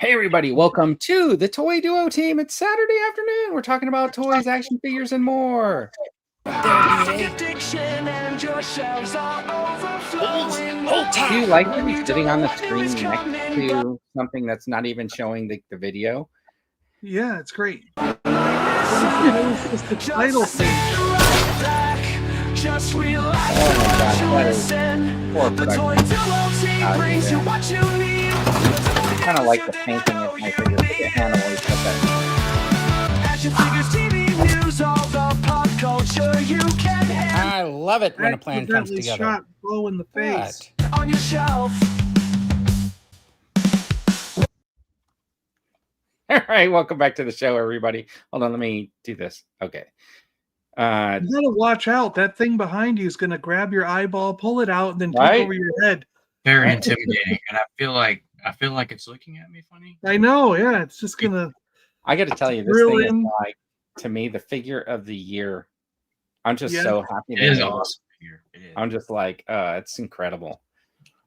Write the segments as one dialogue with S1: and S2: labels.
S1: Hey everybody, welcome to the Toy Duo team. It's Saturday afternoon. We're talking about toys, action figures, and more. Do you like to be sitting on the screen next to something that's not even showing the video?
S2: Yeah, it's great. That was just the title thing.
S1: Oh my gosh, that is poor production. I kind of like the painting of my figure. I love it when a plan comes together.
S2: Shot Bo in the face.
S1: On your shelf. All right, welcome back to the show, everybody. Hold on, let me do this. Okay.
S2: You gotta watch out. That thing behind you is gonna grab your eyeball, pull it out, and then take over your head.
S3: Very intimidating, and I feel like it's looking at me funny.
S2: I know, yeah. It's just gonna.
S1: I got to tell you, this thing is like, to me, the figure of the year. I'm just so happy.
S3: It is awesome figure. It is.
S1: I'm just like, it's incredible.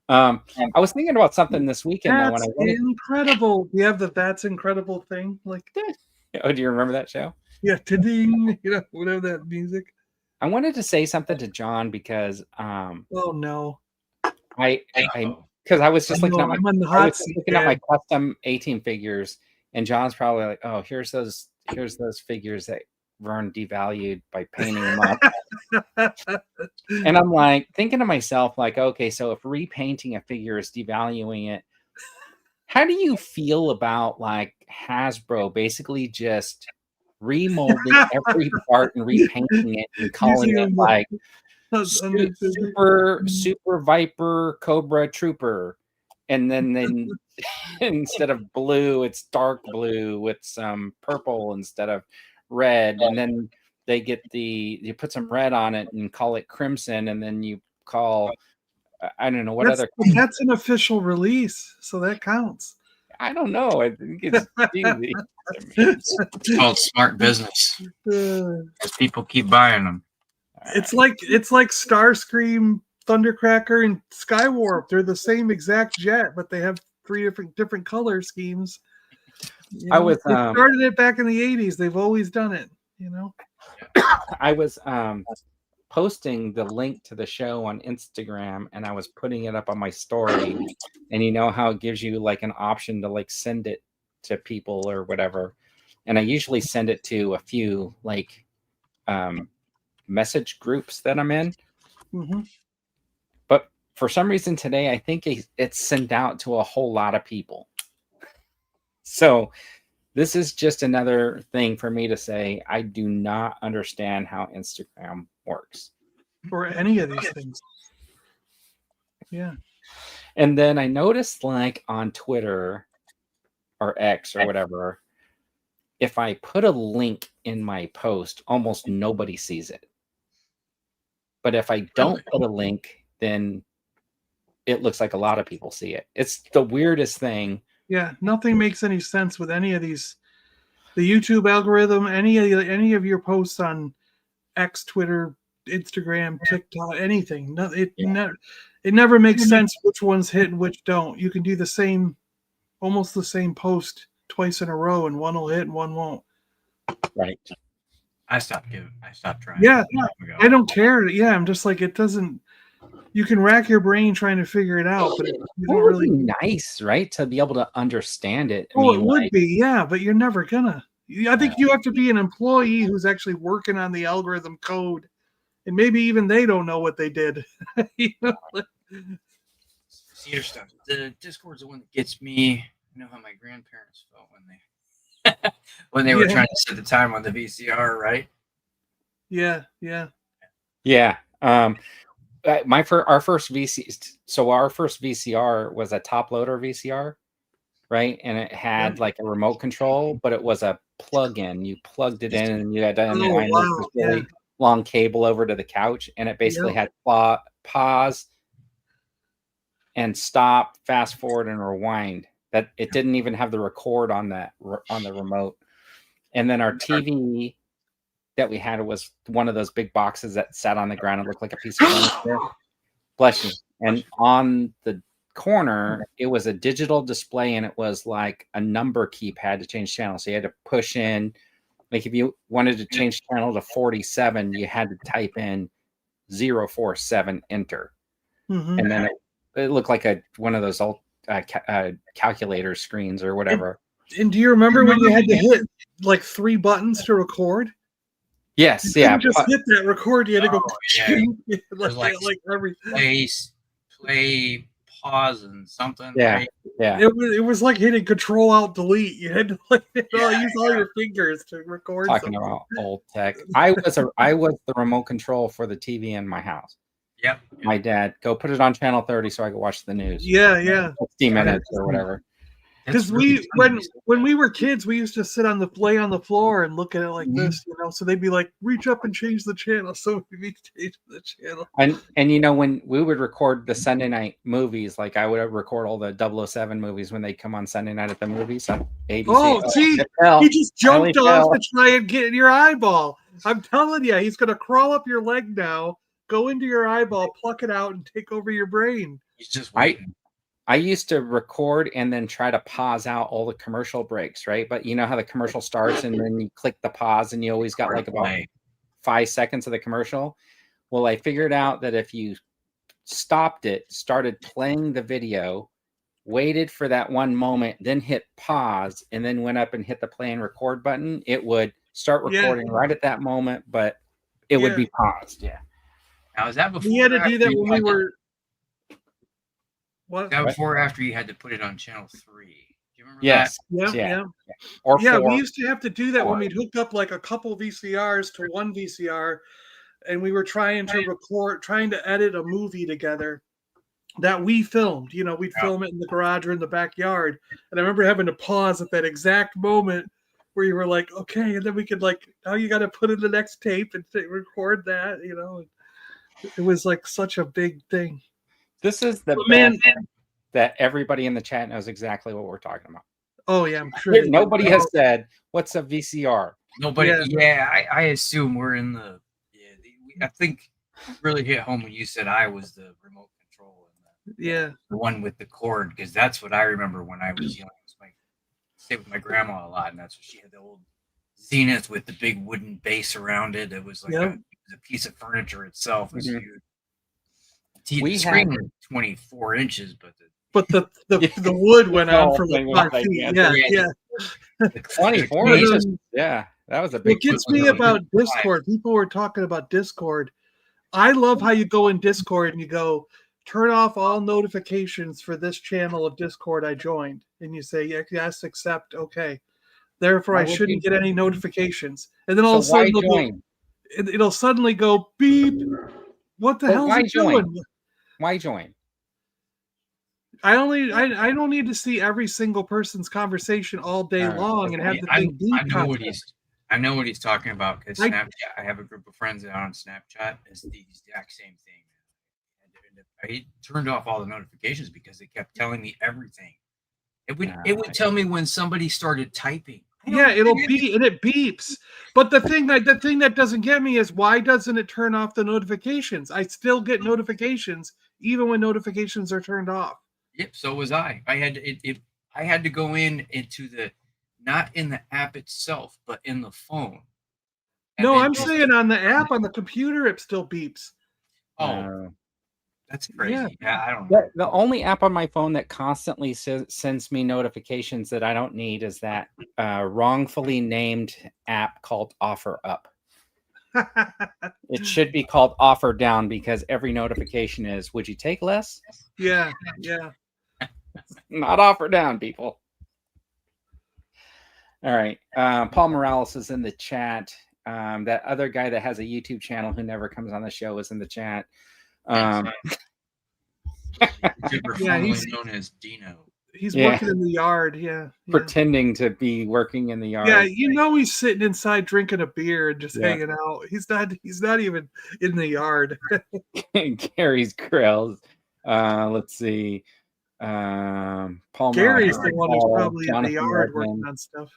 S1: I was thinking about something this weekend.
S2: That's incredible. You have that's incredible thing like that.
S1: Oh, do you remember that show?
S2: Yeah, ding, whatever that music.
S1: I wanted to say something to John because
S2: oh no.
S1: Because I was just looking at my custom 18 figures, and John's probably like, "Oh, here's those figures that Vern devalued by painting them up." And I'm like thinking to myself, like, okay, so if repainting a figure is devaluing it, how do you feel about like Hasbro basically just remolding every part and repainting it and calling it like Super Viper Cobra Trooper, and then instead of blue it's dark blue with some purple instead of red, and then they get you put some red on it and call it crimson, and then you call I don't know what
S2: that's an official release, so that counts.
S1: I don't know. I think it's easy.
S3: It's called smart business. Because people keep buying them.
S2: It's like Starscream, Thundercracker, and Skywarp. They're the same exact jet, but they have three different color schemes. They started it back in the 80s. They've always done it.
S1: I was posting the link to the show on Instagram, and I was putting it up on my story, and you know how it gives you like an option to like send it to people or whatever, and I usually send it to a few like message groups that I'm in. But for some reason today I think it's sent out to a whole lot of people, so this is just another thing for me to say I do not understand how Instagram works.
S2: Or any of these things. Yeah.
S1: And then I noticed like on Twitter or X or whatever, if I put a link in my post, almost nobody sees it. But if I don't put a link, then it looks like a lot of people see it. It's the weirdest thing.
S2: Yeah, nothing makes any sense with any of these. The YouTube algorithm, any of your posts on X, Twitter, Instagram, TikTok, anything. It never makes sense which ones hit and which don't. You can do almost the same post twice in a row, and one will hit and one won't.
S1: Right.
S3: I stopped trying.
S2: Yeah, I don't care. Yeah, I'm just like, it doesn't. You can rack your brain trying to figure it out, but it don't really
S1: be nice, right? To be able to understand it.
S2: It would be, yeah, but you're never gonna. I think you have to be an employee who's actually working on the algorithm code, and maybe even they don't know what they did.
S3: Cedar stuff. The Discord's the one that gets me. You know how my grandparents felt when they were trying to set the time on the VCR, right?
S2: Yeah.
S1: Our first VCR was a top loader VCR, right? And it had like a remote control, but it was a plug-in. You plugged it in, and you had to unwind this really long cable over to the couch, and it basically had pause and stop, fast forward, and rewind. That it didn't even have the record on the remote. And then our TV that we had was one of those big boxes that sat on the ground and looked like a piece of furniture. Bless you. And on the corner, it was a digital display, and it was like a number keypad to change channel. So you had to push in, like if you wanted to change channel to 47, you had to type in 047 enter, and then it looked like one of those old calculator screens or whatever.
S2: And do you remember when you had to hit like 3 buttons to record?
S1: Yes,
S2: you just hit that record. You had to go
S3: like everything. Play, pause, and something.
S1: Yeah,
S3: right?
S1: yeah.
S2: It was like hitting Control Alt Delete. You had to use all your fingers to record.
S1: Talking about old tech, I was the remote control for the TV in my house.
S3: Yep.
S1: My dad, go put it on channel 30 so I could watch the news.
S2: Yeah.
S1: 60 minutes or whatever.
S2: Because when we were kids, we used to lay on the floor and look at it like this, So they'd be like, reach up and change the channel. So we'd change the channel.
S1: And when we would record the Sunday night movies, like I would record all the 007 movies when they come on Sunday night at the movies on ABC.
S2: Oh, see, he just jumped off to try and get in your eyeball. I'm telling you, he's gonna crawl up your leg now, go into your eyeball, pluck it out, and take over your brain.
S3: He's just waiting.
S1: I used to record and then try to pause out all the commercial breaks, right? But you know how the commercial starts and then you click the pause and you always got like about 5 seconds of the commercial. Well, I figured out that if you stopped it, started playing the video, waited for that one moment, then hit pause, and then went up and hit the play and record button, it would start recording right at that moment, but it would be paused. Yeah.
S3: Now, is that before?
S2: We had to do that when we were.
S3: What? That before or after you had to put it on channel 3? Do you remember
S1: that?
S2: Yeah.
S1: Or
S2: we used to have to do that when we'd hook up like a couple VCRs to one VCR, and we were trying to edit a movie together that we filmed. We'd film it in the garage or in the backyard. And I remember having to pause at that exact moment where you were like, okay, and then we could now you got to put in the next tape and record that. It was like such a big thing.
S1: This is the best that everybody in the chat knows exactly what we're talking about.
S2: Oh yeah, I'm sure.
S1: Nobody has said what's a VCR.
S3: Nobody. Yeah, I assume we're in the. I think it really hit home when you said I was the remote control.
S2: The
S3: one with the cord, because that's what I remember when I was young. I stayed with my grandma a lot, and that's what she had, the old Zenith with the big wooden base around it. It was like a piece of furniture itself. It was huge. The screen was 24 inches,
S2: but the wood went on for like 5 feet. Yeah.
S1: 24 inches. Yeah, that was a big.
S2: What gets me about Discord, people were talking about Discord. I love how you go in Discord and you go, turn off all notifications for this channel of Discord I joined. And you say, yes, accept, okay. Therefore, I shouldn't get any notifications. And then all of a sudden, it'll suddenly go, beep. What the hell is it doing?
S1: Why join?
S2: I don't need to see every single person's conversation all day long and have the thing beep.
S3: I know what he's talking about, because Snapchat, I have a group of friends that are on Snapchat. It's the exact same thing. I turned off all the notifications because they kept telling me everything. It would tell me when somebody started typing.
S2: Yeah, it'll beep and it beeps. But the thing that doesn't get me is, why doesn't it turn off the notifications? I still get notifications even when notifications are turned off.
S3: Yep, so was I. I had to go into the, not in the app itself, but in the phone.
S2: No, I'm saying on the app, on the computer, it still beeps.
S3: Oh, that's crazy. Yeah, I don't know.
S1: The only app on my phone that constantly sends me notifications that I don't need is that wrongfully named app called Offer Up. It should be called Offer Down, because every notification is, would you take less?
S2: Yeah.
S1: Not Offer Down, people. All right. Paul Morales is in the chat. That other guy that has a YouTube channel who never comes on the show is in the chat.
S3: He's known as Dino.
S2: He's working in the yard,
S1: pretending to be working in the yard.
S2: Yeah, he's sitting inside drinking a beer and just hanging out. He's not even in the yard.
S1: Gary's Grills. Let's see. Paul
S2: Gary's the one who's probably in the yard working on stuff.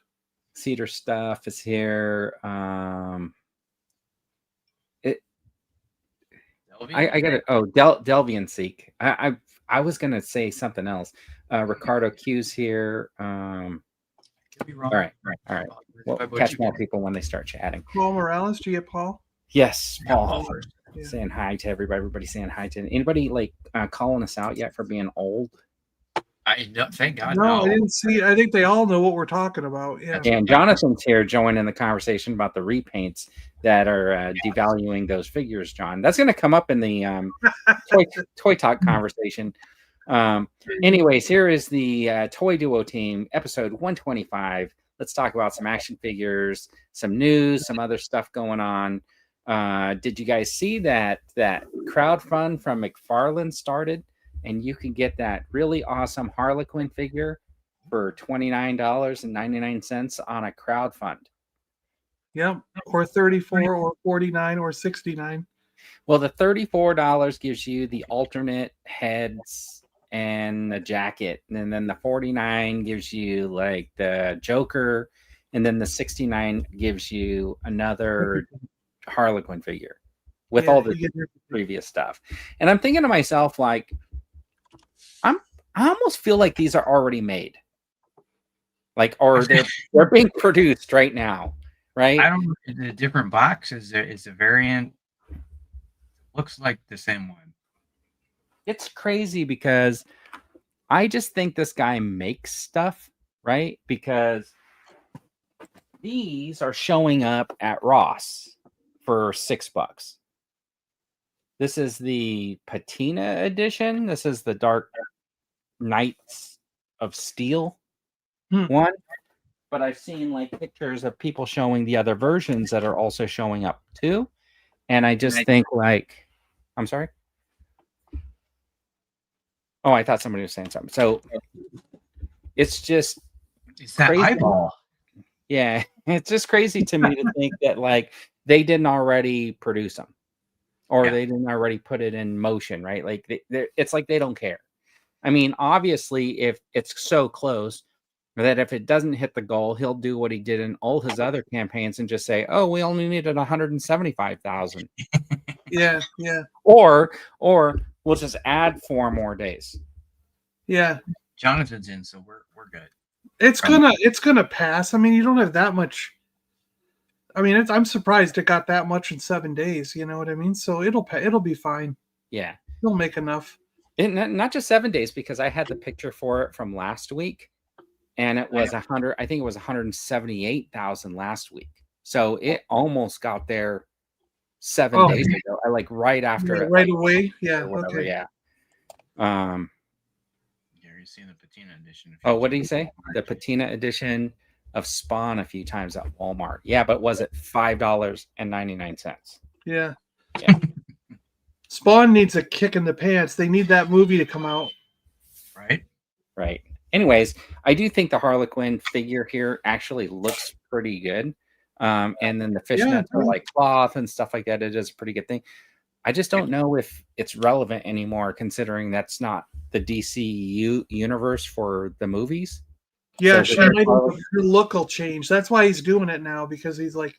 S1: Cedar Stuff is here. I got it. Oh, Delvian Seek. I I was gonna say something else. Ricardo Q's here.
S3: Could be wrong.
S1: All right. Well, catch more people when they start chatting.
S2: Paul Morales, do you get Paul?
S1: Yes, Paul.
S2: Yeah.
S1: Saying hi to everybody. Everybody saying hi to anybody like calling us out yet for being old?
S3: Thank God.
S2: No, I didn't see. I think they all know what we're talking about. Yeah.
S1: And Jonathan's here joining the conversation about the repaints that are devaluing those figures, John. That's going to come up in the toy talk conversation. Anyways, here is the Toy Duo team, episode 125. Let's talk about some action figures, some news, some other stuff going on. Did you guys see that crowdfund from McFarlane started? And you can get that really awesome Harlequin figure for $29.99 on a crowdfund.
S2: Yep, or 34 or 49 or 69.
S1: Well, the $34 gives you the alternate heads and the jacket, and then the $49 gives you like the Joker, and then the $69 gives you another Harlequin figure with all the previous stuff. And I'm thinking to myself, like, I almost feel like these are already made, like, or they're being produced right now, right?
S3: I don't know. The different box is a variant. Looks like the same one.
S1: It's crazy because I just think this guy makes stuff, right? Because these are showing up at Ross for $6. This is the Patina edition. This is the Dark Knights of Steel one. But I've seen like pictures of people showing the other versions that are also showing up too. And I just think like, I'm sorry. Oh, I thought somebody was saying something. So it's just
S3: that
S1: crazy.
S3: Eyeball.
S1: Yeah, it's just crazy to me to think that like they didn't already produce them, or they didn't already put it in motion, right? Like it's like they don't care. I mean, obviously, if it's so close that if it doesn't hit the goal, he'll do what he did in all his other campaigns and just say, "Oh, we only needed 175,000."
S2: Yeah.
S1: Or we'll just add 4 more days.
S2: Yeah.
S3: Jonathan's in, so we're good.
S2: It's gonna pass. I mean, you don't have that much. I mean, I'm surprised it got that much in 7 days. You know what I mean? So it'll be fine.
S1: Yeah,
S2: it'll make enough.
S1: Not just 7 days, because I had the picture for it from last week, and it was 100. I think it was 178,000 last week. So it almost got there 7 days ago. I like right after it,
S2: right away. Yeah.
S1: Whatever,
S2: okay.
S1: Yeah.
S3: Gary's seen the Patina edition.
S1: Oh, what did he say? The Patina edition of Spawn a few times at Walmart. Yeah, but was it $5.99?
S2: Yeah.
S1: Yeah.
S2: Spawn needs a kick in the pants. They need that movie to come out.
S3: Right.
S1: Anyways, I do think the Harlequin figure here actually looks pretty good. And then the fishnets are like cloth and stuff like that. It is a pretty good thing. I just don't know if it's relevant anymore, considering that's not the DC universe for the movies.
S2: Yeah, her look will change. That's why he's doing it now, because he's like,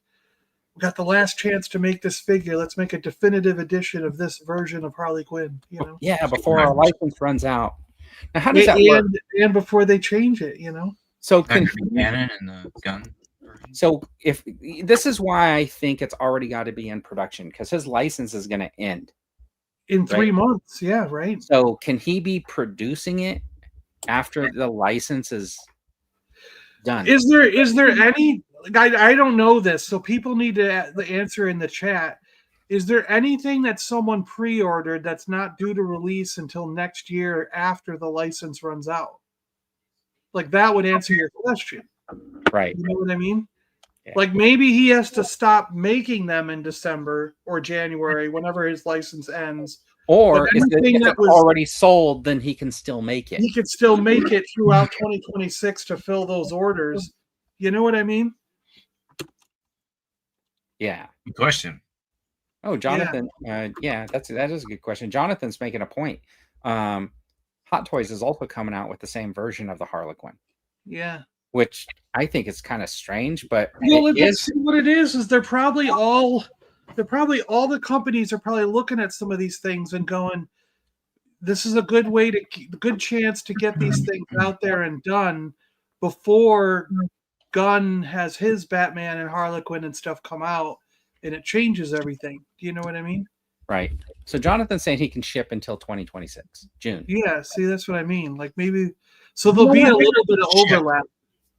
S2: we got the last chance to make this figure. Let's make a definitive edition of this version of Harley Quinn. You know?
S1: Yeah, before our license runs out. Now, how does that work?
S2: And before they change it, you know.
S1: So
S3: cannon and the gun.
S1: So if this is why I think it's already got to be in production, because his license is going to end
S2: in 3 months. Yeah, right.
S1: So can he be producing it after the license is done?
S2: Is there any? I don't know this, so people need to answer in the chat. Is there anything that someone pre-ordered that's not due to release until next year after the license runs out? Like, that would answer your question.
S1: Right.
S2: You know what I mean?
S1: Yeah.
S2: Like, maybe he has to stop making them in December or January, whenever his license ends.
S1: Or if it's already sold, then he can still make it.
S2: He could still make it throughout 2026 to fill those orders. You know what I mean?
S1: Yeah.
S3: Good question.
S1: Oh, Jonathan. Yeah, that is a good question. Jonathan's making a point. Hot Toys is also coming out with the same version of the Harlequin.
S2: Yeah.
S1: Which I think is kind of strange, but
S2: what it is they're probably all the companies are probably looking at some of these things and going, this is a good way to good chance to get these things out there and done before Gunn has his Batman and Harley Quinn and stuff come out, and it changes everything. Do you know what I mean?
S1: Right. So Jonathan's saying he can ship until 2026 June.
S2: Yeah. See, that's what I mean. Like maybe so there'll be a little bit of overlap.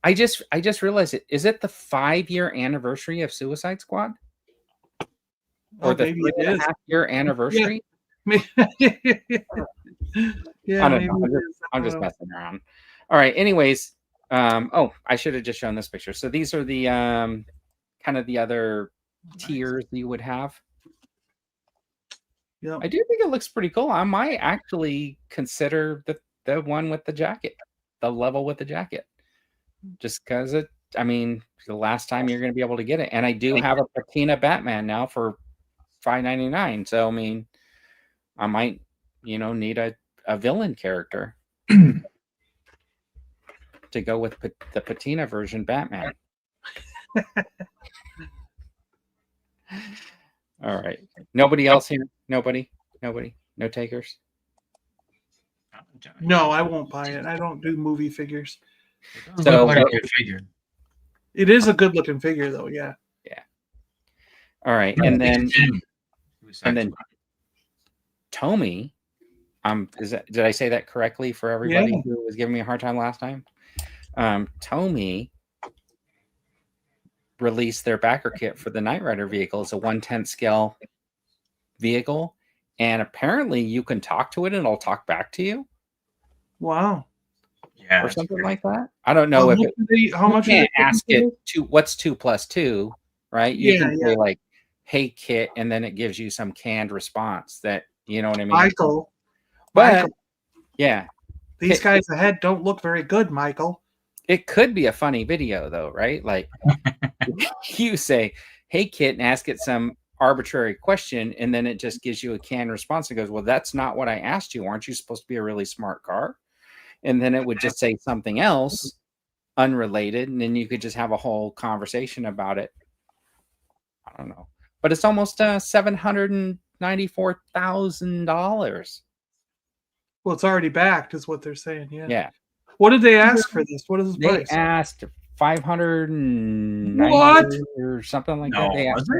S1: I just realized it. Is it the 5-year anniversary of Suicide Squad? Or the 3.5-year anniversary?
S2: Yeah.
S1: I don't know. I'm just messing around. All right. Anyways, I should have just shown this picture. So these are the kind of the other tiers you would have.
S2: Yeah.
S1: I do think it looks pretty cool. I might actually consider the one with the jacket, the level with the jacket. Just because the last time you're going to be able to get it. And I do have a patina Batman now for $5.99. So, I mean, I might, need a villain character to go with the patina version Batman. All right. Nobody else here? Nobody? No takers?
S2: No, I won't buy it. I don't do movie figures.
S3: So like a good figure.
S2: It is a good looking figure though, yeah.
S1: Yeah. All right. And then Tomy, did I say that correctly for everybody who was giving me a hard time last time? Tomy released their backer kit for the Knight Rider vehicle. It's a 1/10 scale vehicle, and apparently you can talk to it and it'll talk back to you.
S2: Wow.
S3: Yeah,
S1: or something like that. I don't know
S2: how much
S1: you can't ask it to what's 2 + 2, right? You can say like, "Hey Kit," and then it gives you some canned response that you know what I mean.
S2: Michael.
S1: Yeah,
S2: these guys ahead don't look very good, Michael.
S1: It could be a funny video though, right? Like you say, "Hey Kit," and ask it some arbitrary question, and then it just gives you a canned response and goes, "Well, that's not what I asked you. Aren't you supposed to be a really smart car?" And then it would just say something else unrelated, and then you could just have a whole conversation about it. I don't know, but it's almost $794,000.
S2: Well, it's already backed, is what they're saying. Yeah.
S1: Yeah.
S2: What did they ask for this? What is the price?
S1: They asked $590 or something like that. They asked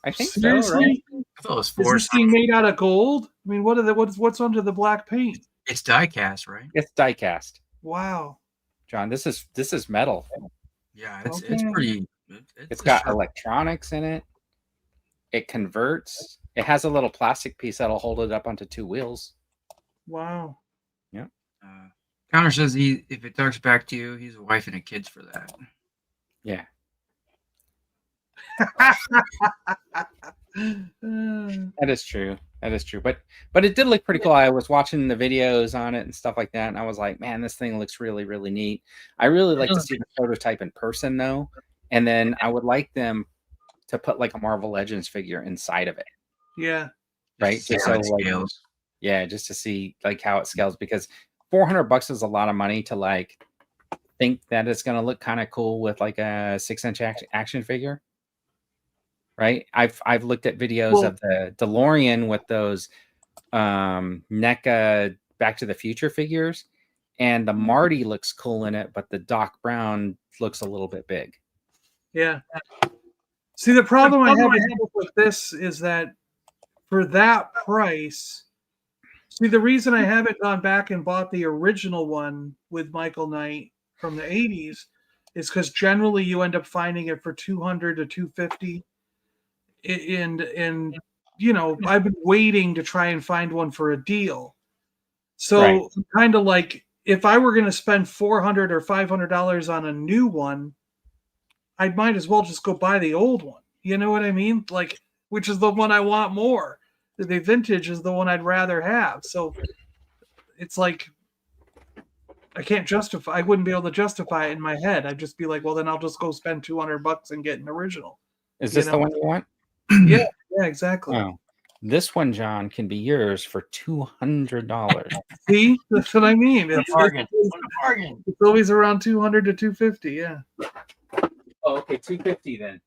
S1: I think
S2: seriously?
S3: So, right? I thought it was
S2: Is this thing made out of gold? I mean, what's under the black paint?
S3: It's die cast, right?
S1: It's die cast.
S2: Wow,
S1: John, this is metal.
S3: Yeah, it's pretty.
S1: It's got electronics in it. It converts. It has a little plastic piece that'll hold it up onto 2 wheels.
S2: Wow.
S1: Yeah.
S3: Connor says if it talks back to you, he's a wife and a kids for that.
S1: Yeah. That is true. But it did look pretty cool. I was watching the videos on it and stuff like that, and I was like, man, this thing looks really, really neat. I really like to see the prototype in person though, and then I would like them to put like a Marvel Legends figure inside of it.
S2: Yeah.
S1: Right. Just so scales. Yeah, just to see like how it scales, because $400 is a lot of money to like think that it's going to look kind of cool with like a 6-inch action figure. Right. I've looked at videos of the DeLorean with those NECA Back to the Future figures, and the Marty looks cool in it, but the Doc Brown looks a little bit big.
S2: Yeah. See, the problem I have with this is that for that price, see, the reason I haven't gone back and bought the original one with Michael Knight from the 80s is because generally you end up finding it for $200 to $250. And I've been waiting to try and find one for a deal. So kind of like if I were going to spend $400 or $500 on a new one, I might as well just go buy the old one. You know what I mean? Like, which is the one I want more. The vintage is the one I'd rather have. So it's like I wouldn't be able to justify it in my head. I'd just be like, well, then I'll just go spend $200 and get an original.
S1: Is this the one you want?
S2: Yeah, exactly.
S1: Oh, this one, John, can be yours for $200.
S2: See, that's what I mean.
S3: It's a bargain.
S2: It's always around $200 to $250. Yeah.
S1: Oh, okay, $250 then.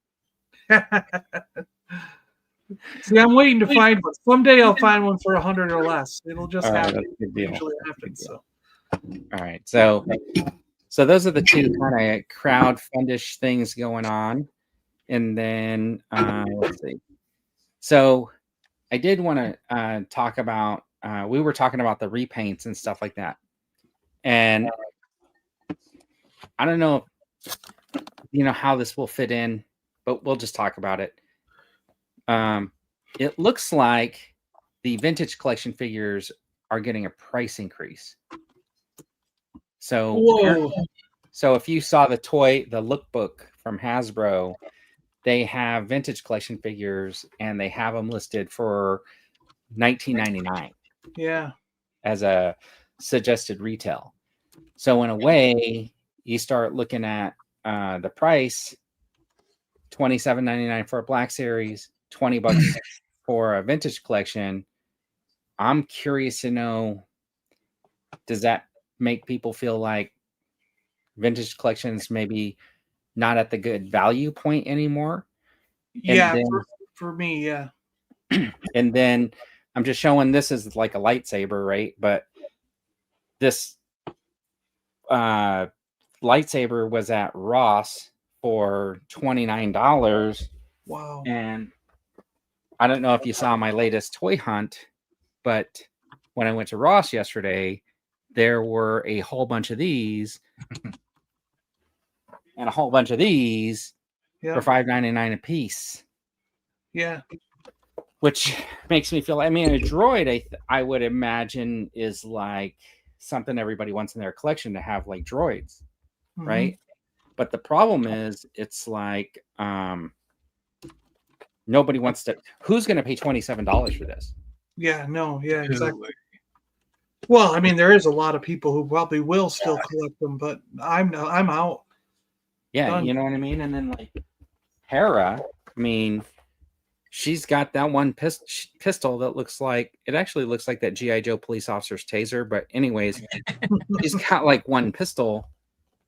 S2: See, I'm waiting to find one. Someday I'll find one for 100 or less. It'll just happen. Usually it happens. So.
S1: All right. So those are the two kind of crowdfundish things going on. And then let's see. So I did want to talk about, we were talking about the repaints and stuff like that. And I don't know, how this will fit in, but we'll just talk about it. It looks like the vintage collection figures are getting a price increase. So, if you saw the lookbook from Hasbro, they have vintage collection figures and they have them listed for $19.99.
S2: Yeah.
S1: As a suggested retail. So in a way, you start looking at the price, $27.99 for a Black Series, $20 for a vintage collection. I'm curious to know, does that make people feel like vintage collections maybe not at the good value point anymore?
S2: Yeah, then, for me, yeah.
S1: And then I'm just showing this is like a lightsaber, right? But this lightsaber was at Ross for $29.
S2: Wow.
S1: And I don't know if you saw my latest toy hunt, but when I went to Ross yesterday, there were a whole bunch of these and a whole bunch of these for $5.99 a piece.
S2: Yeah.
S1: Which makes me feel, a droid, I would imagine, is like something everybody wants in their collection to have, like droids, right? But the problem is, it's like nobody wants to. Who's going to pay $27 for this?
S2: Yeah, no, yeah, exactly. Well, there is a lot of people who probably will still collect them, but I'm out.
S1: Yeah, done. You know what I mean? And then like Hera, she's got that one pistol that looks like, it actually looks like that G.I. Joe police officer's taser. But anyways, she's got like one pistol,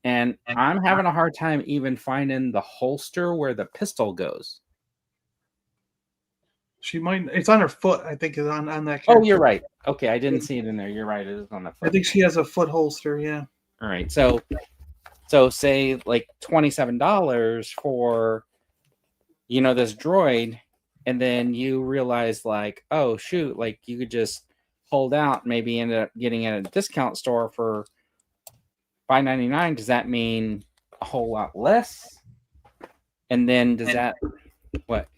S1: and I'm having a hard time even finding the holster where the pistol goes.
S2: She might, it's on her foot, I think, is on that character.
S1: Oh, you're right. Okay, I didn't see it in there. You're right. It is on the foot.
S2: I think she has a foot holster, yeah.
S1: All right. So say like $27 for, this droid. And then you realize like, oh, shoot, like you could just hold out, maybe end up getting it at a discount store for $5.99. Does that mean a whole lot less? And then does that, what?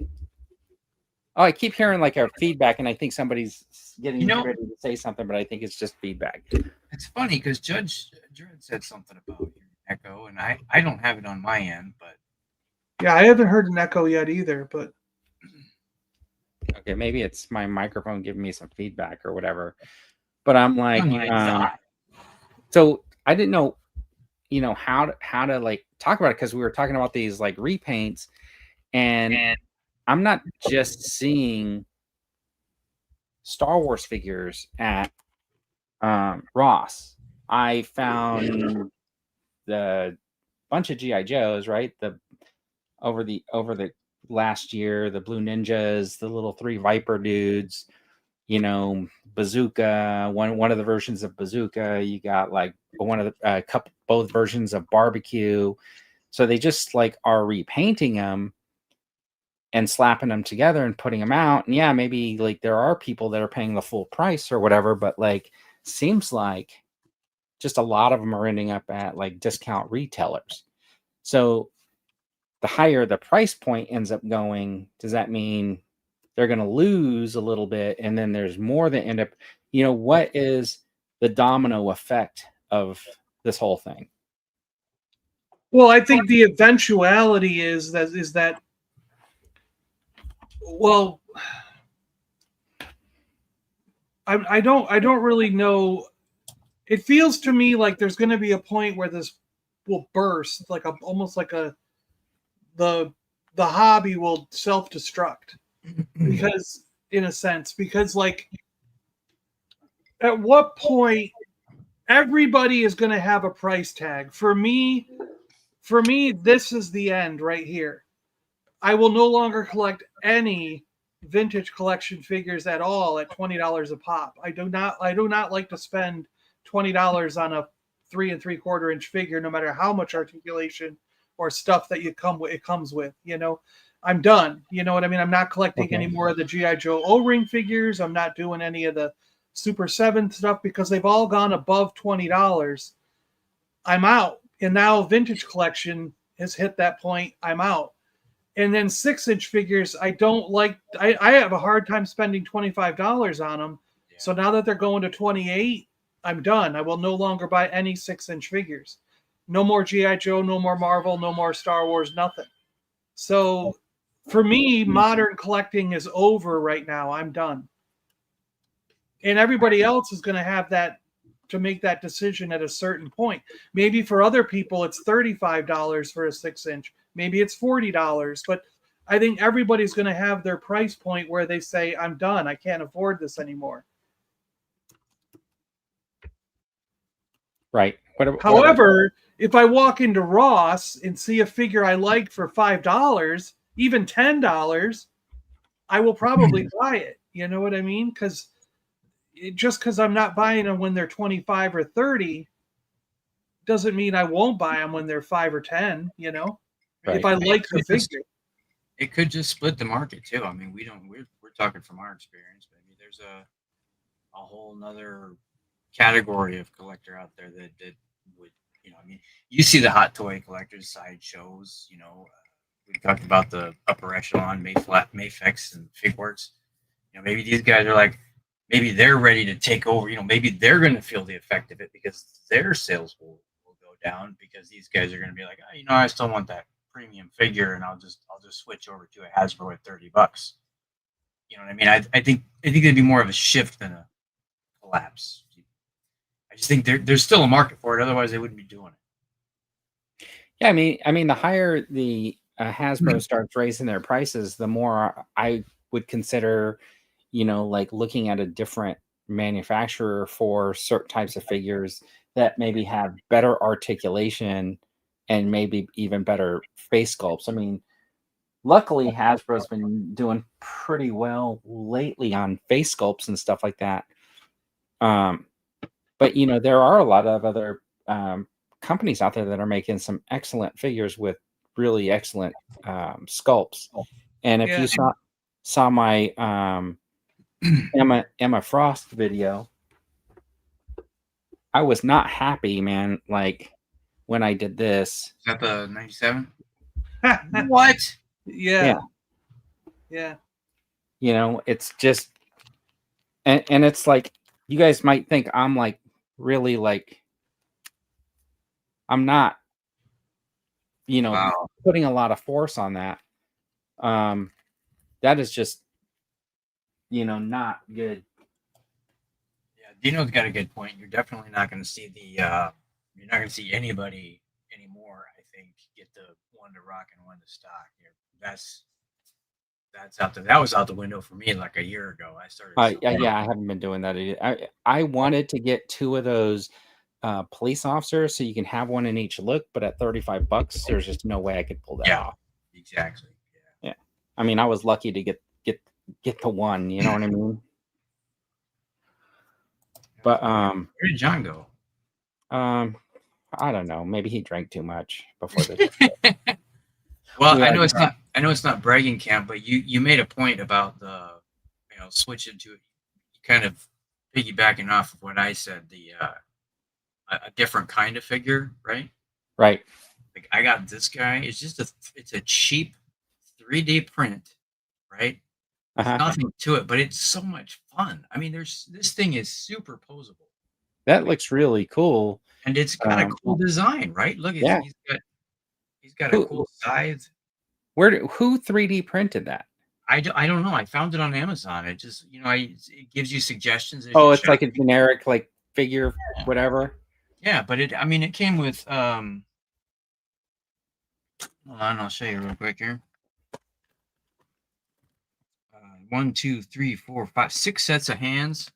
S1: Oh, I keep hearing like a feedback, and I think somebody's getting ready to say something, but I think it's just feedback.
S3: It's funny because Judge Dredd said something about your echo, and I don't have it on my end, but.
S2: Yeah, I haven't heard an echo yet either, but.
S1: Okay, maybe it's my microphone giving me some feedback or whatever. But I'm like, so I didn't know, how to like talk about it, because we were talking about these like repaints, and I'm not just seeing Star Wars figures at Ross. I found the bunch of G.I. Joes, right? Over the last year, the Blue Ninjas, the little 3 Viper dudes, Bazooka, one of the versions of Bazooka. You got like one of the both versions of Barbecue. So they just like are repainting them and slapping them together and putting them out. And yeah, maybe like there are people that are paying the full price or whatever, but like seems like just a lot of them are ending up at like discount retailers. So the higher the price point ends up going, does that mean they're going to lose a little bit? And then there's more that end up, what is the domino effect of this whole thing?
S2: Well, I think the eventuality is that well, I don't really know. It feels to me like there's going to be a point where this will burst, like almost like the hobby will self-destruct, because in a sense, because like at what point everybody is going to have a price tag. For me, this is the end right here. I will no longer collect any vintage collection figures at all at $20 a pop. I do not like to spend $20 on a 3 3/4 inch figure, no matter how much articulation or stuff that it comes with. You know, I'm done. You know what I mean? I'm not collecting any more of the G.I. Joe O-ring figures. I'm not doing any of the Super 7 stuff because they've all gone above $20. I'm out. And now vintage collection has hit that point. I'm out. And then 6-inch figures, I don't like. I have a hard time spending $25 on them. Yeah. So now that they're going to 28, I'm done. I will no longer buy any 6-inch figures. No more G.I. Joe, no more Marvel, no more Star Wars, nothing. So for me, modern collecting is over right now. I'm done. And everybody else is going to have that to make that decision at a certain point. Maybe for other people, it's $35 for a 6-inch. Maybe it's $40. But I think everybody's going to have their price point where they say, I'm done. I can't afford this anymore.
S1: Right.
S2: However, if I walk into Ross and see a figure I like for $5, even $10, I will probably buy it. You know what I mean? Because I'm not buying them when they're 25 or 30 doesn't mean I won't buy them when they're 5 or 10, you know? Right. If I like the figure.
S3: It could just split the market too. I mean, we're talking from our experience, but I mean, there's a whole nother category of collector out there that would, you know, I mean, you see the hot toy collectors side shows, you know, we talked about the upper echelon Mayfix and Figworks. You know, maybe these guys are like, maybe they're ready to take over. You know, maybe they're going to feel the effect of it because their sales will go down because these guys are going to be like, oh, you know, I still want that premium figure, and I'll just switch over to a Hasbro at $30. You know what I mean? I think there'd be more of a shift than a collapse. I just think there's still a market for it. Otherwise, they wouldn't be doing it.
S1: Yeah, I mean, the higher the Hasbro starts raising their prices, the more I would consider, you know, like looking at a different manufacturer for certain types of figures that maybe have better articulation and maybe even better face sculpts. I mean, luckily Hasbro's been doing pretty well lately on face sculpts and stuff like that. But you know, there are a lot of other companies out there that are making some excellent figures with really excellent sculpts. And if you saw my Emma Frost video, I was not happy, man. Like when I did this.
S3: Is that the 97? What?
S2: Yeah.
S1: You know, it's just, and it's like, you guys might think I'm like really like, I'm not, you know, putting a lot of force on that. That is just, you know, not good.
S3: Yeah, Dino's got a good point. You're definitely not going to see you're not going to see anybody anymore, I think, get the one to rock and one to stock. That's out there. That was out the window for me like a year ago. I started.
S1: Yeah, I haven't been doing that either. I wanted to get 2 of those police officers so you can have one in each look, but at $35, there's just no way I could pull that off.
S3: Exactly.
S1: Yeah. I mean, I was lucky to get the one, you know what I mean? But
S3: where did John go?
S1: I don't know. Maybe he drank too much before this.
S3: Well, I know it's not bragging camp, but you made a point about the, you know, switching to kind of piggybacking off of what I said, the a different kind of figure, right?
S1: Right.
S3: Like I got this guy. It's just it's a cheap 3D print, right? There's nothing to it, but it's so much fun. I mean, this thing is super posable.
S1: That looks really cool,
S3: and it's got a cool design, right? Look, he's got a cool scythe.
S1: Who 3D printed that?
S3: I don't know. I found it on Amazon. It just, you know, it gives you suggestions.
S1: Oh, it's like a generic like figure, whatever.
S3: Yeah, but it came with hold on, I'll show you real quick here. 1, 2, 3, 4, 5, 6 sets of hands.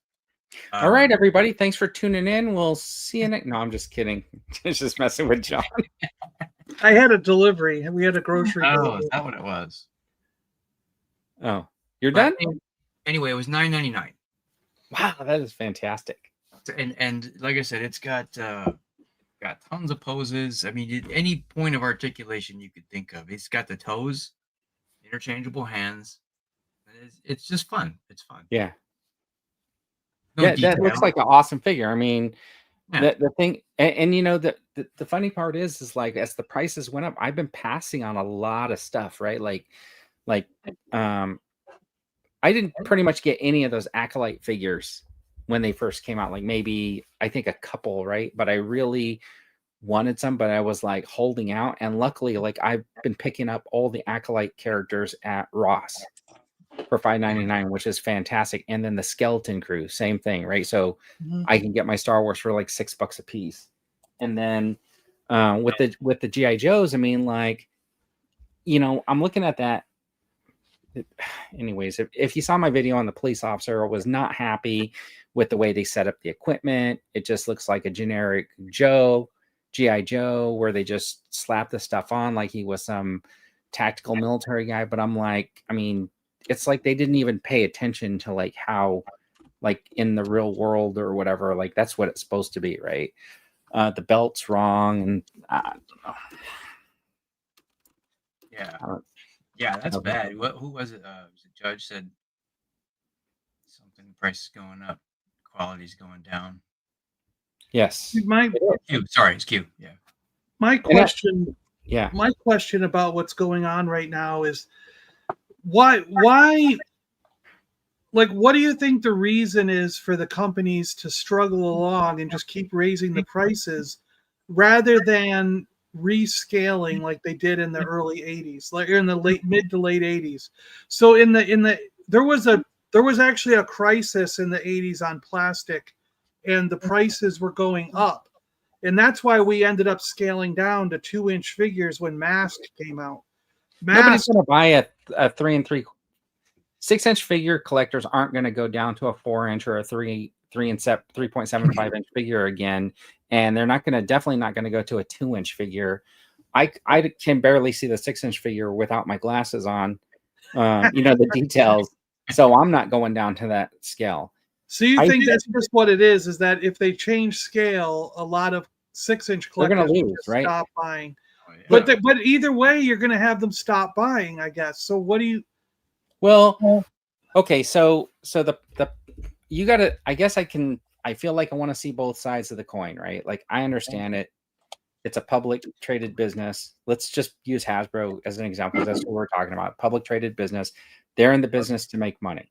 S1: All right, everybody. Thanks for tuning in. We'll see you next. No, I'm just kidding. Just messing with John.
S2: I had a delivery. We had a grocery.
S3: Oh, is that what it was?
S1: Oh, You're done?
S3: Anyway, it was $9.99.
S1: Wow, that is fantastic.
S3: And like I said, it's got tons of poses. I mean, any point of articulation you could think of. It's got the toes, interchangeable hands. It's just fun. It's fun.
S1: Yeah.
S3: No
S1: Yeah,
S3: detail.
S1: that looks like an awesome figure. I mean,
S3: Yeah.
S1: the thing, and you know, the funny part is like as the prices went up, I've been passing on a lot of stuff, right? Like I didn't pretty much get any of those Acolyte figures when they first came out. Like maybe I think a couple, right? But I really wanted some, but I was like holding out. And luckily, like I've been picking up all the Acolyte characters at Ross for $5.99, which is fantastic. And then the Skeleton Crew, same thing, right? So I can get my Star Wars for like $6 a piece. And then with the GI Joes, I mean, like, you know, I'm looking at that. Anyways, if you saw my video on the police officer, I was not happy with the way they set up the equipment. It just looks like a generic GI Joe, where they just slap the stuff on like he was some tactical military guy. But I'm like, I mean, it's like they didn't even pay attention to like how, like in the real world or whatever, like that's what it's supposed to be, right? The belt's wrong, and I don't know.
S3: Yeah. Yeah, that's bad. Who was it? Was it Judge said something? Price is going up, quality's going down.
S1: Yes.
S3: It's Q. Yeah.
S2: My question. My question about what's going on right now is why? Like, what do you think the reason is for the companies to struggle along and just keep raising the prices rather than rescaling like they did in the early 80s, like in the mid to late 80s? So there was actually a crisis in the 80s on plastic, and the prices were going up, and that's why we ended up scaling down to 2-inch figures when Mask came out.
S1: Nobody's going to buy a 3 3/4 6-inch figure. Collectors aren't going to go down to a 4-inch or a 3.75 inch figure again, and they're definitely not going to go to a 2-inch figure. I can barely see the 6-inch figure without my glasses on. You know, the details. So I'm not going down to that scale.
S2: So you think that's just what it is that if they change scale, a lot of 6-inch collectors
S1: are going to lose, right?
S2: Stop buying. But either way, you're going to have them stop buying, I guess. So what do you?
S1: Well, okay, so the you got to, I guess I feel like I want to see both sides of the coin, right? Like I understand it. It's a public traded business. Let's just use Hasbro as an example. That's what we're talking about. Public traded business. They're in the business to make money.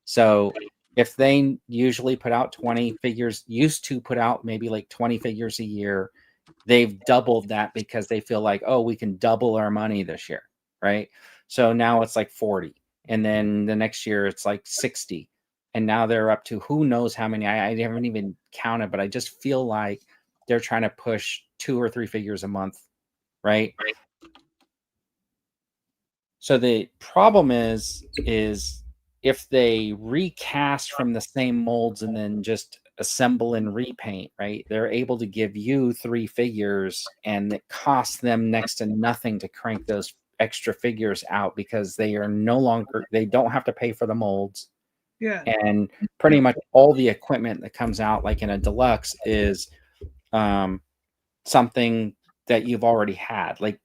S1: So if they usually put out 20 figures, used to put out maybe like 20 figures a year, they've doubled that because they feel like, oh, we can double our money this year, right? So now it's like 40. And then the next year it's like 60. And now they're up to who knows how many. I haven't even counted, but I just feel like they're trying to push 2 or 3 figures a month, right? So the problem is if they recast from the same molds and then just assemble and repaint, right? They're able to give you 3 figures, and it costs them next to nothing to crank those extra figures out because they don't have to pay for the molds.
S2: Yeah.
S1: And pretty much all the equipment that comes out, like in a deluxe, is something that you've already had. Like,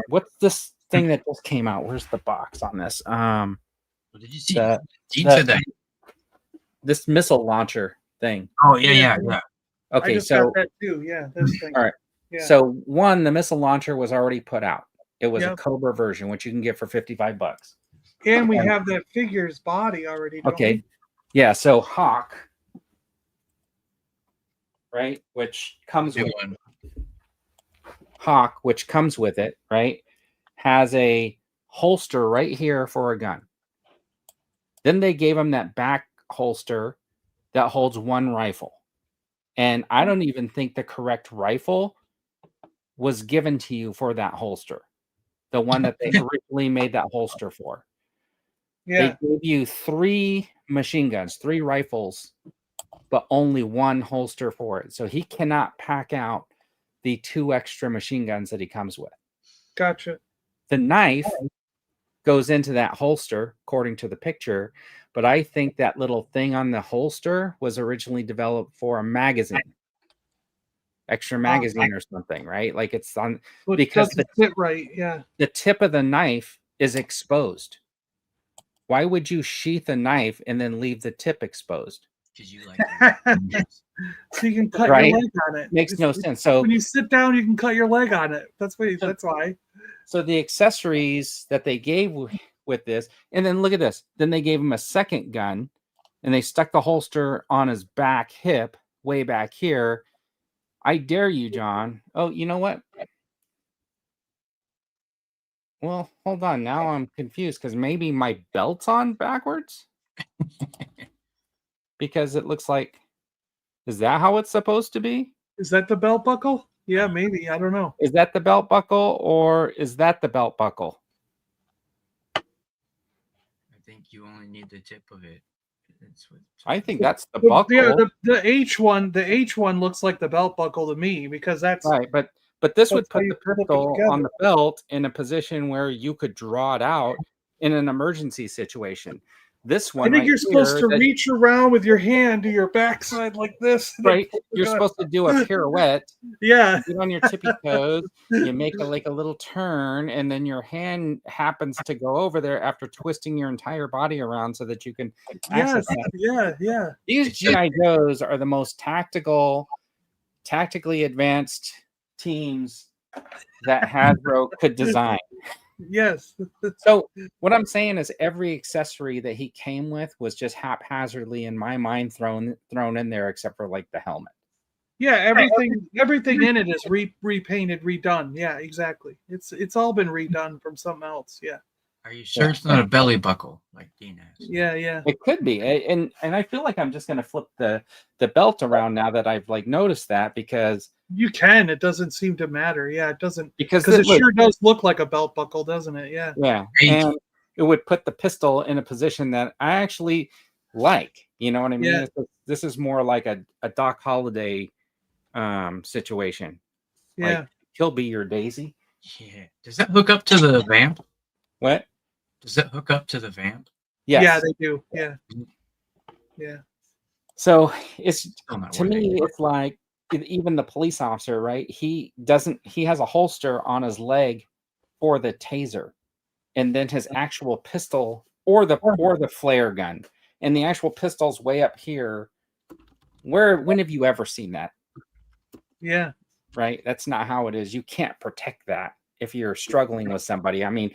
S1: what's this thing that just came out? Where's the box on this?
S3: Did you see? Dean said that.
S1: This missile launcher thing.
S3: Oh yeah.
S1: Okay,
S2: I just got that too. Yeah, this thing.
S1: All right. Yeah. So the missile launcher was already put out. It was a Cobra version, which you can get for $55.
S2: And we have that figure's body already.
S1: Okay. Yeah. So Hawk, right, which comes with Hawk, which comes with it, right, has a holster right here for a gun. Then they gave him that back holster that holds 1 rifle. And I don't even think the correct rifle was given to you for that holster. The one that they originally made that holster for.
S2: Yeah.
S1: They gave you 3 machine guns, 3 rifles, but only 1 holster for it. So he cannot pack out the 2 extra machine guns that he comes with.
S2: Gotcha.
S1: The knife goes into that holster, according to the picture. But I think that little thing on the holster was originally developed for a magazine, extra magazine or something, right? Like it's on because
S2: the fit right, yeah.
S1: The tip of the knife is exposed. Why would you sheath a knife and then leave the tip exposed?
S3: Because you like it.
S2: So you can cut your leg on it.
S1: Makes no sense. So
S2: when you sit down, you can cut your leg on it. That's why.
S1: So the accessories that they gave with this, and then look at this. Then they gave him a second gun, and they stuck the holster on his back hip, way back here. I dare you, John. Oh, you know what? Well, hold on. Now I'm confused because maybe my belt's on backwards. Because it looks like, is that how it's supposed to be?
S2: Is that the belt buckle? Yeah, maybe. I don't know.
S1: Is that the belt buckle or is that the belt buckle?
S3: I think you only need the tip of it.
S1: I think that's the buckle.
S2: Yeah, the H1 looks like the belt buckle to me because that's
S1: right. But this would put the pistol on the belt in a position where you could draw it out in an emergency situation. This one,
S2: I think you're supposed to reach around with your hand to your backside like this.
S1: Right. You're supposed to do a pirouette.
S2: Yeah.
S1: Get on your tippy toes. You make a little turn, and then your hand happens to go over there after twisting your entire body around so that you can access that.
S2: Yeah.
S1: These GI Joes are the most tactically advanced teams that Hasbro could design.
S2: Yes.
S1: So what I'm saying is every accessory that he came with was just haphazardly in my mind thrown in there except for like the helmet.
S2: Yeah, everything in it is repainted, redone. Yeah, exactly. It's all been redone from something else. Yeah.
S3: Are you sure it's not a belly buckle like Dean has?
S2: Yeah.
S1: It could be. And I feel like I'm just gonna flip the belt around now that I've noticed that because
S2: you can. It doesn't seem to matter. Yeah, it doesn't
S1: because
S2: it sure does look like a belt buckle, doesn't it? Yeah.
S1: Yeah. And it would put the pistol in a position that I actually like. You know what I mean?
S2: Yeah.
S1: This is more like a Doc Holliday situation.
S2: Yeah.
S1: Like, he'll be your Daisy.
S3: Yeah. Does that hook up to the vamp?
S1: What?
S3: Does that hook up to the vamp?
S1: Yes.
S2: Yeah, they do. Yeah. Yeah.
S1: So it's to me, it's like even the police officer, right? He has a holster on his leg for the taser, and then his actual pistol or the flare gun, and the actual pistol's way up here. When have you ever seen that?
S2: Yeah.
S1: Right. That's not how it is. You can't protect that if you're struggling with somebody. I mean,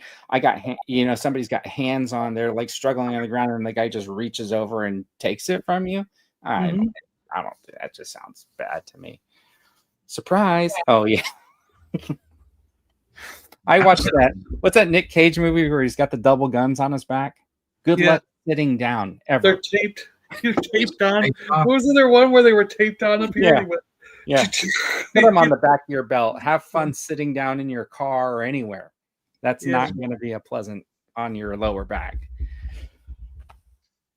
S1: somebody's got hands on, they're like struggling on the ground, and the guy just reaches over and takes it from you. I don't. That just sounds bad to me. Surprise! Oh yeah. I watched that. What's that Nick Cage movie where he's got the double guns on his back? Good luck sitting down. Ever.
S2: They're taped. You're taped on. Wasn't there one where they were taped on up here?
S1: Yeah. Put them on the back of your belt. Have fun sitting down in your car or anywhere. That's not going to be a pleasant on your lower back.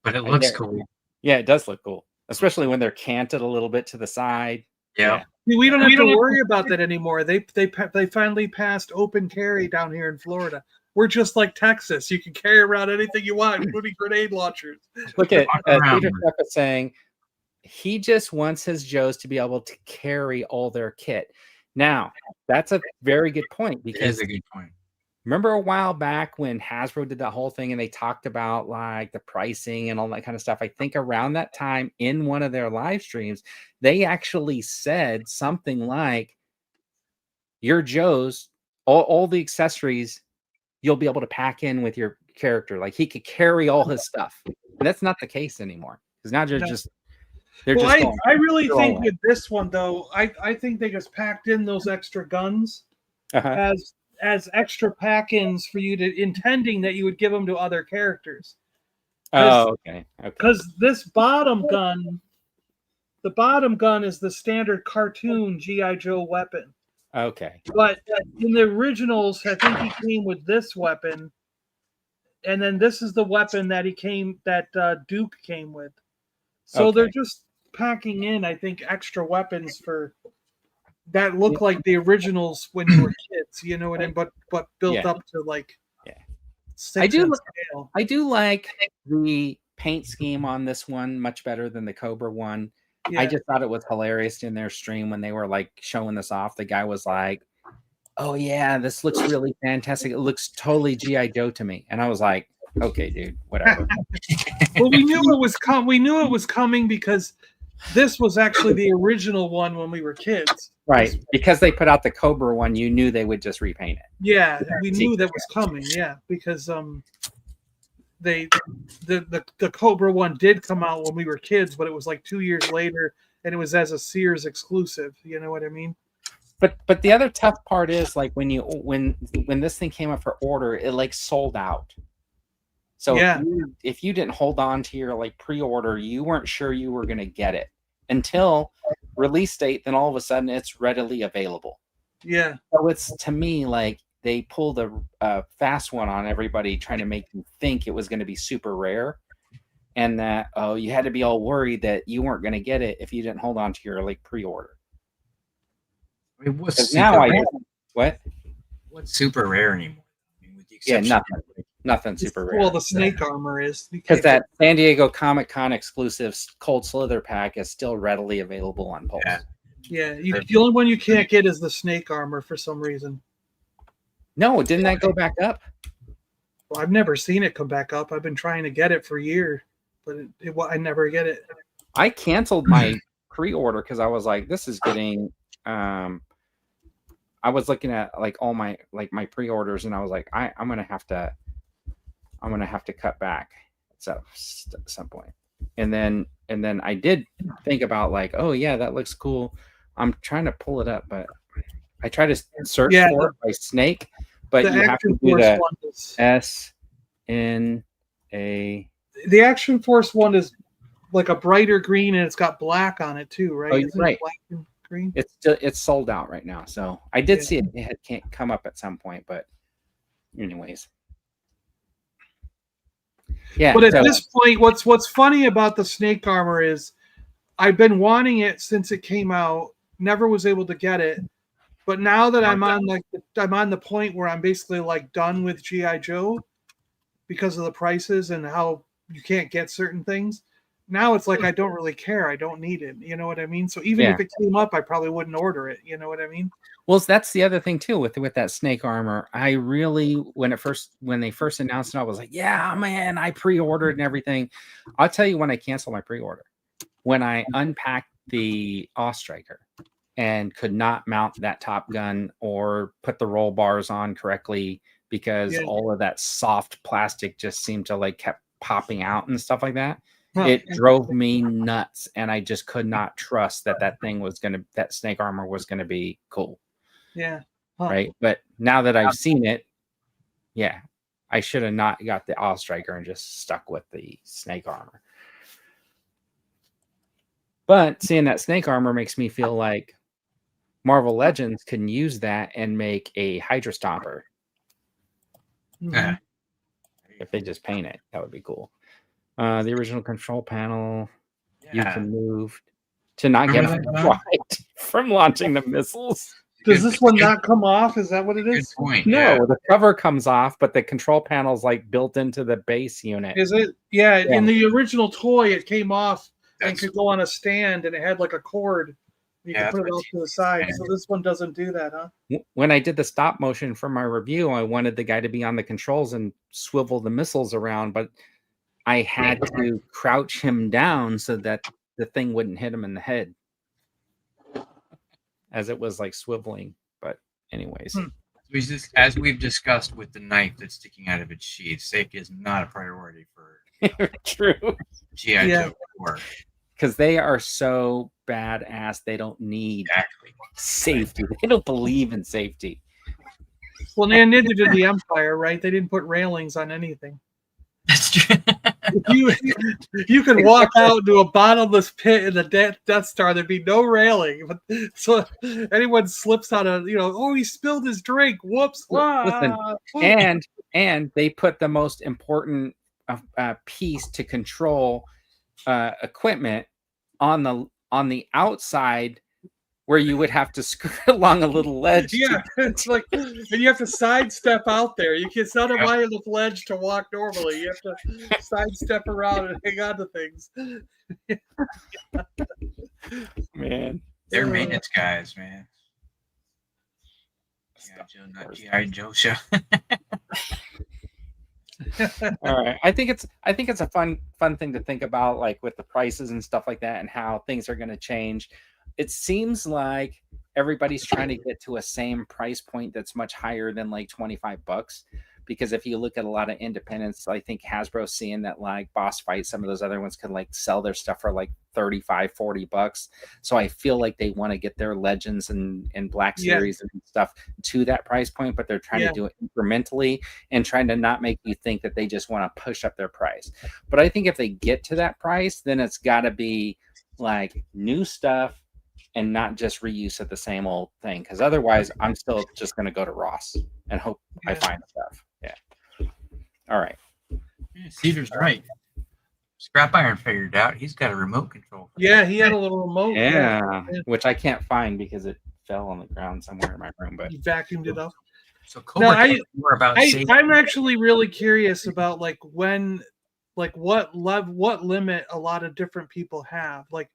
S3: But it looks cool.
S1: Yeah, it does look cool, especially when they're canted a little bit to the side.
S3: Yeah.
S2: We don't have to worry about that anymore. They finally passed open carry down here in Florida. We're just like Texas. You can carry around anything you want, including grenade launchers.
S1: Look at Peter Steppa saying he just wants his Joes to be able to carry all their kit. Now, that's a very good point because
S3: it is a good point.
S1: Remember a while back when Hasbro did that whole thing and they talked about like the pricing and all that kind of stuff? I think around that time in one of their live streams, they actually said something like, your Joes, all the accessories, you'll be able to pack in with your character. Like he could carry all his stuff. And that's not the case anymore. Because now
S2: I really think with this one though, I think they just packed in those extra guns as extra pack-ins for you to, intending that you would give them to other characters.
S1: Oh, okay.
S2: Because this bottom gun, the bottom gun is the standard cartoon G.I. Joe weapon.
S1: Okay.
S2: But in the originals, I think he came with this weapon, and then this is the weapon that Duke came with. So they're just packing in, I think, extra weapons for that look like the originals when you were kids, you know what I mean? But built up to like I do
S1: like the paint scheme on this one much better than the Cobra one. Yeah. I just thought it was hilarious in their stream when they were like showing this off. The guy was like, "Oh yeah, this looks really fantastic. It looks totally G.I. Joe to me." And I was like, "Okay, dude, whatever."
S2: Well, we knew it was We knew it was coming because this was actually the original one when we were kids.
S1: Right. Because they put out the Cobra one, you knew they would just repaint it.
S2: Yeah, we knew that was coming. Yeah, because the Cobra one did come out when we were kids, but it was like 2 years later, and it was as a Sears exclusive. You know what I mean?
S1: But the other tough part is like when this thing came up for order, it like sold out. So yeah, if you didn't hold on to your like pre-order, you weren't sure you were going to get it until release date. Then all of a sudden, it's readily available.
S2: Yeah.
S1: So it's, to me, like they pulled a fast one on everybody, trying to make you think it was going to be super rare, and that you had to be all worried that you weren't going to get it if you didn't hold on to your like pre-order.
S3: I mean, what's super rare anymore? I mean, with the exception
S1: nothing super rare.
S2: Well, the snake armor is
S1: because that San Diego Comic-Con exclusive Cold Slither pack is still readily available on Pulse.
S2: Yeah. The only one you can't get is the snake armor for some reason.
S1: No, didn't that go back up?
S2: Well, I've never seen it come back up. I've been trying to get it for years, but I never get it.
S1: I canceled my pre-order because I was like, this is getting. I was looking at like all my pre-orders, and I was like, I'm gonna have to cut back at some point. And then I did think about like, oh yeah, that looks cool. I'm trying to pull it up, but I try to search for it by snake, but you have to do the SNA.
S2: The Action Force one is like a brighter green, and it's got black on it too, right?
S1: Oh, you're right.
S2: Black and green?
S1: It's sold out right now. So I did see it can't come up at some point, but anyways. Yeah.
S2: But at this point, what's funny about the snake armor is I've been wanting it since it came out, never was able to get it. But now that I'm on the point where I'm basically like done with G.I. Joe because of the prices and how you can't get certain things. Now it's like I don't really care. I don't need it. You know what I mean? So even if it came up, I probably wouldn't order it. You know what I mean?
S1: Well, that's the other thing too with that snake armor. I really, when they first announced it, I was like, yeah, man, I pre-ordered and everything. I'll tell you when I canceled my pre-order. When I unpacked the Striker and could not mount that Top Gun or put the roll bars on correctly because all of that soft plastic just seemed to like kept popping out and stuff like that. It drove me nuts, and I just could not trust that snake armor was gonna be cool.
S2: Yeah.
S1: Right. But now that I've seen it, I should have not got the Striker and just stuck with the snake armor. But seeing that snake armor makes me feel like Marvel Legends can use that and make a Hydra Stomper.
S2: Mm-hmm.
S1: If they just paint it, that would be cool. The original control panel, you can move to not get fried from launching the missiles.
S2: Does this one not come off? Is that what it is?
S3: Good point.
S1: No, the cover comes off, but the control panel's like built into the base unit.
S2: Is it? Yeah, in the original toy, it came off and could go on a stand, and it had like a cord. You can put it off to the side. So this one doesn't do that, huh?
S1: When I did the stop motion for my review, I wanted the guy to be on the controls and swivel the missiles around, but I had to crouch him down so that the thing wouldn't hit him in the head as it was like swiveling. But anyways,
S3: as we've discussed with the knife that's sticking out of its sheath, safety is not a priority for
S1: true
S3: G.I. Joe work.
S1: Because they are so badass, they don't need safety. They don't believe in safety.
S2: Well, neither did the Empire, right? They didn't put railings on anything.
S3: That's true.
S2: You can walk out into a bottomless pit in the Death Star. There'd be no railing. But so anyone slips on he spilled his drink. Whoops.
S1: Listen, and they put the most important piece to control equipment on the outside where you would have to skirt along a little ledge.
S2: Yeah, it's like, and you have to sidestep out there. It's not a wide enough ledge to walk normally. You have to sidestep around and hang on to things.
S1: Man,
S3: they're maintenance guys, man. G.I. Joe show.
S1: All right. I think it's a fun thing to think about, like with the prices and stuff like that and how things are going to change. It seems like everybody's trying to get to a same price point that's much higher than like $25, because if you look at a lot of independents, I think Hasbro's seeing that like Boss Fight, some of those other ones can like sell their stuff for like $35-$40. So I feel like they want to get their Legends and Black Series and stuff to that price point, but they're trying to do it incrementally and trying to not make you think that they just want to push up their price. But I think if they get to that price, then it's got to be like new stuff and not just reuse of the same old thing, because otherwise I'm still just going to go to Ross and hope I find stuff. Yeah. All right.
S3: Yeah, Cedar's right. Scrap Iron figured out he's got a remote control.
S2: Yeah, he had a little remote.
S1: Yeah, which I can't find because it fell on the ground somewhere in my room. But
S2: he vacuumed it up.
S3: So Cobra more about.
S2: I'm actually really curious about like when, like what limit a lot of different people have. Like,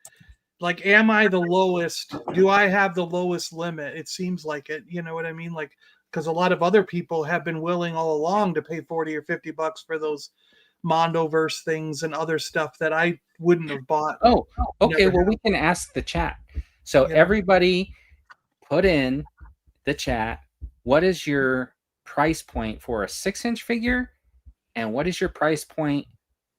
S2: am I the lowest? Do I have the lowest limit? It seems like it. You know what I mean? Like, because a lot of other people have been willing all along to pay $40 or $50 for those Mondoverse things and other stuff that I wouldn't have bought.
S1: Oh, okay. Well, we can ask the chat. So everybody put in the chat, what is your price point for a 6-inch figure? And what is your price point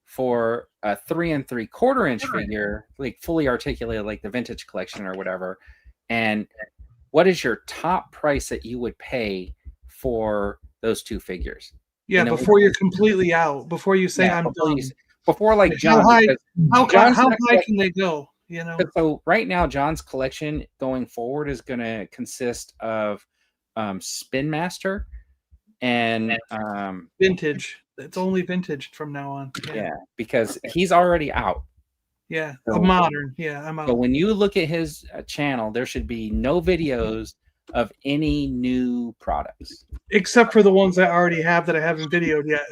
S1: for a 3 3/4-inch figure, like fully articulated, like the vintage collection or whatever? And what is your top price that you would pay for those two figures?
S2: Yeah, before you're completely out, before you say I'm done.
S1: Before like John,
S2: how high can they go? You know.
S1: So right now, John's collection going forward is going to consist of Spin Master and
S2: vintage. It's only vintage from now on.
S1: Yeah, because he's already out.
S2: Yeah, so, modern. Yeah, I'm out.
S1: So when you look at his channel, there should be no videos of any new products,
S2: except for the ones I already have that I haven't videoed yet.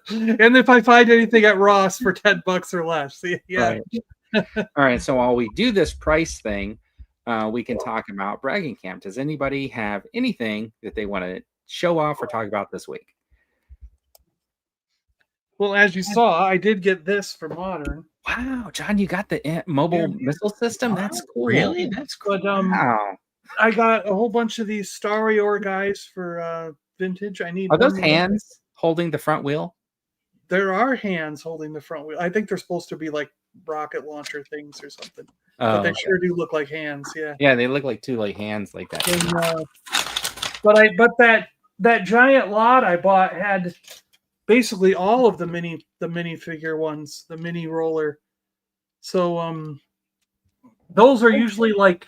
S2: And if I find anything at Ross for $10 or less, yeah.
S1: Right. All right. So while we do this price thing, we can talk about Bragging Camp. Does anybody have anything that they want to show off or talk about this week?
S2: Well, as you saw, I did get this for Modern.
S1: Wow, John, you got the mobile missile system? That's cool.
S3: Really? That's cool.
S2: But, wow. I got a whole bunch of these Starior guys for vintage.
S1: Are those hands holding the front wheel?
S2: There are hands holding the front wheel. I think they're supposed to be like rocket launcher things or something. But they sure do look like hands. Yeah.
S1: Yeah, they look like two like hands like that.
S2: And, but that giant lot I bought had basically all of the minifigure ones, the mini roller. So those are usually like,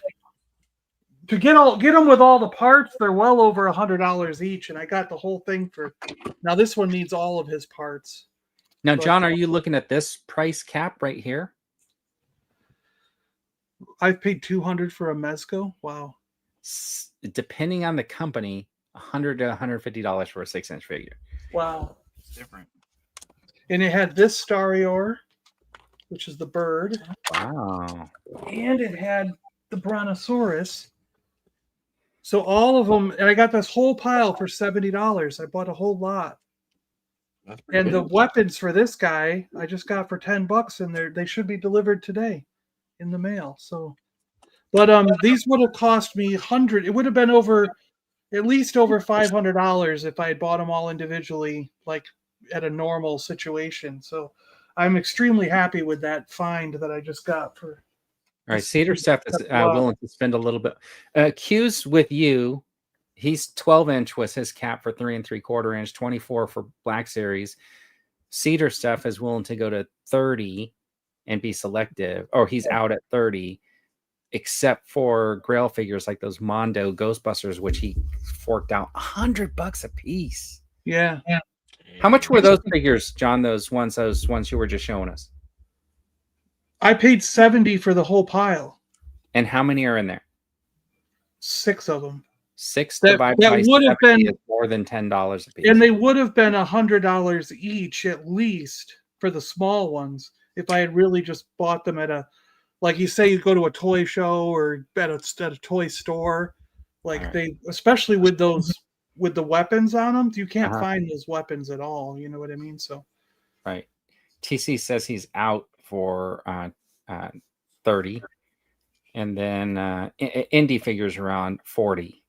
S2: to get them with all the parts, they're well over $100 each, and I got the whole thing for. Now this one needs all of his parts.
S1: Now, John, are you looking at this price cap right here?
S2: I've paid $200 for a Mezco. Wow.
S1: Depending on the company, $100 to $150 for a 6-inch figure.
S2: Wow.
S3: It's different.
S2: And it had this Starior, which is the bird.
S1: Wow.
S2: And it had the Brontosaurus. So all of them, and I got this whole pile for $70. I bought a whole lot. And the weapons for this guy, I just got for $10, and they should be delivered today in the mail. So, but these would have cost me $100. It would have been at least over $500 if I had bought them all individually, like at a normal situation. So, I'm extremely happy with that find that I just got for.
S1: All right, Cedar Stuff is willing to spend a little bit. Q's with you. He's 12-inch was his cap for 3 3/4 inch, 24 for Black Series. Cedar Stuff is willing to go to 30 and be selective, or he's out at 30, except for Grail figures like those Mondo Ghostbusters, which he forked out $100 a piece.
S2: Yeah.
S1: How much were those figures, John? Those ones you were just showing us.
S2: I paid $70 for the whole pile.
S1: And how many are in there?
S2: 6 of them.
S1: 6 divided by 70 is more than $10 a piece.
S2: And they would have been $100 each at least for the small ones if I had really just bought them at a, like you say, you go to a toy show or at a toy store. Like they, especially with those, with the weapons on them, you can't find those weapons at all. You know what I mean? So,
S1: right. TC says he's out for 30, and then indie figures around 40.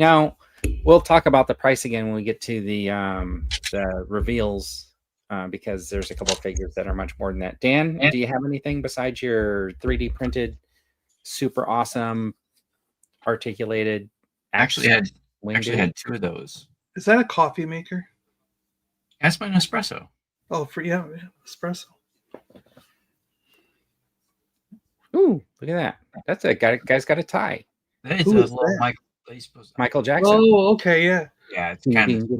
S1: Now we'll talk about the price again when we get to the reveals, because there's a couple of figures that are much more than that. Dan, do you have anything besides your 3D printed, super awesome, articulated?
S3: Actually had 2 of those.
S2: Is that a coffee maker?
S3: That's my Nespresso.
S2: Oh, espresso.
S1: Ooh, look at that! That's a guy's got a tie.
S3: That is a little
S1: Michael Jackson.
S2: Oh, okay, yeah.
S3: Yeah, it's kind of
S1: It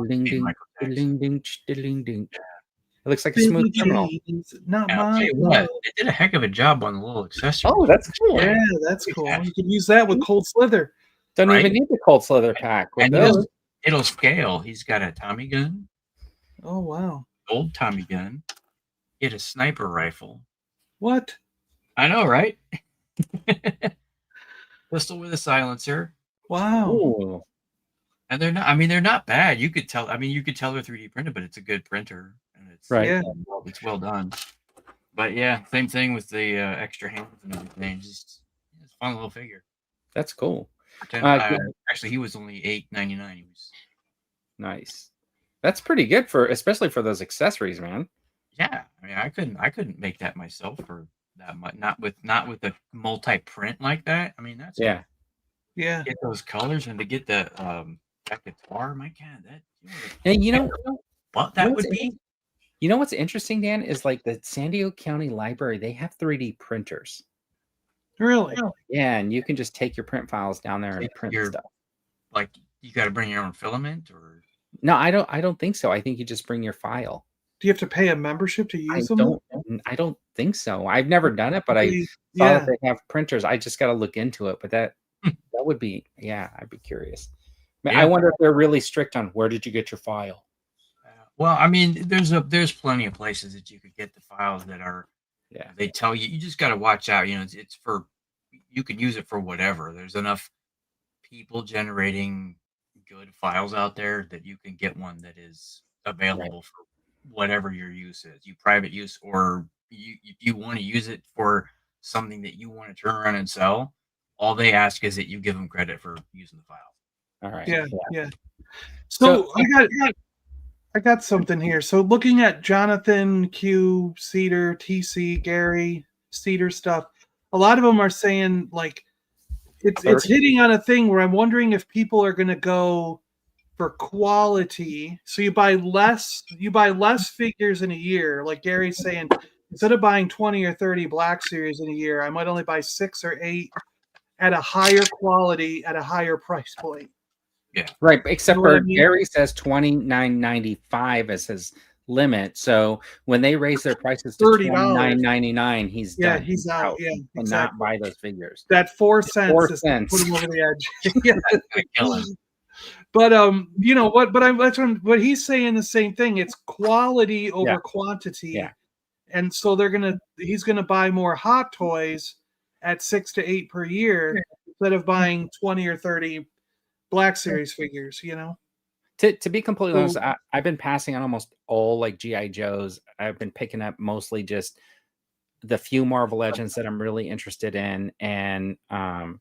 S1: looks like a smooth criminal.
S2: Not
S3: I'll tell you what, they did a heck of a job on the little accessory.
S1: Oh, that's cool.
S2: Yeah, that's cool. You can use that with Cold Slither.
S1: Don't even need the Cold Slither pack.
S3: And it'll scale. He's got a Tommy gun.
S2: Oh, wow.
S3: Old Tommy gun. He had a sniper rifle.
S2: What?
S3: I know, right? Pistol with a silencer.
S2: Wow.
S1: Ooh.
S3: And they're not bad. You could tell they're 3D printed, but it's a good printer. And it's it's well done. But yeah, same thing with the extra hands and everything. Just it's a fun little figure.
S1: That's cool.
S3: Actually, he was only $8.99. He was
S1: nice. That's pretty good especially for those accessories, man.
S3: Yeah, I mean, I couldn't make that myself for that much. Not with a multi print like that. I mean, that's
S2: yeah.
S3: Get those colors and to get the that guitar, my God, that.
S1: And
S3: what that would be.
S1: You know what's interesting, Dan, is like the San Diego County Library. They have 3D printers.
S2: Really?
S1: Yeah, and you can just take your print files down there and print stuff.
S3: Like you got to bring your own filament, or
S1: no? I don't think so. I think you just bring your file.
S2: Do you have to pay a membership to use them?
S1: I don't think so. I've never done it, but I saw that they have printers. I just got to look into it. But that would be, I'd be curious. I wonder if they're really strict on where did you get your file.
S3: Well, I mean, there's plenty of places that you could get the files that are. Yeah, they tell you. You just got to watch out. It's for you can use it for whatever. There's enough people generating good files out there that you can get one that is available for whatever your use is. You private use, or if you want to use it for something that you want to turn around and sell, all they ask is that you give them credit for using the file.
S1: All right.
S2: Yeah. So I got something here. So looking at Jonathan Q, Cedar, TC, Gary, Cedar stuff, a lot of them are saying like it's hitting on a thing where I'm wondering if people are going to go for quality. So you buy less figures in a year. Like Gary's saying, instead of buying 20 or 30 Black Series in a year, I might only buy 6 or 8 at a higher quality at a higher price point.
S3: Yeah.
S1: Right. Except for Gary says $29.95 as his limit. So when they raise their prices to $29.99, he's done.
S2: He's out. Yeah.
S1: And not buy those figures.
S2: That 4 cents.
S1: 4 cents.
S2: Put him over the edge. But you know what? But what he's saying the same thing. It's quality over quantity.
S1: Yeah.
S2: And so he's gonna buy more Hot Toys at 6 to 8 per year instead of buying 20 or 30 Black Series figures.
S1: To be completely honest, I've been passing on almost all like G.I. Joes. I've been picking up mostly just the few Marvel Legends that I'm really interested in, and I'm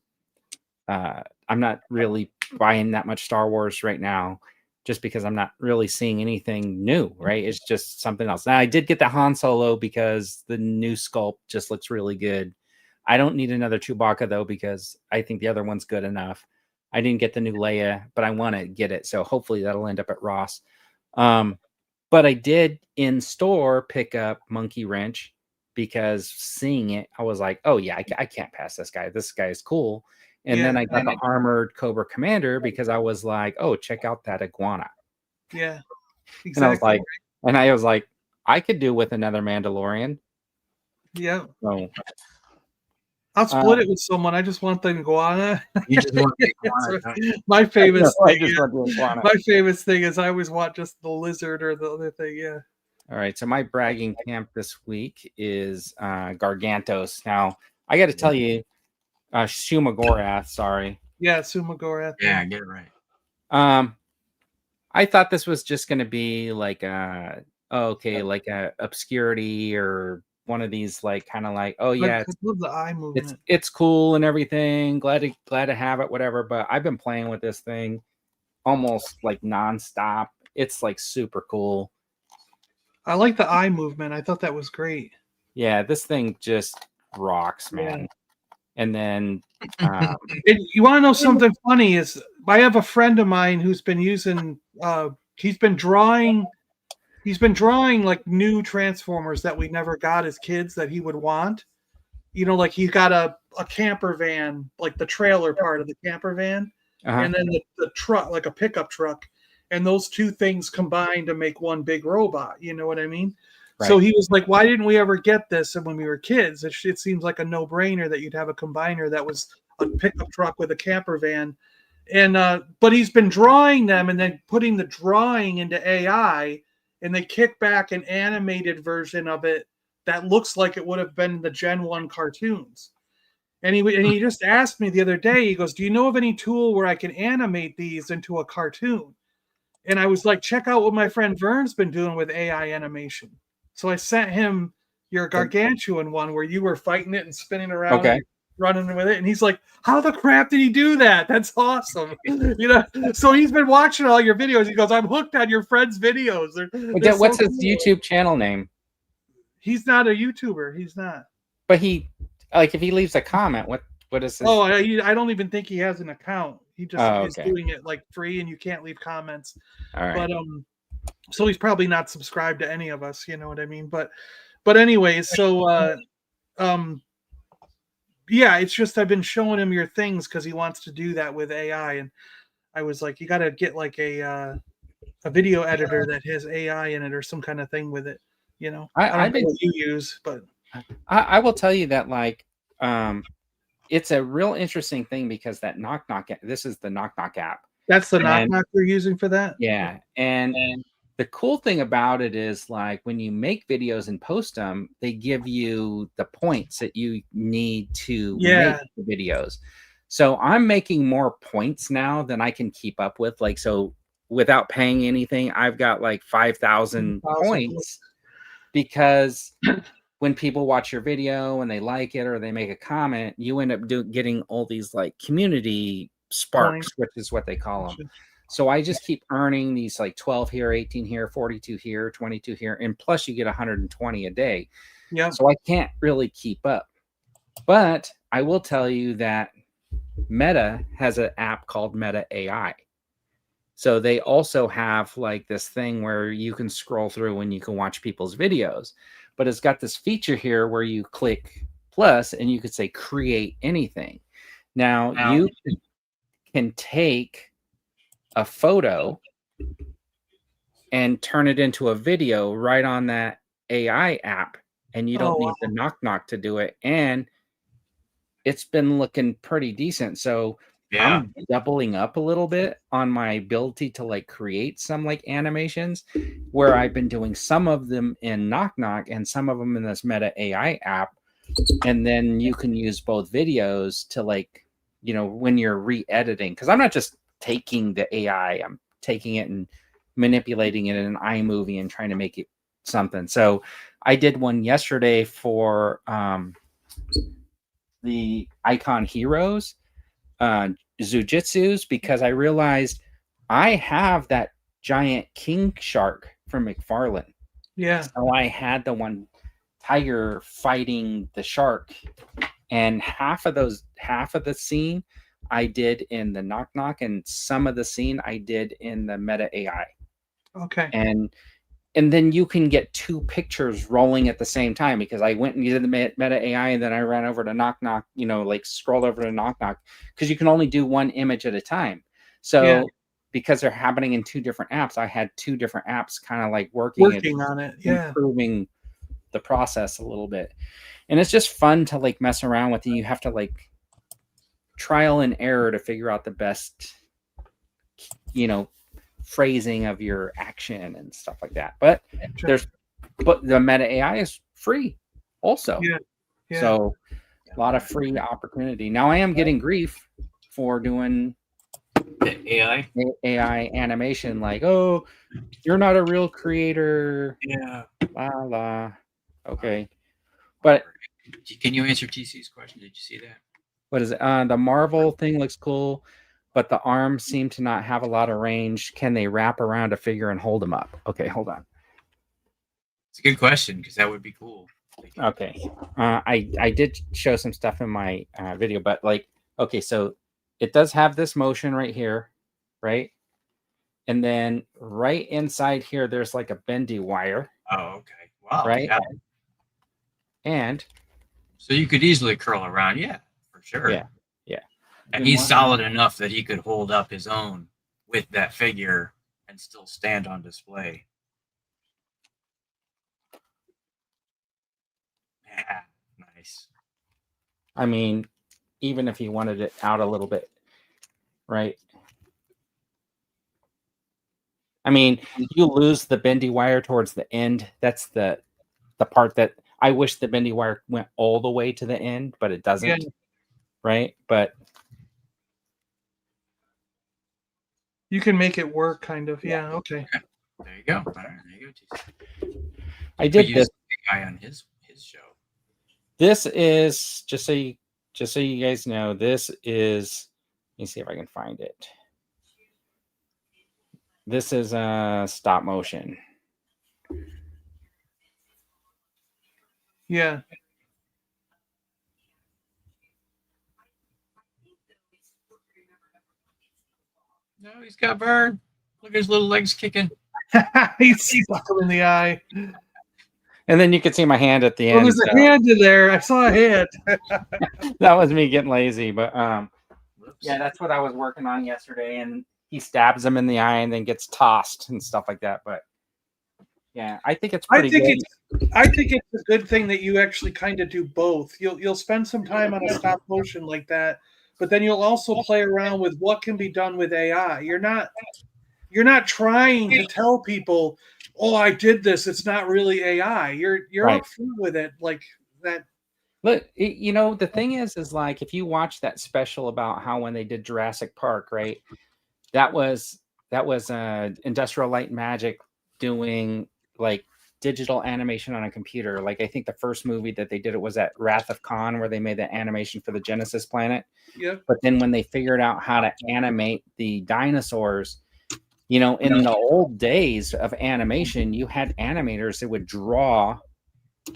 S1: not really buying that much Star Wars right now, just because I'm not really seeing anything new. Right? It's just something else. Now I did get the Han Solo because the new sculpt just looks really good. I don't need another Chewbacca though, because I think the other one's good enough. I didn't get the new Leia, but I want to get it. So hopefully that'll end up at Ross. But I did in store pick up Monkey Wrench because seeing it, I was like, oh yeah, I can't pass this guy. This guy is cool. And then I got the armored Cobra Commander because I was like, oh, check out that iguana.
S2: Yeah. Exactly.
S1: And I was like, I could do with another Mandalorian.
S2: Yeah.
S1: So
S2: I'll split it with someone. I just want them to go on it.
S3: You just want to go on it.
S2: My famous thing.
S1: My
S2: famous thing is I always want just the lizard or the other thing. Yeah.
S1: All right. So my bragging camp this week is Gargantos. Now I got to tell you, Shumagorath. Sorry.
S2: Yeah, Sumagorath.
S3: Yeah, get it right.
S1: I thought this was just going to be like like a obscurity or one of these like kind of like, oh yeah,
S2: I love the eye movement.
S1: It's cool and everything. Glad to have it, whatever. But I've been playing with this thing almost like nonstop. It's like super cool.
S2: I like the eye movement. I thought that was great.
S1: Yeah, this thing just rocks, man. Yeah. And then
S2: you want to know something funny is I have a friend of mine who's been using he's been drawing like new Transformers that we never got as kids that he would want. You know, like he got a camper van, like the trailer part of the camper van, and then the truck, like a pickup truck, and those two things combined to make one big robot. You know what I mean? Right. So he was like, why didn't we ever get this? And when we were kids, it seems like a no-brainer that you'd have a combiner that was a pickup truck with a camper van. And but he's been drawing them and then putting the drawing into AI, and they kick back an animated version of it that looks like it would have been the Gen 1 cartoons. And he just asked me the other day, he goes, do you know of any tool where I can animate these into a cartoon? And I was like, check out what my friend Vern's been doing with AI animation. So I sent him your Gargantuan one where you were fighting it and spinning around and running with it. And he's like, how the crap did he do that? That's awesome. You know, so he's been watching all your videos. He goes, I'm hooked on your friend's videos.
S1: What's his YouTube channel name?
S2: He's not a YouTuber. He's not.
S1: But he, like, if he leaves a comment, what is this?
S2: Oh, I don't even think he has an account. He just is doing it like free and you can't leave comments.
S1: All right.
S2: But so he's probably not subscribed to any of us, you know what I mean? But anyways, so yeah, it's just I've been showing him your things because he wants to do that with AI, and I was like, you got to get like a video editor that has AI in it or some kind of thing with it, you know. I don't know what you use, but
S1: I will tell you that like it's a real interesting thing because that Knock Knock, this is the Knock Knock app.
S2: That's the Knock Knock you're using for that?
S1: Yeah, and the cool thing about it is like when you make videos and post them, they give you the points that you need to make the videos. So I'm making more points now than I can keep up with. Like, so without paying anything, I've got like 5,000 points because when people watch your video and they like it or they make a comment, you end up getting all these like community sparks, which is what they call them. So I just keep earning these like 12 here, 18 here, 42 here, 22 here, and plus you get 120 a day.
S2: Yeah.
S1: So I can't really keep up. But I will tell you that Meta has an app called Meta AI. So they also have like this thing where you can scroll through and you can watch people's videos. But it's got this feature here where you click plus and you could say create anything. Now you can take a photo and turn it into a video right on that AI app, and you don't need the Knock Knock to do it. And it's been looking pretty decent. So I'm doubling up a little bit on my ability to like create some like animations where I've been doing some of them in Knock Knock and some of them in this Meta AI app. And then you can use both videos to like, you know, when you're re-editing, because I'm not just taking the AI, I'm taking it and manipulating it in an iMovie and trying to make it something. So I did one yesterday for the Icon Heroes Zujitsus because I realized I have that giant king shark from McFarlane.
S2: Yeah.
S1: So I had the one tiger fighting the shark, and half of the scene I did in the Knock Knock, and some of the scene I did in the Meta AI.
S2: Okay.
S1: And then you can get two pictures rolling at the same time because I went and did the Meta AI and then I ran over to Knock Knock, you know, like scrolled over to Knock Knock because you can only do one image at a time. So because they're happening in two different apps, I had two different apps kind of like working
S2: on it,
S1: improving the process a little bit. And it's just fun to like mess around with. You have to like trial and error to figure out the best, phrasing of your action and stuff like that. But the Meta AI is free also.
S2: Yeah.
S1: So a lot of free opportunity. Now I am getting grief for doing
S3: the
S1: AI animation, like, oh, you're not a real creator.
S3: Yeah.
S1: La la. Okay. But
S3: can you answer TC's question? Did you see that?
S1: What is it? The Marvel thing looks cool, but the arms seem to not have a lot of range. Can they wrap around a figure and hold them up? Okay, hold on.
S3: It's a good question because that would be cool.
S1: Okay. I did show some stuff in my video, but like, okay, so it does have this motion right here, right? And then right inside here, there's like a bendy wire.
S3: Oh, okay. Wow.
S1: Right.
S3: Yeah.
S1: And
S3: so you could easily curl around. Yeah, for sure.
S1: Yeah.
S3: And he's solid enough that he could hold up his own with that figure and still stand on display. Yeah, nice.
S1: I mean, even if he wanted it out a little bit, right? I mean, you lose the bendy wire towards the end. That's the part that I wish the bendy wire went all the way to the end, but it doesn't. Yeah. Right? But
S2: you can make it work, kind of. Yeah. Okay.
S3: There you go. There you go.
S1: I did this
S3: guy on his show.
S1: This is just so you guys know. This is. Let me see if I can find it. This is a stop motion.
S2: Yeah.
S3: No, he's got burned. Look at his little legs kicking.
S2: He's stuck him in the eye.
S1: And then you can see my hand at the end.
S2: There's a hand in there. I saw a hand.
S1: That was me getting lazy, but yeah, that's what I was working on yesterday. And he stabs him in the eye and then gets tossed and stuff like that. But yeah, I think it's pretty good.
S2: I think it's a good thing that you actually kind of do both. You'll spend some time on a stop motion like that, but then you'll also play around with what can be done with AI. You're not trying to tell people, oh, I did this. It's not really AI. You're right. Upfront with it like that.
S1: Look, the thing is like if you watch that special about how when they did Jurassic Park, right? That was Industrial Light and Magic doing like digital animation on a computer. Like I think the first movie that they did it was at Wrath of Khan, where they made the animation for the Genesis planet.
S2: Yeah.
S1: But then when they figured out how to animate the dinosaurs, in the old days of animation, you had animators that would draw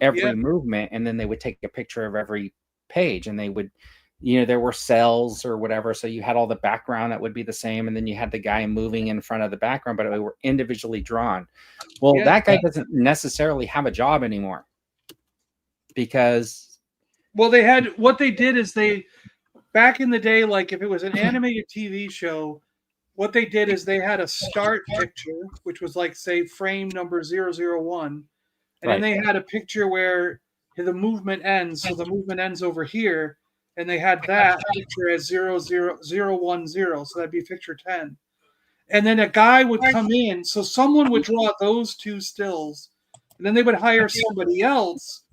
S1: every movement, and then they would take a picture of every page, and they would, there were cells or whatever. So you had all the background that would be the same. And then you had the guy moving in front of the background, but they were individually drawn. Well, that guy doesn't necessarily have a job anymore because.
S2: Well, what they did is back in the day, like if it was an animated TV show, what they did is they had a start picture, which was like, say, frame number 001. And then they had a picture where the movement ends. So the movement ends over here. And they had that picture as 00010. So that'd be picture 10. And then a guy would come in. So someone would draw those two stills. And then they would hire somebody else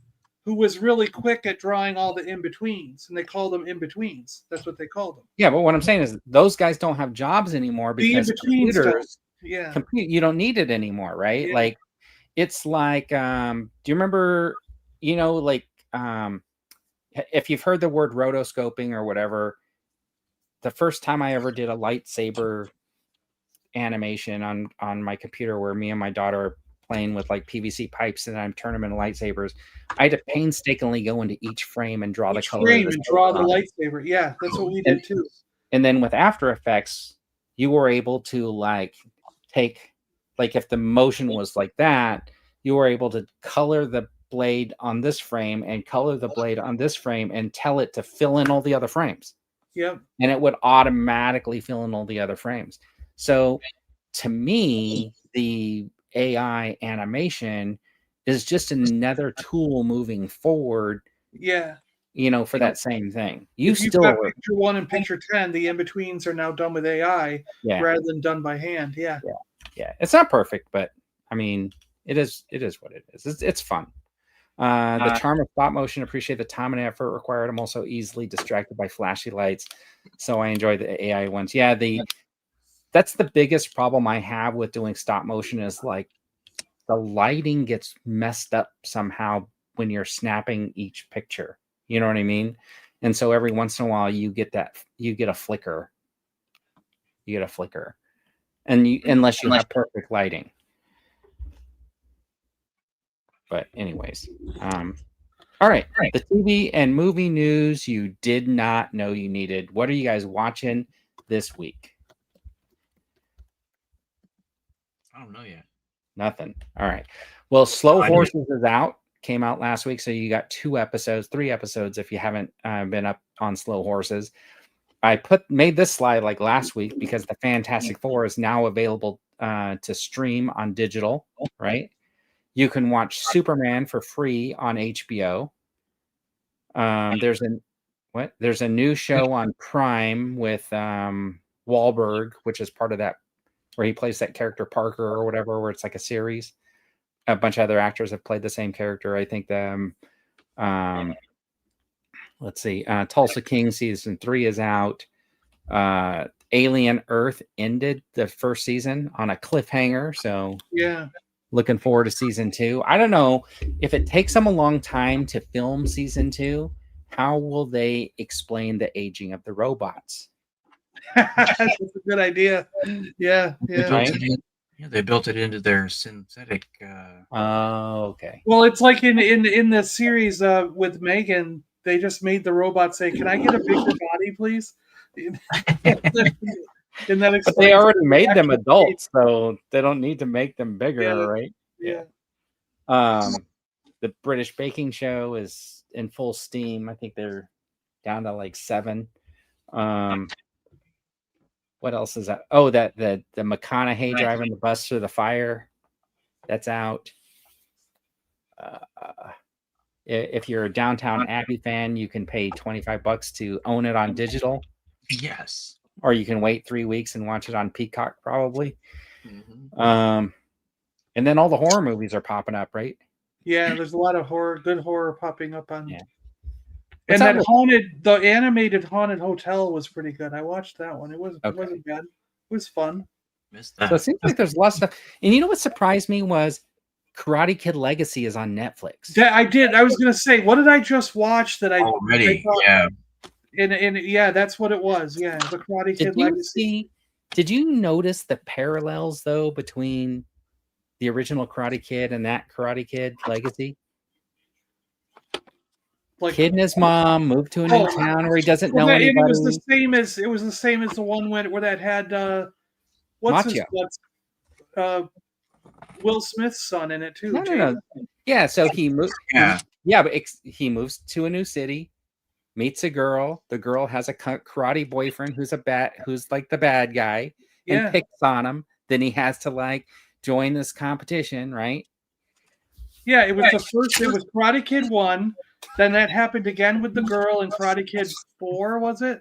S2: who was really quick at drawing all the in-betweens. And they called them in-betweens. That's what they called them.
S1: Yeah, but what I'm saying is those guys don't have jobs anymore because computers, you don't need it anymore, right? Yeah. Like, it's like, do you remember, if you've heard the word rotoscoping or whatever, the first time I ever did a lightsaber animation on my computer where me and my daughter are playing with like PVC pipes and I'm turning them into lightsabers, I had to painstakingly go into each frame and draw the color.
S2: Frame and draw the lightsaber. Yeah, that's what we did too.
S1: And then with After Effects, you were able to like take, like if the motion was like that, you were able to color the blade on this frame and color the blade on this frame and tell it to fill in all the other frames.
S2: Yep.
S1: And it would automatically fill in all the other frames. So to me, the AI animation is just another tool moving forward
S2: Yeah.
S1: You know, for that same thing.
S2: If you've got picture 1 and picture 10, the in-betweens are now done with AI rather than done by hand. Yeah.
S1: Yeah. It's not perfect, but I mean, it is what it is. It's fun. The charm of stop motion, appreciate the time and effort required. I'm also easily distracted by flashy lights, so I enjoy the AI ones. Yeah, that's the biggest problem I have with doing stop motion is like the lighting gets messed up somehow when you're snapping each picture. You know what I mean? And so every once in a while you get a flicker. And unless you have perfect lighting. But anyways, all right. The TV and movie news you did not know you needed. What are you guys watching this week?
S3: I don't know yet.
S1: Nothing. All right. Well, Slow Horses is out. Came out last week, so you got 3 episodes if you haven't been up on Slow Horses. I made this slide like last week because the Fantastic Four is now available to stream on digital, right? You can watch Superman for free on HBO. There's a new show on Prime with Wahlberg, which is part of that, where he plays that character Parker or whatever, where it's like a series. A bunch of other actors have played the same character. I think let's see, Tulsa King season 3 is out. Alien Earth ended the first season on a cliffhanger, so
S2: yeah,
S1: looking forward to season 2. I don't know if it takes them a long time to film season 2. How will they explain the aging of the robots?
S2: That's a good idea. Yeah.
S3: They built it into their synthetic.
S1: Oh, okay.
S2: Well, it's like in the series with Megan, they just made the robot say, "Can I get a bigger body, please?"
S1: But they already made them adults, so they don't need to make them bigger, right?
S2: Yeah.
S1: The British Baking Show is in full steam. I think they're down to like 7. What else is that? Oh, that the McConaughey driving the bus through the fire. That's out. If you're a Downtown Abbey fan, you can pay $25 to own it on digital.
S3: Yes.
S1: Or you can wait 3 weeks and watch it on Peacock, probably.
S2: Mm-hmm.
S1: And then all the horror movies are popping up, right?
S2: Yeah, there's a lot of good horror popping up on.
S1: Yeah.
S2: And that the animated haunted hotel was pretty good. I watched that one. It wasn't bad. It was fun.
S3: Missed that.
S1: So it seems like there's a lot of stuff. And you know what surprised me was Karate Kid Legacy is on Netflix.
S2: Yeah, I did. I was gonna say, what did I just watch that I
S3: already? Yeah.
S2: And yeah, that's what it was. Yeah, the Karate Kid Legacy.
S1: Did you notice the parallels though between the original Karate Kid and that Karate Kid Legacy? Like, kid and his mom moved to a new town where he doesn't know anybody.
S2: It was the same as the one where that had Will Smith's son in it too.
S1: No. Yeah, so he moved. But he moves to a new city, meets a girl. The girl has a karate boyfriend who's like the bad guy and picks on him. Then he has to like join this competition, right?
S2: Yeah, it was the first. It was Karate Kid 1. Then that happened again with the girl in Karate Kid 4, was it?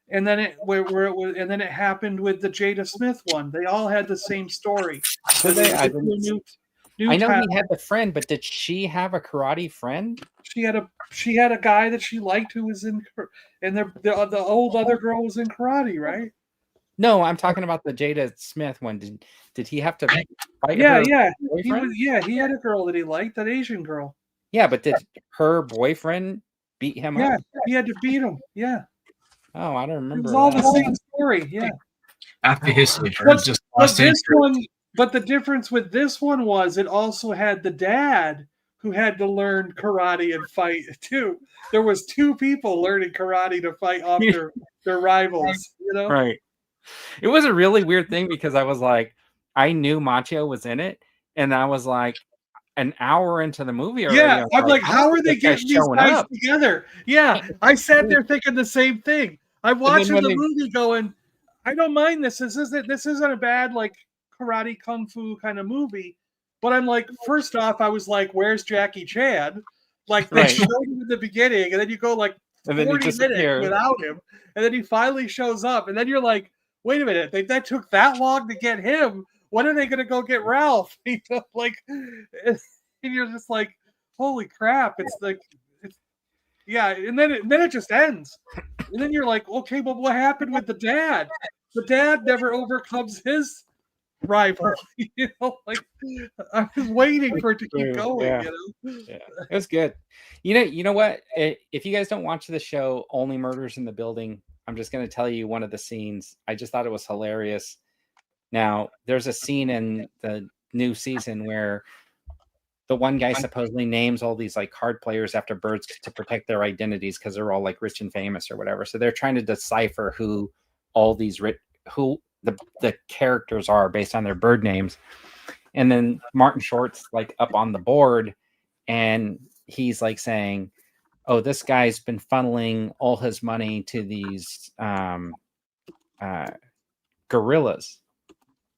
S2: And then it happened with the Jada Smith one. They all had the same story.
S1: I know he had the friend, but did she have a karate friend?
S2: She had a guy that she liked who was in, and the old other girl was in karate, right?
S1: No, I'm talking about the Jada Smith one. Did he have to fight her?
S2: Yeah. He had a girl that he liked, that Asian girl.
S1: Yeah, but did her boyfriend beat him up?
S2: Yeah, he had to beat him. Yeah.
S1: Oh, I don't remember.
S2: It was all the same story. Yeah.
S3: After history,
S2: but the difference with this one was it also had the dad who had to learn karate and fight too. There was 2 people learning karate to fight off their rivals. You know,
S1: right? It was a really weird thing because I was like, I knew Machio was in it, and I was like, an hour into the movie already.
S2: Yeah, I'm like, how are they getting these guys together? Yeah, I sat there thinking the same thing. I'm watching the movie going, I don't mind this. This isn't a bad like karate kung fu kind of movie. But I'm like, first off, I was like, where's Jackie Chan? Like they showed him in the beginning, and then you go like 40 minutes without him, and then he finally shows up, and then you're like, wait a minute, that took that long to get him. When are they going to go get Ralph? Like, and you're just like, holy crap! It's like, and then it just ends, and then you're like, okay, but what happened with the dad? The dad never overcomes his rival. Like I was waiting for it to keep going.
S1: Yeah, it was good. You know what? If you guys don't watch the show Only Murders in the Building, I'm just going to tell you one of the scenes. I just thought it was hilarious. Now, there's a scene in the new season where the one guy supposedly names all these like card players after birds to protect their identities because they're all like rich and famous or whatever. So they're trying to decipher who all these the characters are based on their bird names. And then Martin Short's like up on the board and he's like saying, oh, this guy's been funneling all his money to these gorillas.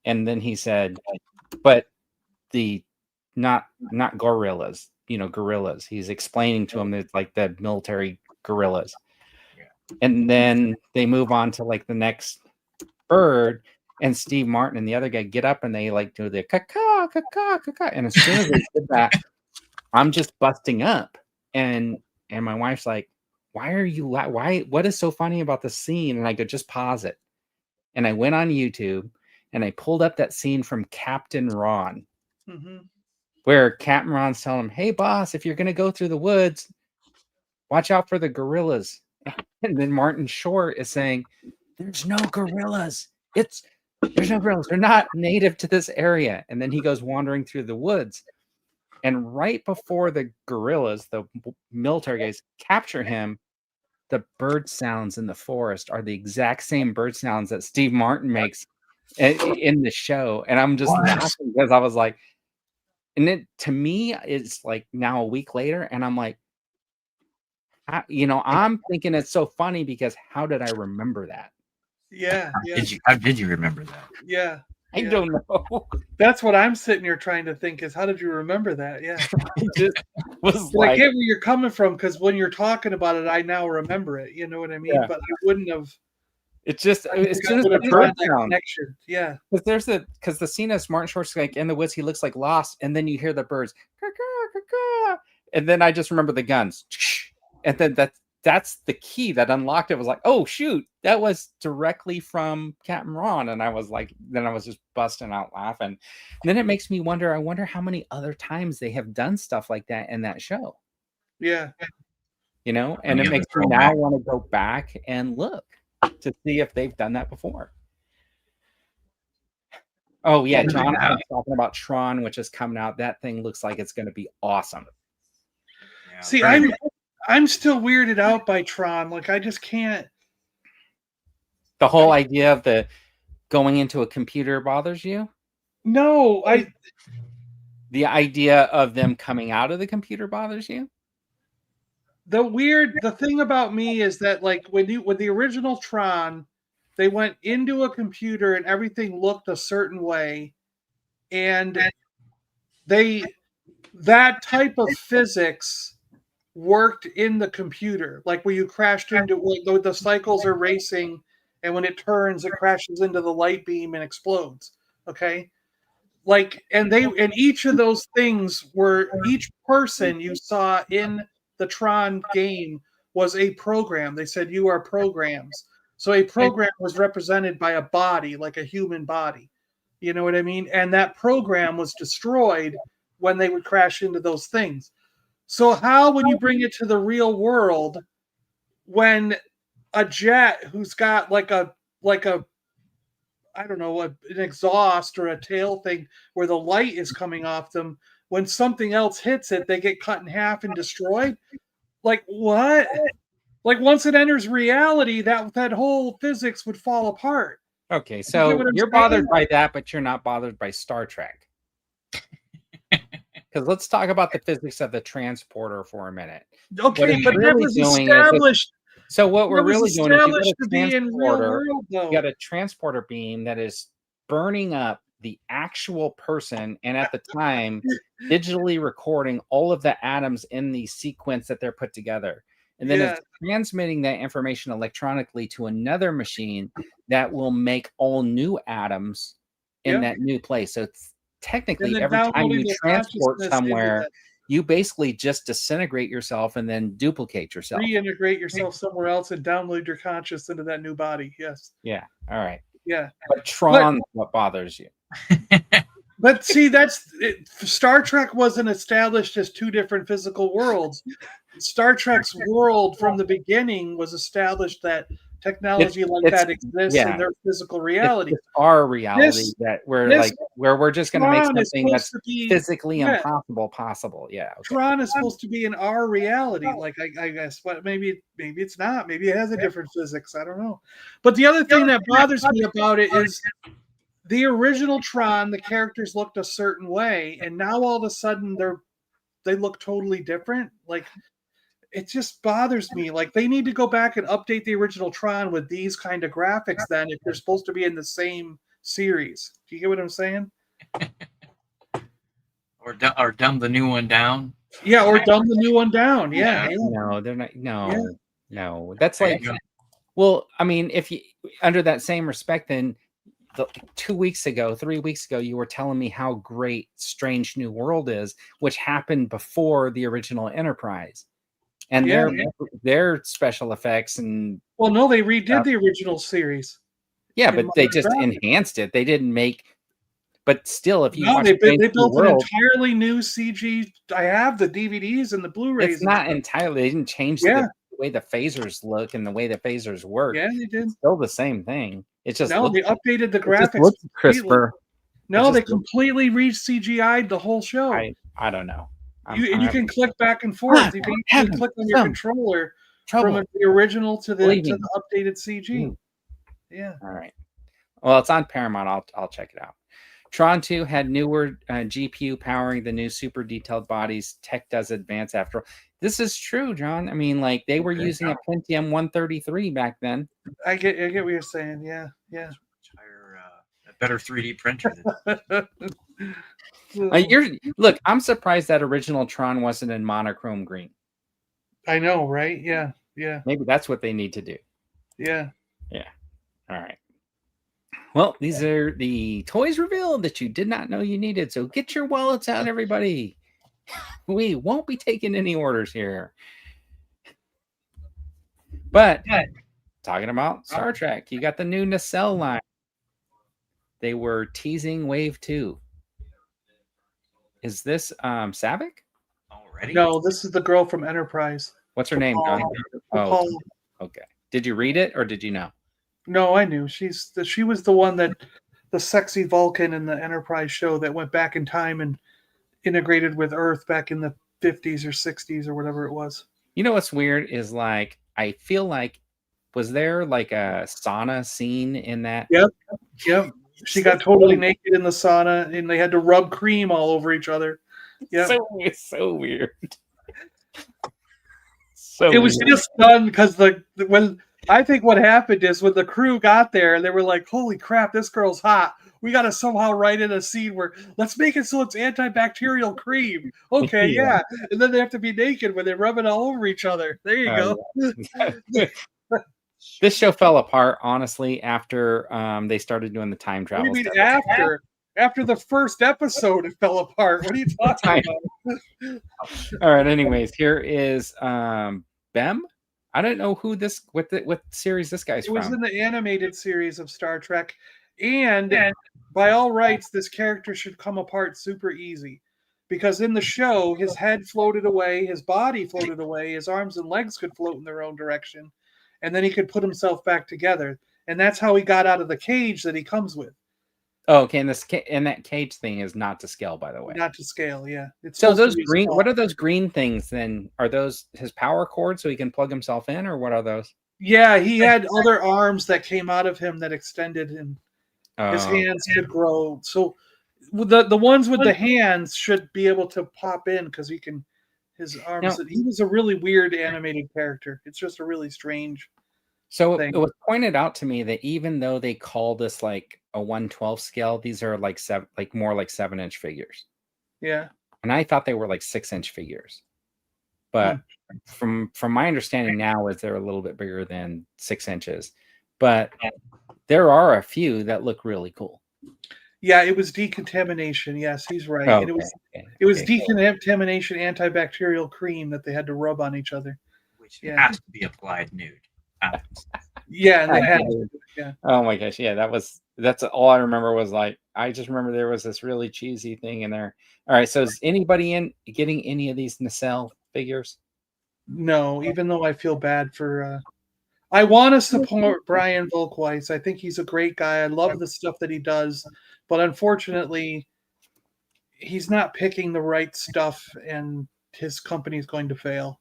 S1: And then he said, but the not gorillas, gorillas. He's explaining to him that like the military gorillas. And then they move on to like the next bird, and Steve Martin and the other guy get up and they like do the caca, caca, caca. And as soon as they did that, I'm just busting up. And my wife's like, why are you what is so funny about the scene? And I go, just pause it. And I went on YouTube and I pulled up that scene from Captain Ron, where Captain Ron's telling him, hey boss, if you're gonna go through the woods, watch out for the gorillas. And then Martin Short is saying, there's no gorillas. There's no gorillas. They're not native to this area. And then he goes wandering through the woods. And right before the gorillas, the military guys, capture him, the bird sounds in the forest are the exact same bird sounds that Steve Martin makes in the show. And I'm just laughing because I was like, and it to me, it's like now a week later, and I'm like, I'm thinking it's so funny because how did I remember that?
S2: Yeah.
S3: How did you remember that?
S2: Yeah.
S1: I don't know.
S2: That's what I'm sitting here trying to think is how did you remember that? Yeah.
S1: Was
S2: I get where you're coming from because when you're talking about it, I now remember it. You know what I mean? Yeah. But I wouldn't have.
S1: It's just as soon as the bird sound.
S2: Yeah.
S1: Because the scene is Martin Short's like in the woods, he looks like lost, and then you hear the birds, and then I just remember the guns, and then that's the key that unlocked it. Was like, oh shoot, that was directly from Captain Ron. And I was like, then I was just busting out laughing. And then it makes me wonder, I wonder how many other times they have done stuff like that in that show.
S2: Yeah.
S1: And it makes me now want to go back and look to see if they've done that before. Oh yeah, John was talking about Tron, which is coming out. That thing looks like it's going to be awesome.
S2: Yeah, see, I'm still weirded out by Tron. Like I just can't.
S1: The whole idea of the going into a computer bothers you?
S2: No,
S1: The idea of them coming out of the computer bothers you?
S2: The thing about me is that like when the original Tron, they went into a computer and everything looked a certain way, and that type of physics worked in the computer, like where you crashed into the cycles are racing, and when it turns, it crashes into the light beam and explodes. Okay, like and each of those things were each person you saw in the Tron game was a program. They said you are programs. So a program was represented by a body, like a human body. You know what I mean? And that program was destroyed when they would crash into those things. So how, when you bring it to the real world, when a jet who's got like a I don't know, an exhaust or a tail thing where the light is coming off them, when something else hits it, they get cut in half and destroyed? Like what? Like once it enters reality, that whole physics would fall apart.
S1: Okay, so you're bothered by that, but you're not bothered by Star Trek. Because let's talk about the physics of the transporter for a minute.
S2: Okay, but that was established.
S1: So what we're really doing is
S2: you got a transporter
S1: beam that is burning up the actual person, and at the time, digitally recording all of the atoms in the sequence that they're put together. And then it's transmitting that information electronically to another machine that will make all new atoms in that new place. So it's technically every time you transport somewhere, you basically just disintegrate yourself and then duplicate yourself.
S2: Reintegrate yourself somewhere else and download your conscious into that new body. Yes.
S1: Yeah. All right.
S2: Yeah.
S1: But Tron, what bothers you?
S2: But see, that's it. Star Trek wasn't established as two different physical worlds. Star Trek's world from the beginning was established that technology that exists in their physical reality.
S1: It's our reality that we're where we're just going to make something that's physically impossible possible. Yeah. Okay.
S2: Tron is supposed to be in our reality, like I guess, but maybe it's not. Maybe it has a different physics. I don't know. But the other thing that bothers me about it is the original Tron, the characters looked a certain way, and now all of a sudden they look totally different. Like, it just bothers me. Like, they need to go back and update the original Tron with these kind of graphics then, if they're supposed to be in the same series. Do you get what I'm saying?
S3: Or dumb the new one down.
S2: Yeah, or dumb the new one down. Yeah.
S1: No, they're not. No. That's like, well, I mean, if you under that same respect, then 3 weeks ago, you were telling me how great Strange New World is, which happened before the original Enterprise. And their special effects and
S2: no, they redid the original series.
S1: Yeah, but they just enhanced it. They didn't make. But still, if you watch
S2: they built an entirely new CG. I have the DVDs and the Blu-rays.
S1: It's not entirely. They didn't change the way the phasers look and the way the phasers work.
S2: Yeah, they did.
S1: It's still the same thing. It's just
S2: they updated the graphics.
S1: It looks crisper.
S2: No, they completely CGI'd the whole show.
S1: I don't know.
S2: You can click back and forth. You can click on your controller from the original to the updated CG. Yeah.
S1: All right. Well, it's on Paramount. I'll check it out. Tron 2 had newer GPU powering the new super detailed bodies. Tech does advance after all. This is true, John. I mean, like, they were using a Pentium 133 back then.
S2: I get what you're saying. Yeah.
S3: A better 3D printer.
S1: Look, I'm surprised that original Tron wasn't in monochrome green.
S2: I know, right? Yeah.
S1: Maybe that's what they need to do.
S2: Yeah.
S1: All right. Well, these are the toys revealed that you did not know you needed. So get your wallets out, everybody. We won't be taking any orders here. But talking about Star Trek, you got the new nacelle line. They were teasing Wave 2. Is this Savick?
S3: Already?
S2: No, this is the girl from Enterprise.
S1: What's her name, John? Oh, okay. Did you read it or did you know?
S2: No, I knew. She was the one that the sexy Vulcan in the Enterprise show that went back in time and integrated with Earth back in the 50s or 60s or whatever it was.
S1: You know what's weird is, like, I feel like, was there like a sauna scene in that?
S2: Yep. She got totally naked in the sauna and they had to rub cream all over each other. Yeah.
S1: It's so weird.
S2: It was just done because I think what happened is when the crew got there, they were like, holy crap, this girl's hot. We got to somehow write in a scene where let's make it so it's antibacterial cream. Okay, yeah. And then they have to be naked when they rub it all over each other. There you go.
S1: This show fell apart, honestly, after they started doing the time travel.
S2: What do you mean after the first episode, it fell apart? What are you talking about?
S1: All right, anyways, here is Bem. I don't know who what series this guy's from.
S2: It was in the animated series of Star Trek. And by all rights, this character should come apart super easy. Because in the show, his head floated away, his body floated away, his arms and legs could float in their own direction. And then he could put himself back together. And that's how he got out of the cage that he comes with.
S1: Oh, okay. And that cage thing is not to scale, by the way.
S2: Not to scale, yeah.
S1: So those green, what are those green things then? Are those his power cords so he can plug himself in, or what are those?
S2: Yeah, he had other arms that came out of him that extended, and his hands could grow. So the ones with the hands should be able to pop in because his arms. He was a really weird animated character. It's just a really strange
S1: So
S2: thing.
S1: it was pointed out to me that even though they call this like a 1/12 scale, these are like more like 7-inch figures.
S2: Yeah.
S1: And I thought they were like 6-inch figures. But from my understanding now is they're a little bit bigger than 6 inches. But there are a few that look really cool.
S2: Yeah, it was decontamination. Yes, he's right.
S1: Oh,
S2: And it was decontamination antibacterial cream that they had to rub on each other.
S3: Which has to be applied nude.
S2: Yeah, and they had to, yeah.
S1: Oh my gosh, yeah, that's all I remember was like I just remember there was this really cheesy thing in there. All right, so is anybody getting any of these nacelle figures?
S2: No, even though I feel bad for I want to support Brian Volkweiss. I think he's a great guy. I love the stuff that he does, but unfortunately, he's not picking the right stuff, and his company's going to fail.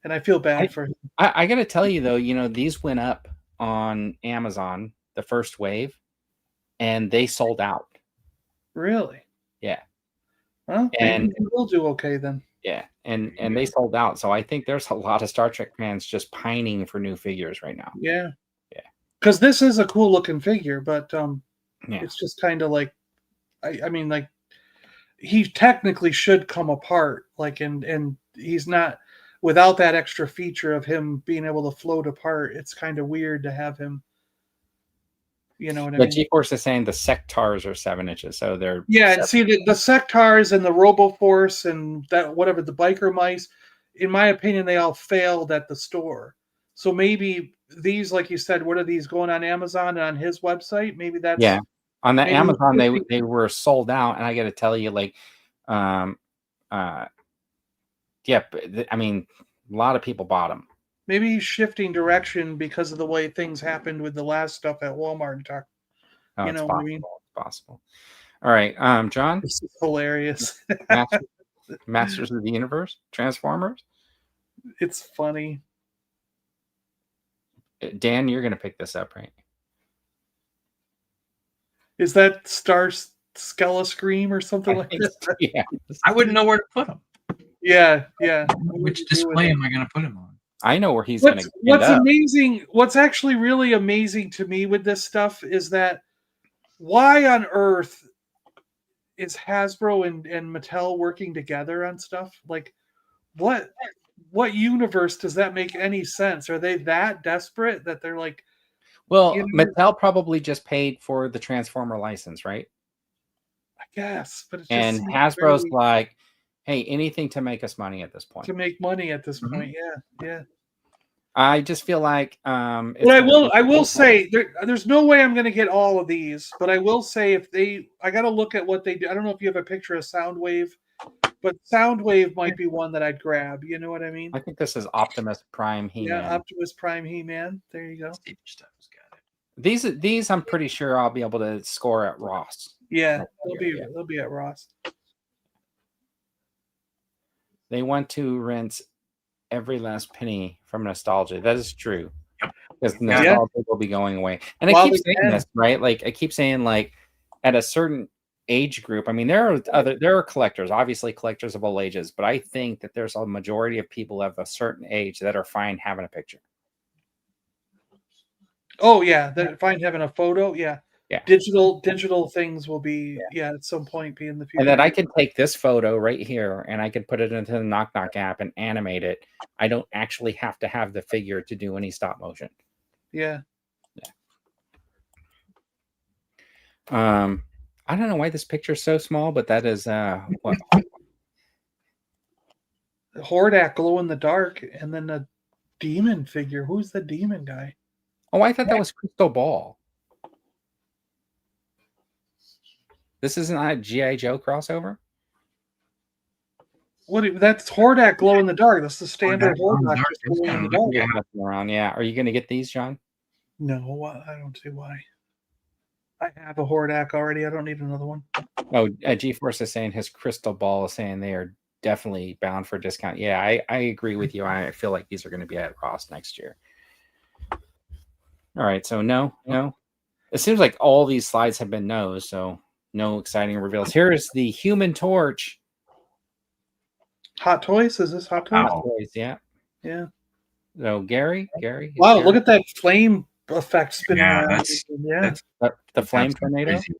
S2: And I feel bad for him.
S1: I got to tell you though, these went up on Amazon, the first wave, and they sold out.
S2: Really?
S1: Yeah.
S2: Well, and we'll do okay then.
S1: Yeah, and they sold out. So I think there's a lot of Star Trek fans just pining for new figures right now.
S2: Yeah. Yeah. Because this is a cool looking figure, but
S1: yeah.
S2: It's just kind of like, I mean, like he technically should come apart, like, and he's not without that extra feature of him being able to float apart. It's kind of weird to have him. You know what I mean?
S1: G-Force is saying the Sectars are 7 inches, so they're
S2: see the Sectars and the RoboForce and that whatever the biker mice. In my opinion, they all failed at the store. So maybe these, like you said, what are these going on Amazon and on his website? Maybe that's
S1: on the Amazon they were sold out, and I got to tell you, like, I mean, a lot of people bought them.
S2: Maybe he's shifting direction because of the way things happened with the last stuff at Walmart.
S1: You know what I mean? It's possible. All right, John.
S2: This is hilarious.
S1: Masters of the Universe, Transformers.
S2: It's funny.
S1: Dan, you're going to pick this up, right?
S2: Is that Star Skella Scream or something like that?
S1: Yeah.
S3: I wouldn't know where to put him.
S2: Yeah.
S3: Which display am I going to put him on?
S1: I know where he's going to.
S2: What's amazing? What's actually really amazing to me with this stuff is that why on earth is Hasbro and Mattel working together on stuff? Like, what universe does that make any sense? Are they that desperate that they're like?
S1: Well, Mattel probably just paid for the Transformer license, right?
S2: I guess, but it's
S1: just Hasbro's like, hey, anything to make us money at this point.
S2: To make money at this point, yeah.
S1: I just feel like
S2: but I will say there's no way I'm going to get all of these, but I will say I got to look at what they do. I don't know if you have a picture of Soundwave, but Soundwave might be one that I'd grab. You know what I mean?
S1: I think this is Optimus Prime He-Man.
S2: Yeah, Optimus Prime He-Man. There you go.
S1: These I'm pretty sure I'll be able to score at Ross.
S2: Yeah, they'll be at Ross.
S1: They want to rinse every last penny from nostalgia. That is true.
S3: Yep.
S1: Because nostalgia will be going away. And I keep saying this, right? Like I keep saying, like at a certain age group. I mean, there are collectors, obviously collectors of all ages, but I think that there's a majority of people of a certain age that are fine having a picture.
S2: Oh yeah, they're fine having a photo. Yeah.
S1: Yeah.
S2: Digital things will be at some point be in the future.
S1: And then I can take this photo right here and I can put it into the Knock Knock app and animate it. I don't actually have to have the figure to do any stop motion.
S2: Yeah.
S1: I don't know why this picture is so small, but that is what
S2: Hordak glow in the dark, and then the demon figure. Who's the demon guy?
S1: Oh, I thought that was Crystal Ball. This isn't a G.I. Joe crossover?
S2: That's Hordak glow in the dark. That's the standard Hordak glow in the dark.
S1: Around, yeah. Are you going to get these, John?
S2: No, I don't see why. I have a Hordak already. I don't need another one.
S1: Oh, G-Force is saying his Crystal Ball is saying they are definitely bound for discount. Yeah, I agree with you. I feel like these are going to be at Ross next year. All right, so no. It seems like all these slides have been no's, so no exciting reveals. Here is the Human Torch.
S2: Hot Toys? Is this Hot Toys?
S1: Hot Toys, yeah.
S2: Yeah.
S1: So Gary.
S2: Wow,
S1: Gary?
S2: look at that flame effect spinning around.
S3: That's
S1: the flame tornado.
S3: Crazy.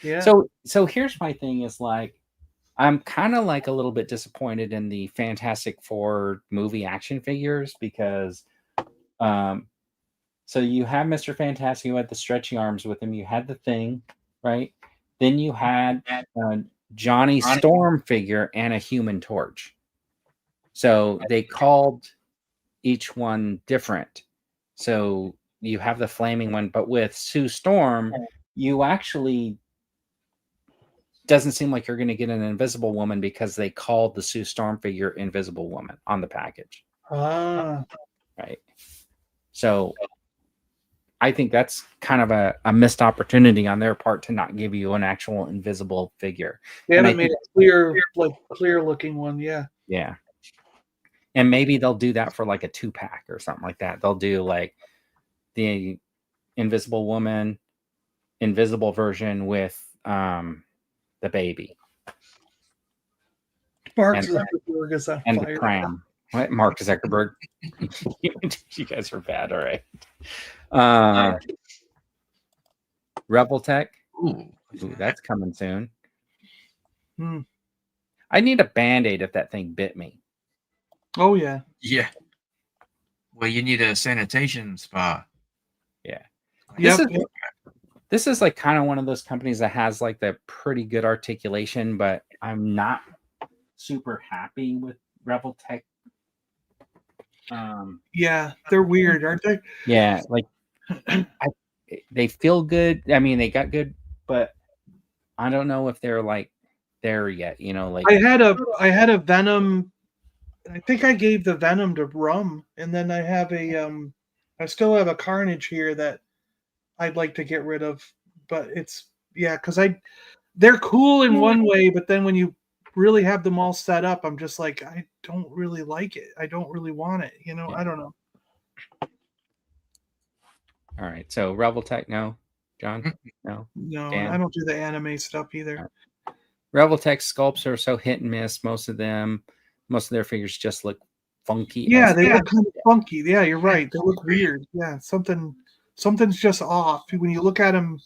S2: Yeah.
S1: So here's my thing is like, I'm kind of like a little bit disappointed in the Fantastic Four movie action figures because, so you have Mr. Fantastic, you had the stretchy arms with him, you had the Thing, right? Then you had Johnny Storm figure and a Human Torch. So they called each one different. So you have the flaming one, but with Sue Storm, you actually doesn't seem like you're going to get an Invisible Woman because they called the Sue Storm figure Invisible Woman on the package.
S2: Ah.
S1: Right. So I think that's kind of a missed opportunity on their part to not give you an actual invisible figure.
S2: They haven't made a clear looking one. Yeah.
S1: Yeah. And maybe they'll do that for like a 2-pack or something like that. They'll do like the Invisible Woman, invisible version with the baby.
S2: Mark Zuckerberg is on
S1: and
S2: fire.
S1: The Cram. What? Mark Zuckerberg. You guys are bad. All right. Rebel Tech. Ooh, that's coming soon. I need a Band-Aid if that thing bit me.
S2: Oh, yeah.
S3: Yeah. Well, you need a sanitation spa.
S1: Yeah.
S2: Yep.
S1: This is like kind of one of those companies that has like the pretty good articulation, but I'm not super happy with Rebel Tech.
S2: Yeah, they're weird, aren't they?
S1: Yeah, like they feel good. I mean, they got good, but I don't know if they're like there yet. You know, like
S2: I had a Venom. I think I gave the Venom to Rum, and then I have I still have a Carnage here that I'd like to get rid of, but it's because they're cool in one way, but then when you really have them all set up, I'm just like, I don't really like it. I don't really want it. You know, I don't know.
S1: All right, so Rebel Tech, no, John, no,
S2: Dan? I don't do the anime stuff either.
S1: Right. Rebel Tech sculpts are so hit and miss. Most of their figures just look funky.
S2: Yeah, they look kind of funky. Yeah, you're right. They look weird. Yeah, something's just off. When you look at them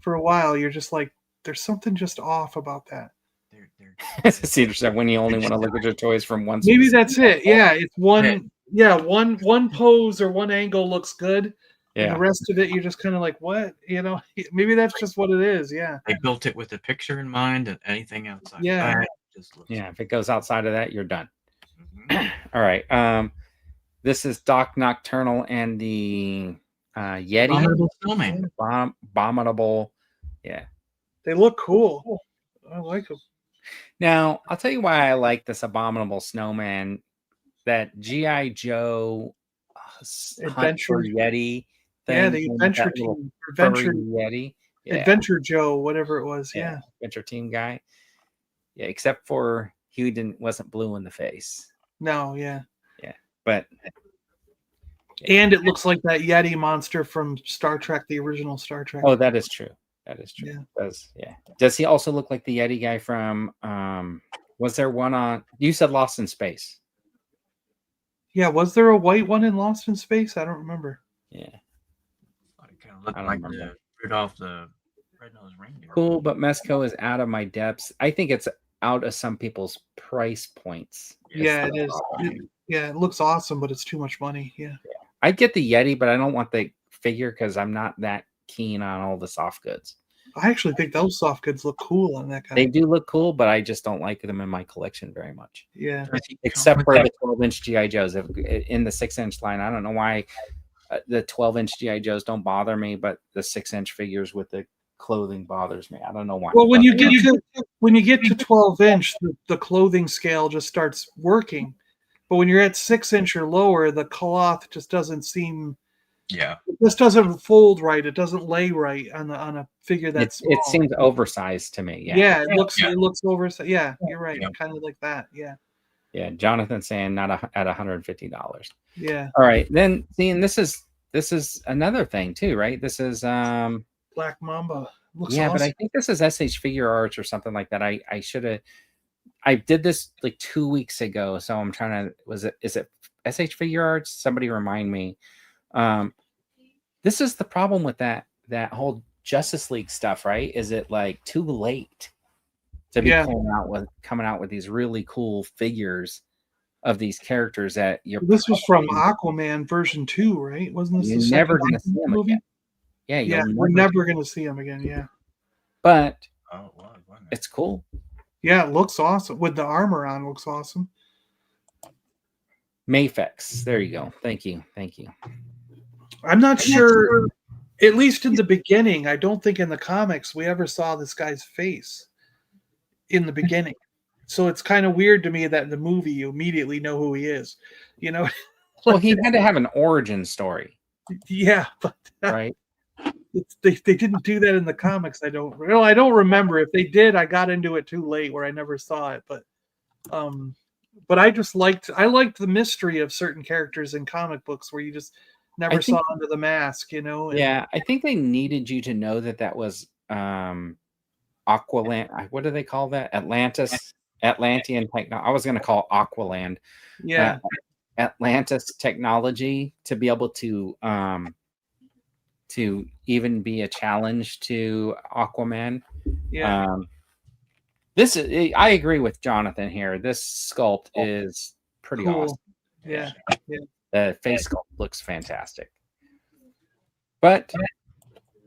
S2: for a while, you're just like, there's something just off about that.
S1: When you only want to look at your toys from one.
S2: Maybe that's it. Yeah, it's one. Yeah, one pose or one angle looks good. Yeah. And the rest of it, you're just kind of like, what? You know, maybe that's just what it is. Yeah.
S3: They built it with a picture in mind, and anything outside.
S2: Yeah.
S1: If it goes outside of that, you're done. Mm-hmm. All right. This is Doc Nocturnal and the Yeti.
S3: Abominable Snowman.
S1: Abominable. Yeah.
S2: They look cool. I like them.
S1: Now, I'll tell you why I like this Abominable Snowman. That G.I. Joe
S2: Adventure
S1: Yeti thing.
S2: Yeah, the Adventure Team. Adventure
S1: Yeti. Yeah.
S2: Adventure Joe, whatever it was. Yeah.
S1: Adventure Team guy. Yeah, except for he wasn't blue in the face.
S2: No, yeah.
S1: Yeah. But
S2: and it looks like that Yeti monster from Star Trek, the original Star Trek.
S1: Oh, that is true. That is true.
S2: Yeah.
S1: Does he also look like the Yeti guy from was there one on you said Lost in Space?
S2: Yeah, was there a white one in Lost in Space? I don't remember.
S1: Yeah.
S3: It kind of looked like the Rudolph the Red-Nosed Reindeer.
S1: Cool, but Mezco is out of my depths. I think it's out of some people's price points.
S2: Yeah, it is. It looks awesome, but it's too much money. Yeah.
S1: I'd get the Yeti, but I don't want the figure because I'm not that keen on all the soft goods.
S2: I actually think those soft goods look cool on that guy.
S1: They do look cool, but I just don't like them in my collection very much.
S2: Yeah.
S1: Except for the 12-inch G.I. Joes. In the 6-inch line, I don't know why the 12-inch G.I. Joes don't bother me, but the 6-inch figures with the clothing bothers me. I don't know why.
S2: Well, when you get to 12-inch, the clothing scale just starts working. But when you're at 6-inch or lower, the cloth just doesn't seem.
S3: Yeah.
S2: It just doesn't fold right. It doesn't lay right on a figure that's.
S1: It seems oversized to me.
S2: Yeah. It looks oversized. Yeah, you're right. Yeah. Kind of like that. Yeah.
S1: Yeah. Jonathan saying not at $150.
S2: Yeah.
S1: All right. Then seeing this is another thing too, right? This is
S2: Black Mamba.
S1: Looks awesome. But I think this is SH Figure Arts or something like that. I should have. I did this like 2 weeks ago, so I'm trying to. Is it SH Figure Arts? Somebody remind me. This is the problem with that whole Justice League stuff, right? Is it like too late to be coming out with these really cool figures of these characters that you're.
S2: This was from Aquaman version 2, right? Wasn't this the
S1: never
S2: second
S1: going to see them
S2: movie?
S1: Again.
S2: Yeah, we're never going to see them again. Yeah,
S1: but it's cool.
S2: Yeah, it looks awesome with the armor on. Looks awesome.
S1: Mafex. There you go. Thank you.
S2: I'm not sure. At least in the beginning, I don't think in the comics we ever saw this guy's face in the beginning. So it's kind of weird to me that in the movie you immediately know who he is. You know,
S1: well, he had to have an origin story.
S2: Yeah, but
S1: right.
S2: They didn't do that in the comics. I don't remember. If they did, I got into it too late where I never saw it. But I just liked the mystery of certain characters in comic books where you just never saw under the mask, you know.
S1: Yeah, I think they needed you to know that was Aqualand. What do they call that? Atlantean technology. I was going to call Aqualand.
S2: Yeah.
S1: Atlantis technology to be able to even be a challenge to Aquaman.
S2: Yeah.
S1: This is. I agree with Jonathan here. This sculpt is pretty awesome.
S2: Yeah.
S1: The face sculpt looks fantastic. But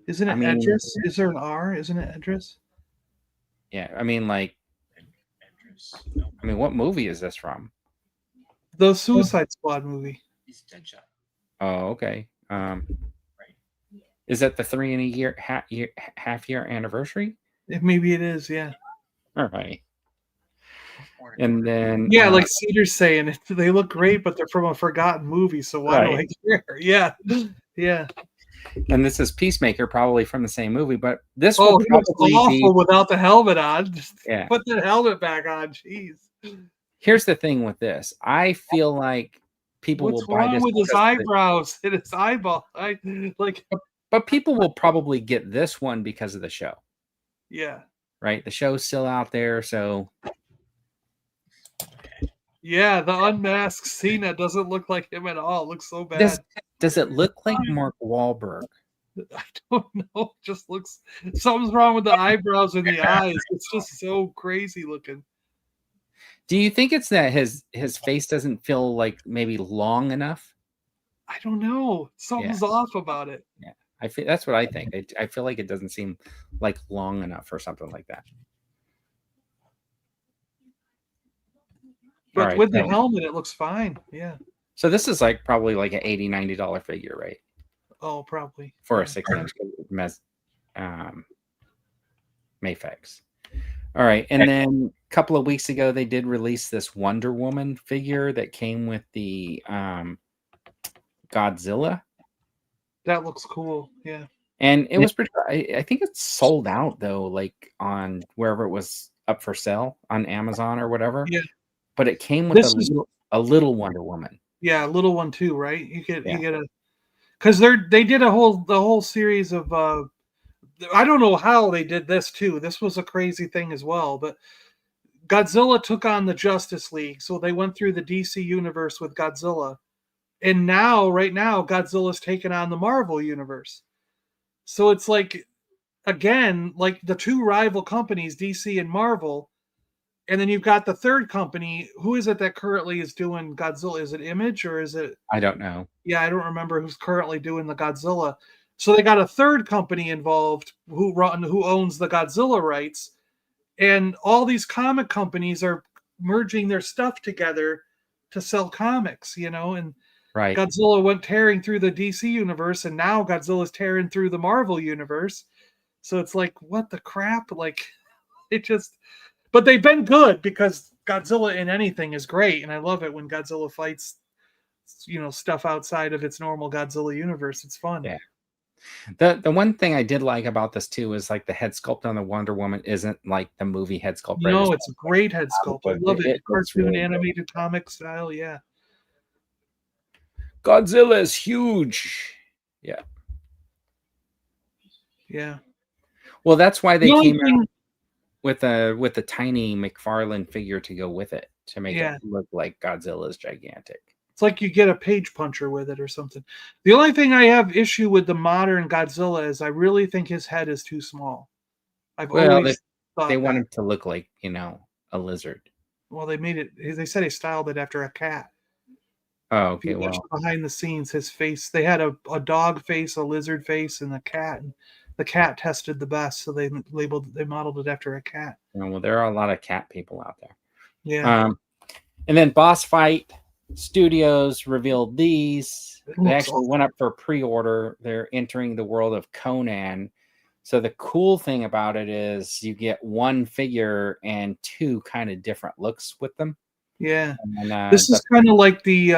S2: isn't it Edris? Is there an R? Isn't it Edris?
S1: Yeah, I mean, what movie is this from?
S2: The Suicide Squad movie.
S3: It's Deadshot.
S1: Oh, okay. Right. Is that the 3 and a year half year anniversary?
S2: Maybe it is. Yeah.
S1: All right. And then
S2: like Cedar's saying, they look great, but they're from a forgotten movie, so why do I care? Yeah. And
S1: this is Peacemaker, probably from the same movie, but this
S2: will probably be awful without the helmet on. Just put the helmet back on. Jeez.
S1: Here's the thing with this. I feel like people will buy this.
S2: What's wrong with his eyebrows and his eyeball?
S1: But people will probably get this one because of the show.
S2: Yeah.
S1: Right? The show's still out there, so.
S2: Yeah, the unmasked Cena doesn't look like him at all. It looks so bad.
S1: Does it look like Mark Wahlberg?
S2: I don't know. It just looks something's wrong with the eyebrows and the eyes. It's just so crazy looking.
S1: Do you think it's that his face doesn't feel like maybe long enough?
S2: I don't know. Something's off about it.
S1: Yeah, I feel that's what I think. I feel like it doesn't seem like long enough or something like that.
S2: But with the helmet, it looks fine. Yeah.
S1: So this is probably like an $80-$90 figure, right?
S2: Oh, probably.
S1: For a 6-inch Mafex. All right. And then a couple of weeks ago, they did release this Wonder Woman figure that came with the Godzilla.
S2: That looks cool. Yeah.
S1: And it was pretty. I think it's sold out though, like on wherever it was up for sale on Amazon or whatever.
S2: Yeah.
S1: But it came with a little Wonder Woman.
S2: Yeah, a little one too, right? You get a because they did the whole series of I don't know how they did this too. This was a crazy thing as well, but Godzilla took on the Justice League, so they went through the DC universe with Godzilla. And right now, Godzilla's taken on the Marvel universe. So it's like, again, like the two rival companies, DC and Marvel. And then you've got the third company. Who is it that currently is doing Godzilla? Is it Image or is it?
S1: I don't know.
S2: Yeah, I don't remember who's currently doing the Godzilla. So they got a third company involved who owns the Godzilla rights. And all these comic companies are merging their stuff together to sell comics, you know, and Godzilla went tearing through the DC universe, and now Godzilla's tearing through the Marvel universe. So it's like, what the crap? Like, it just... But they've been good because Godzilla in anything is great, and I love it when Godzilla fights, you know, stuff outside of its normal Godzilla universe. It's fun.
S1: Yeah. The one thing I did like about this too is like the head sculpt on the Wonder Woman isn't like the movie head sculpt.
S2: No, it's a great head sculpt. I love it. Cartoon really animated comic style. Yeah.
S1: Godzilla is huge. Yeah.
S2: Yeah.
S1: Well, that's why they came out with a tiny McFarlane figure to go with it to make it look like Godzilla's gigantic.
S2: It's like you get a page puncher with it or something. The only thing I have issue with the modern Godzilla is I really think his head is too small. I've always thought
S1: they want him to look like, you know, a lizard.
S2: Well, they said he styled it after a cat.
S1: Oh, okay. Well,
S2: behind the scenes, his face, they had a dog face, a lizard face, and a cat. And the cat tested the best, so they modeled it after a cat.
S1: Well, there are a lot of cat people out there.
S2: Yeah.
S1: And then Boss Fight Studios revealed these. They actually went up for pre-order. They're entering the world of Conan. So the cool thing about it is you get one figure and two kind of different looks with them.
S2: Yeah. And, this is kind of like the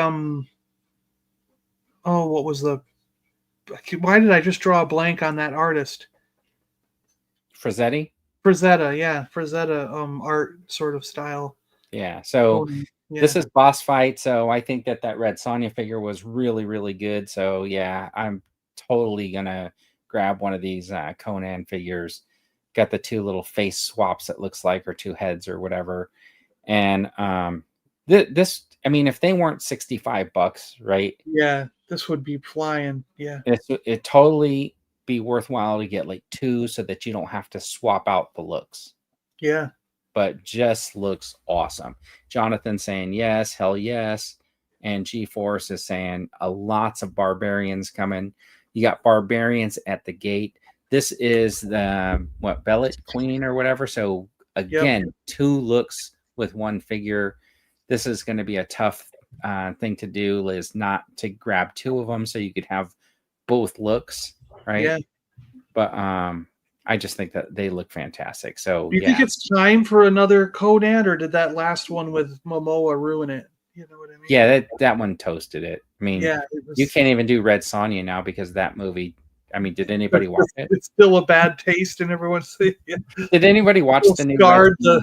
S2: what was why did I just draw a blank on that artist?
S1: Frazetta,
S2: yeah. Frazetta art sort of style.
S1: Yeah. So this is Boss Fight. So I think that Red Sonja figure was really, really good. So yeah, I'm totally gonna grab one of these Conan figures. Got the two little face swaps, it looks like, or two heads or whatever. And this, I mean, if they weren't $65, right?
S2: Yeah, this would be flying. Yeah,
S1: it totally be worthwhile to get like two so that you don't have to swap out the looks.
S2: Yeah,
S1: but just looks awesome. Jonathan saying yes, hell yes, and G-Force is saying lots of barbarians coming. You got barbarians at the gate. This is the Bellet Queen or whatever. So again, two looks with one figure. This is going to be a tough thing to do, is not to grab two of them so you could have both looks, right?
S2: Yeah.
S1: But I just think that they look fantastic. So
S2: do you think it's time for another Conan, or did that last one with Momoa ruin it? You know what I mean?
S1: Yeah, that one toasted it. I mean, you can't even do Red Sonja now because that movie. I mean, did anybody watch it?
S2: It's still a bad taste, and everyone's saying. Yeah.
S1: Did anybody watch the new Red Sonja?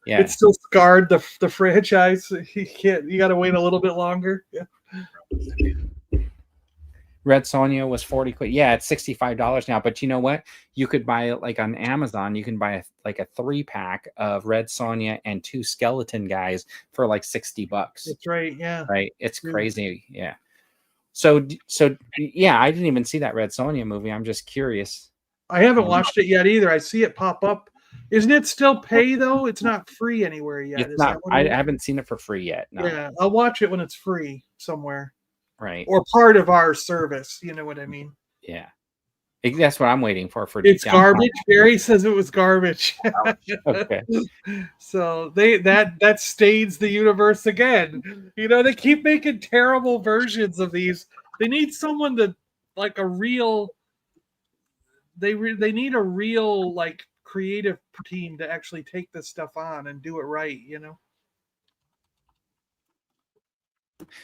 S1: Yeah,
S2: it still scarred the franchise. You got to wait a little bit longer. Yeah.
S1: Red Sonja was 40 quid. Yeah, it's $65 now. But you know what? You could buy it like on Amazon. You can buy a 3-pack of Red Sonja and 2 skeleton guys for like $60.
S2: That's right. Yeah.
S1: Right. It's crazy. Yeah. So yeah, I didn't even see that Red Sonja movie. I'm just curious.
S2: I haven't watched it yet either. I see it pop up. Isn't it still pay though? It's not free anywhere yet.
S1: It's not. I haven't seen it for free yet. No.
S2: Yeah, I'll watch it when it's free somewhere.
S1: Right.
S2: Or part of our service. You know what I mean?
S1: Yeah. That's what I'm waiting for.
S2: It's garbage. Barry says it was garbage.
S1: Okay.
S2: So that stains the universe again. You know, they keep making terrible versions of these. They need someone to like a real. They need a real like creative team to actually take this stuff on and do it right. You know.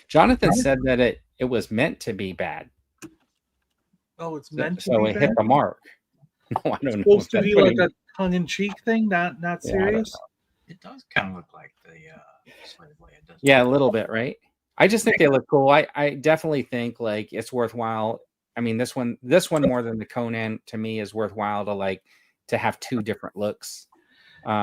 S1: Jonathan said that it was meant to be bad.
S2: Oh, it's meant to
S1: so
S2: be
S1: it
S2: bad?
S1: hit the mark. No, I don't know.
S2: It's supposed to be like a tongue-in-cheek thing, not serious.
S3: It does kind of look like the slave way. It does.
S1: Yeah, a little bit, right? I just think they look cool. I definitely think like it's worthwhile. I mean, this one more than the Conan to me is worthwhile to have two different looks.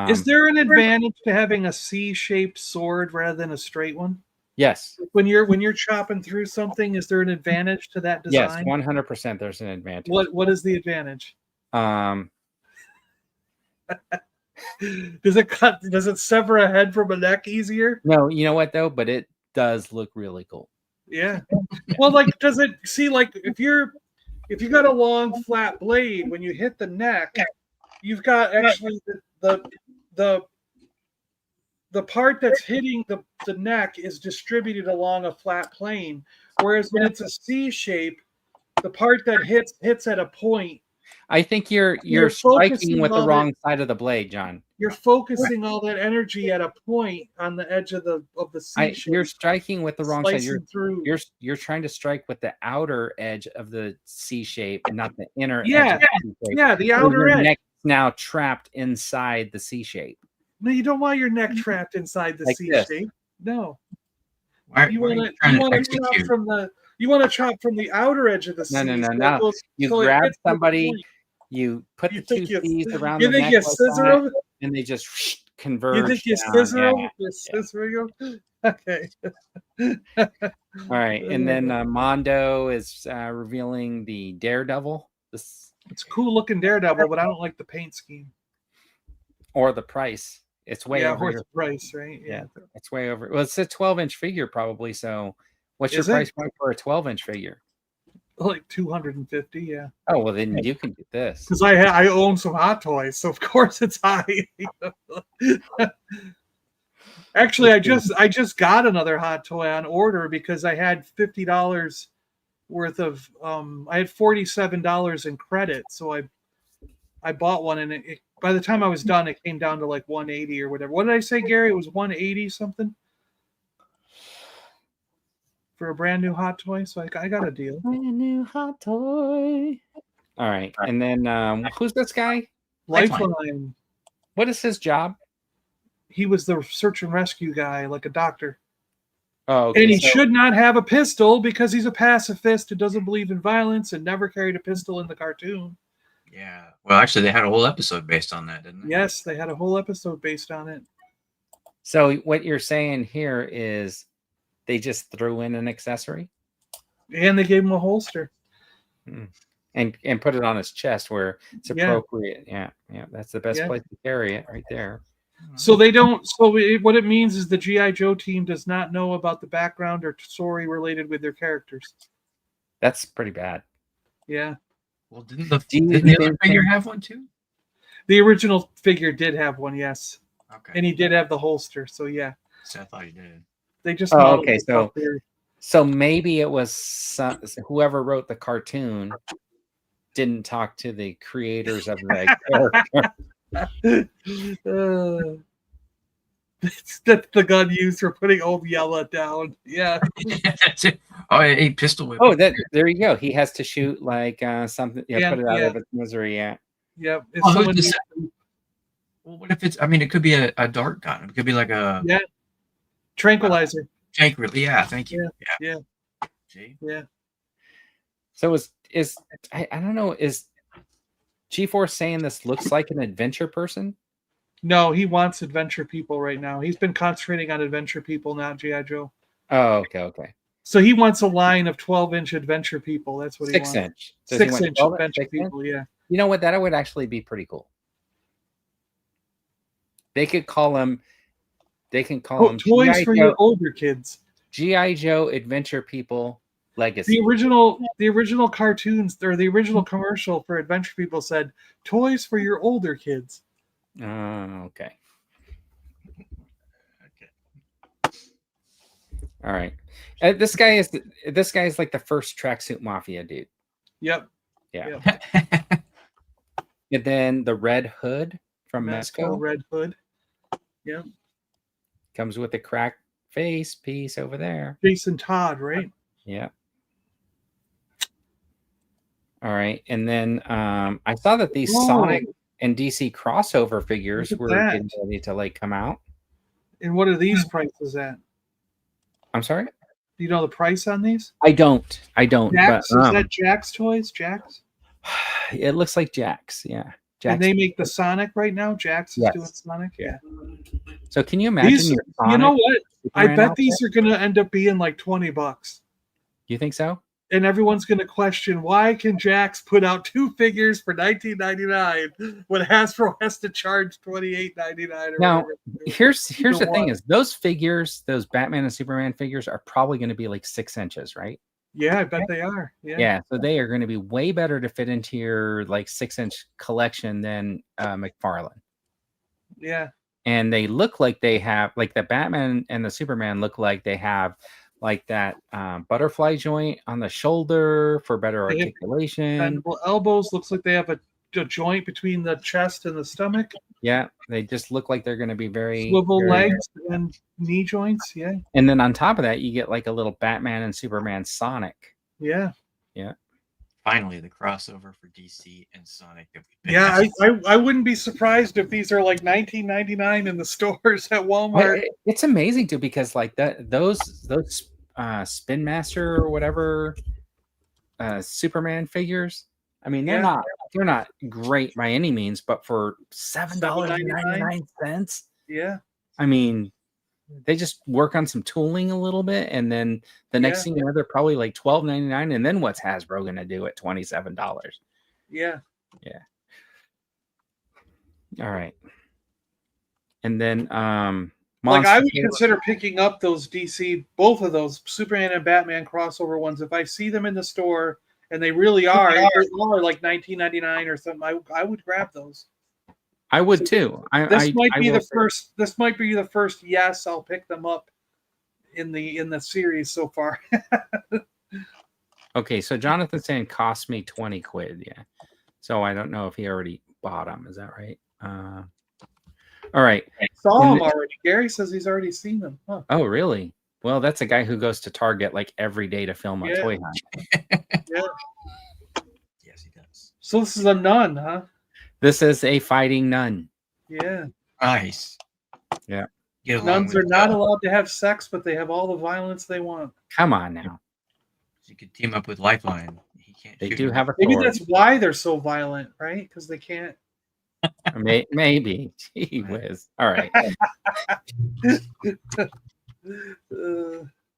S2: Is there an advantage to having a C-shaped sword rather than a straight one?
S1: Yes.
S2: When you're chopping through something, is there an advantage to that design?
S1: Yes, 100%. There's an advantage.
S2: What is the advantage?
S1: Does
S2: it sever a head from a neck easier?
S1: No, you know what though, but it does look really cool.
S2: Yeah. Well, like, does it see like if you got a long flat blade, when you hit the neck, you've got actually the part that's hitting the neck is distributed along a flat plane, whereas when it's a C shape, the part that hits at a point.
S1: I think you're striking with the wrong side of the blade, John.
S2: You're focusing all that energy at a point on the edge of the C shape.
S1: You're striking with the wrong side. You're trying to strike with the outer edge of the C shape and not the inner edge of the C shape.
S2: Yeah, the outer edge.
S1: Neck now trapped inside the C shape.
S2: No, you don't want your neck trapped inside the C shape. No. You want to chop from the outer edge of the C.
S1: No. You grab somebody, you put the two C's around the neck, and they just converge.
S2: You think you scissor them? Okay.
S1: All right, and then Mondo is revealing the Daredevil.
S2: It's a cool looking Daredevil, but I don't like the paint scheme
S1: or the price. It's way over
S2: the price, right?
S1: Yeah, it's way over. Well, it's a 12-inch figure probably. So, what's your
S2: Is
S1: price
S2: it?
S1: point for a 12-inch figure?
S2: Like 250, yeah.
S1: Oh well, then you can get this.
S2: Because I own some Hot Toys, so of course it's high. Actually, I just got another Hot Toy on order because I had $50 worth of I had $47 in credit, so I bought one, and it by the time I was done, it came down to like 180 or whatever. What did I say, Gary? It was 180 something for a brand new Hot Toy. So I got a deal.
S1: Brand new Hot Toy. All right, and then who's this guy?
S2: Lifeline.
S1: What is his job?
S2: He was the search and rescue guy, like a doctor.
S1: Oh, okay,
S2: and he should not have a pistol because he's a pacifist who doesn't believe in violence and never carried a pistol in the cartoon.
S3: Yeah. Well, actually, they had a whole episode based on that, didn't they?
S2: Yes, they had a whole episode based on it.
S1: So what you're saying here is they just threw in an accessory?
S2: And they gave him a holster.
S1: And put it on his chest where it's appropriate. Yeah, that's the best place to carry it right there.
S2: So they don't. So what it means is the G.I. Joe team does not know about the background or story related with their characters.
S1: That's pretty bad.
S2: Yeah.
S3: Well, didn't the other figure have one too?
S2: The original figure did have one, yes.
S3: Okay.
S2: And he did have the holster, so yeah.
S3: So I thought he did.
S2: They just
S1: okay. So maybe it was whoever wrote the cartoon didn't talk to the creators of the character.
S2: That's the gun used for putting Old Yella down. Yeah.
S3: Oh, a pistol whip.
S1: Oh, there you go. He has to shoot like something. Yeah, put it out of its misery. Yeah.
S2: Yep.
S3: Well, what if it's? I mean, it could be a dart gun. It could be like a
S2: tranquilizer.
S3: Tranquilizer. Yeah. Thank you.
S2: Yeah.
S3: Yeah.
S2: So
S1: I don't know. Is G-Force saying this looks like an adventure person?
S2: No, he wants adventure people right now. He's been concentrating on adventure people, not G.I. Joe.
S1: Oh, okay.
S2: So he wants a line of 12-inch adventure people. That's what he wants.
S1: 6-inch.
S2: 6-inch adventure people, yeah.
S1: You know what? That would actually be pretty cool. They can call them
S2: toys for your older kids.
S1: G.I. Joe Adventure People Legacy.
S2: The original cartoons or the original commercial for Adventure People said toys for your older kids.
S1: Okay. All right. This guy is like the first tracksuit mafia dude.
S2: Yep.
S1: Yeah. Yep. And then the Red Hood from Mezco.
S2: Red Hood. Yep.
S1: Comes with a cracked face piece over there.
S2: Jason Todd, right?
S1: Yeah. All right. And then I saw that these Sonic and DC crossover figures were getting ready to like come out.
S2: And what are these prices at?
S1: I'm sorry?
S2: Do you know the price on these?
S1: I don't.
S2: Jax, is that Jax Toys? Jax?
S1: It looks like Jax, yeah. Jax.
S2: And they make the Sonic right now? Jax is doing Sonic? Yeah.
S1: So can you imagine your Sonic?
S2: You know what? I bet these are going to end up being like $20.
S1: You think so?
S2: And everyone's going to question, why can Jax put out 2 figures for $19.99 when Hasbro has to charge $28.99?
S1: Now, here's the thing: is those figures, those Batman and Superman figures, are probably going to be like 6 inches, right?
S2: Yeah, I bet they are.
S1: Yeah, so they are going to be way better to fit into your like 6-inch collection than McFarlane.
S2: Yeah,
S1: and they look like they have like the Batman and the Superman look like they have like that butterfly joint on the shoulder for better articulation.
S2: And elbows looks like they have a joint between the chest and the stomach.
S1: Yeah, they just look like they're going to be very
S2: swivel legs and knee joints. Yeah,
S1: and then on top of that, you get like a little Batman and Superman Sonic.
S2: Yeah.
S3: Finally, the crossover for DC and Sonic.
S2: Yeah, I wouldn't be surprised if these are like $19.99 in the stores at Walmart.
S1: It's amazing too because like those Spin Master or whatever Superman figures. I mean, they're not great by any means, but for $7.99,
S2: yeah,
S1: I mean, They just work on some tooling a little bit, and then the next thing you know, they're probably like $12.99. And then what's Hasbro going to do at $27?
S2: Yeah.
S1: Yeah. All right. And then
S2: like I would consider picking up those DC, both of those Superman and Batman crossover ones. If I see them in the store and they really are like $19.99 or something, I would grab those.
S1: I would too.
S2: This might be the first. This might be the first. Yes, I'll pick them up in the series so far.
S1: Okay, so Jonathan's saying cost me 20 quid. Yeah. So I don't know if he already bought them. Is that right? All right.
S2: I saw them already. Gary says he's already seen them. Huh.
S1: Oh, really? Well, that's a guy who goes to Target like every day to film a toy hunt.
S2: Yeah.
S3: Yes, he does.
S2: So this is a nun, huh?
S1: This is a fighting nun.
S2: Yeah.
S3: Nice.
S1: Yeah.
S2: Nuns are not allowed to have sex, but they have all the violence they want.
S1: Come on now.
S3: You could team up with Lifeline. He can't.
S1: They do have a.
S2: Maybe that's why they're so violent, right? Because they can't.
S1: Maybe. Gee whiz. All right.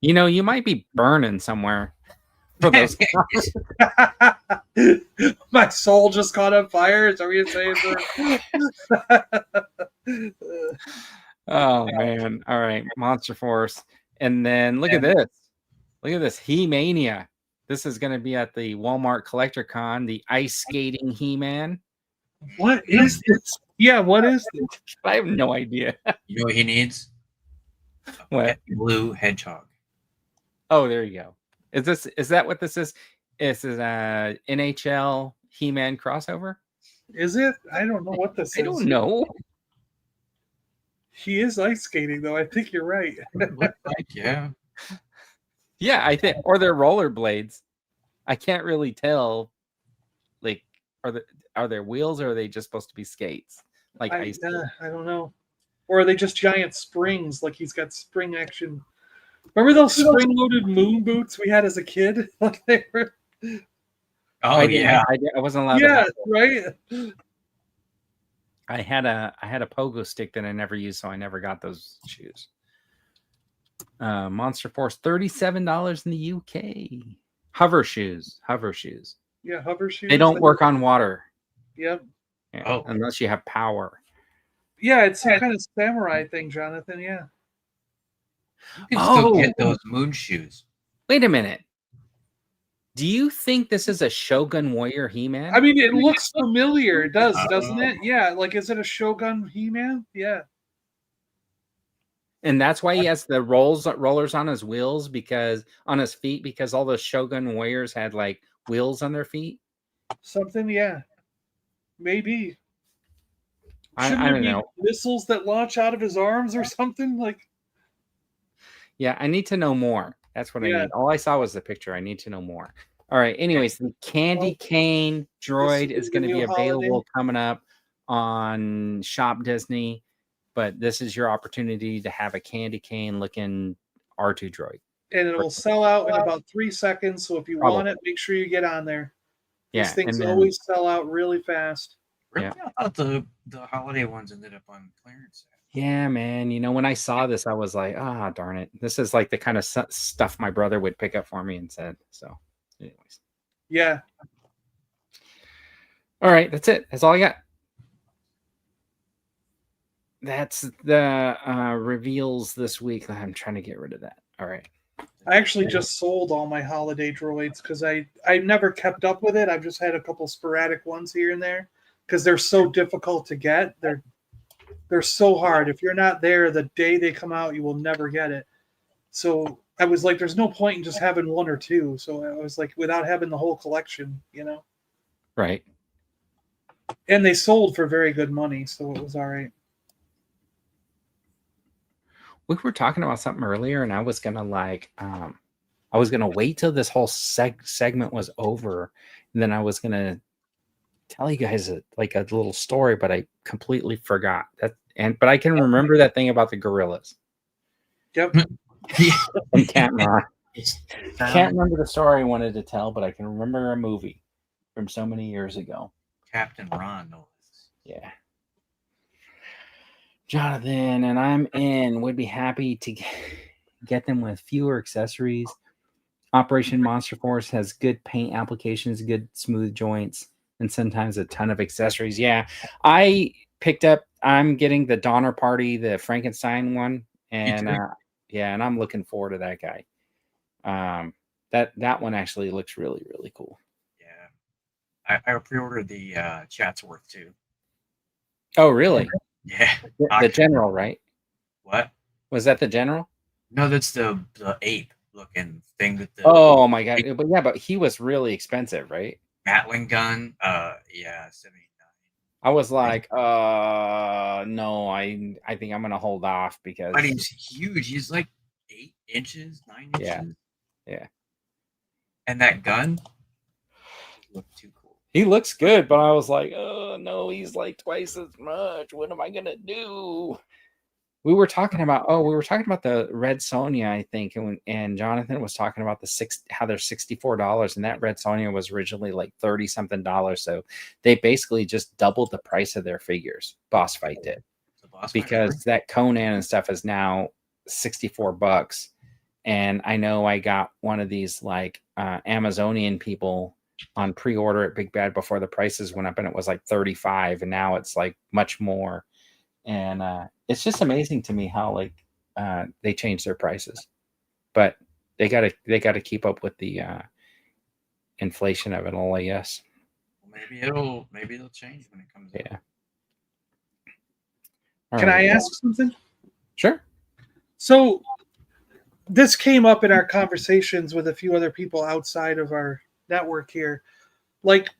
S1: You know, you might be burning somewhere for those.
S2: My soul just caught on fire. Is that what you're saying?
S1: Oh man. All right. Monster Force. And then look at this. Look at this. He-Mania. This is going to be at the Walmart Collector Con, the ice skating He-Man.
S2: What is this? Yeah, what is this?
S1: I have no idea.
S3: You know what he needs?
S1: What?
S3: Blue hedgehog.
S1: Oh, there you go. Is that what this is? Is it a NHL He-Man crossover?
S2: Is it? I don't know what this is.
S1: I don't know.
S2: He is ice skating, though. I think you're right.
S3: Yeah.
S1: Yeah, I think, or they're rollerblades. I can't really tell. Like, are there wheels, or are they just supposed to be skates? Like
S2: I don't know. Or are they just giant springs? Like he's got spring action. Remember those spring-loaded moon boots we had as a kid? Like they were.
S3: Oh yeah,
S1: I wasn't allowed.
S2: Yeah, right.
S1: I had a pogo stick that I never used, so I never got those shoes. Monster Force, $37 in the UK. Hover shoes.
S2: Yeah, hover shoes.
S1: They don't work on water.
S2: Yep.
S1: Yeah, unless you have power.
S2: Yeah, it's some kind of samurai thing, Jonathan. Yeah.
S3: You can still get those moon shoes.
S1: Wait a minute. Do you think this is a Shogun Warrior He-Man?
S2: I mean, it looks familiar. It does, doesn't it? Yeah. Like, is it a Shogun He-Man? Yeah.
S1: And that's why he has the rollers on his wheels, because on his feet, because all those Shogun Warriors had like wheels on their feet.
S2: Something, yeah. Maybe.
S1: I don't know.
S2: Missiles that launch out of his arms or something like.
S1: Yeah, I need to know more. That's what I need. All I saw was the picture. I need to know more. All right. Anyways, the Candy Cane droid is going to be available coming up on Shop Disney, but this is your opportunity to have a Candy Cane looking R2 droid.
S2: And it will sell out in about 3 seconds. So if you want it, make sure you get on there. These things always sell out really fast.
S3: Really? I thought the holiday ones ended up on clearance.
S1: Yeah, man. You know, when I saw this, I was like, darn it. This is like the kind of stuff my brother would pick up for me and said. So, anyways.
S2: Yeah.
S1: All right. That's it. That's all I got. That's the reveals this week. I'm trying to get rid of that. All right.
S2: I actually just sold all my holiday droids because I never kept up with it. I've just had a couple sporadic ones here and there because they're so difficult to get. They're so hard. If you're not there the day they come out, you will never get it. So I was like, there's no point in just having one or two. So I was like, without having the whole collection, you know?
S1: Right.
S2: And they sold for very good money, so it was all right.
S1: We were talking about something earlier, and I was gonna wait till this whole segment was over, and then I was gonna tell you guys a little story, but I completely forgot that. But I can remember that thing about the gorillas.
S2: Yep.
S1: And Can't remember the story I wanted to tell, but I can remember a movie from so many years ago.
S3: Captain Ron knows.
S1: Yeah. Jonathan, and I'm in. Would be happy to get them with fewer accessories. Operation Monster Force has good paint applications, good smooth joints, and sometimes a ton of accessories. Yeah, I'm getting the Donner Party, the Frankenstein one, and and I'm looking forward to that guy. That one actually looks really, really cool.
S3: Yeah, I pre-ordered the Chatsworth too.
S1: Oh, really?
S3: Yeah,
S1: the general, right?
S3: What
S1: was that? The general?
S3: No, that's the ape looking thing that the.
S1: Oh my god! But he was really expensive, right?
S3: Gatling gun. Yeah, 79.
S1: I was like, no, I think I'm gonna hold off because.
S3: But he's huge. He's like 8 inches, 9 inches.
S1: Yeah.
S3: And that gun looked too cool.
S1: He looks good, but I was like, oh no, he's like twice as much. What am I gonna do? We were talking about the Red Sonja, I think, and Jonathan was talking about how they're $64, and that Red Sonja was originally like $30 something. So they basically just doubled the price of their figures. Boss Fight did, because that Conan and stuff is now $64. And I know I got one of these like Amazonian people on pre-order at Big Bad before the prices went up, and it was like $35, and now it's like much more. And it's just amazing to me how like they change their prices, but they gotta keep up with the inflation of it all, I guess.
S3: Maybe it'll change when it comes.
S2: Yeah. Can I ask something?
S1: Sure.
S2: So this came up in our conversations with a few other people outside of our network here, like.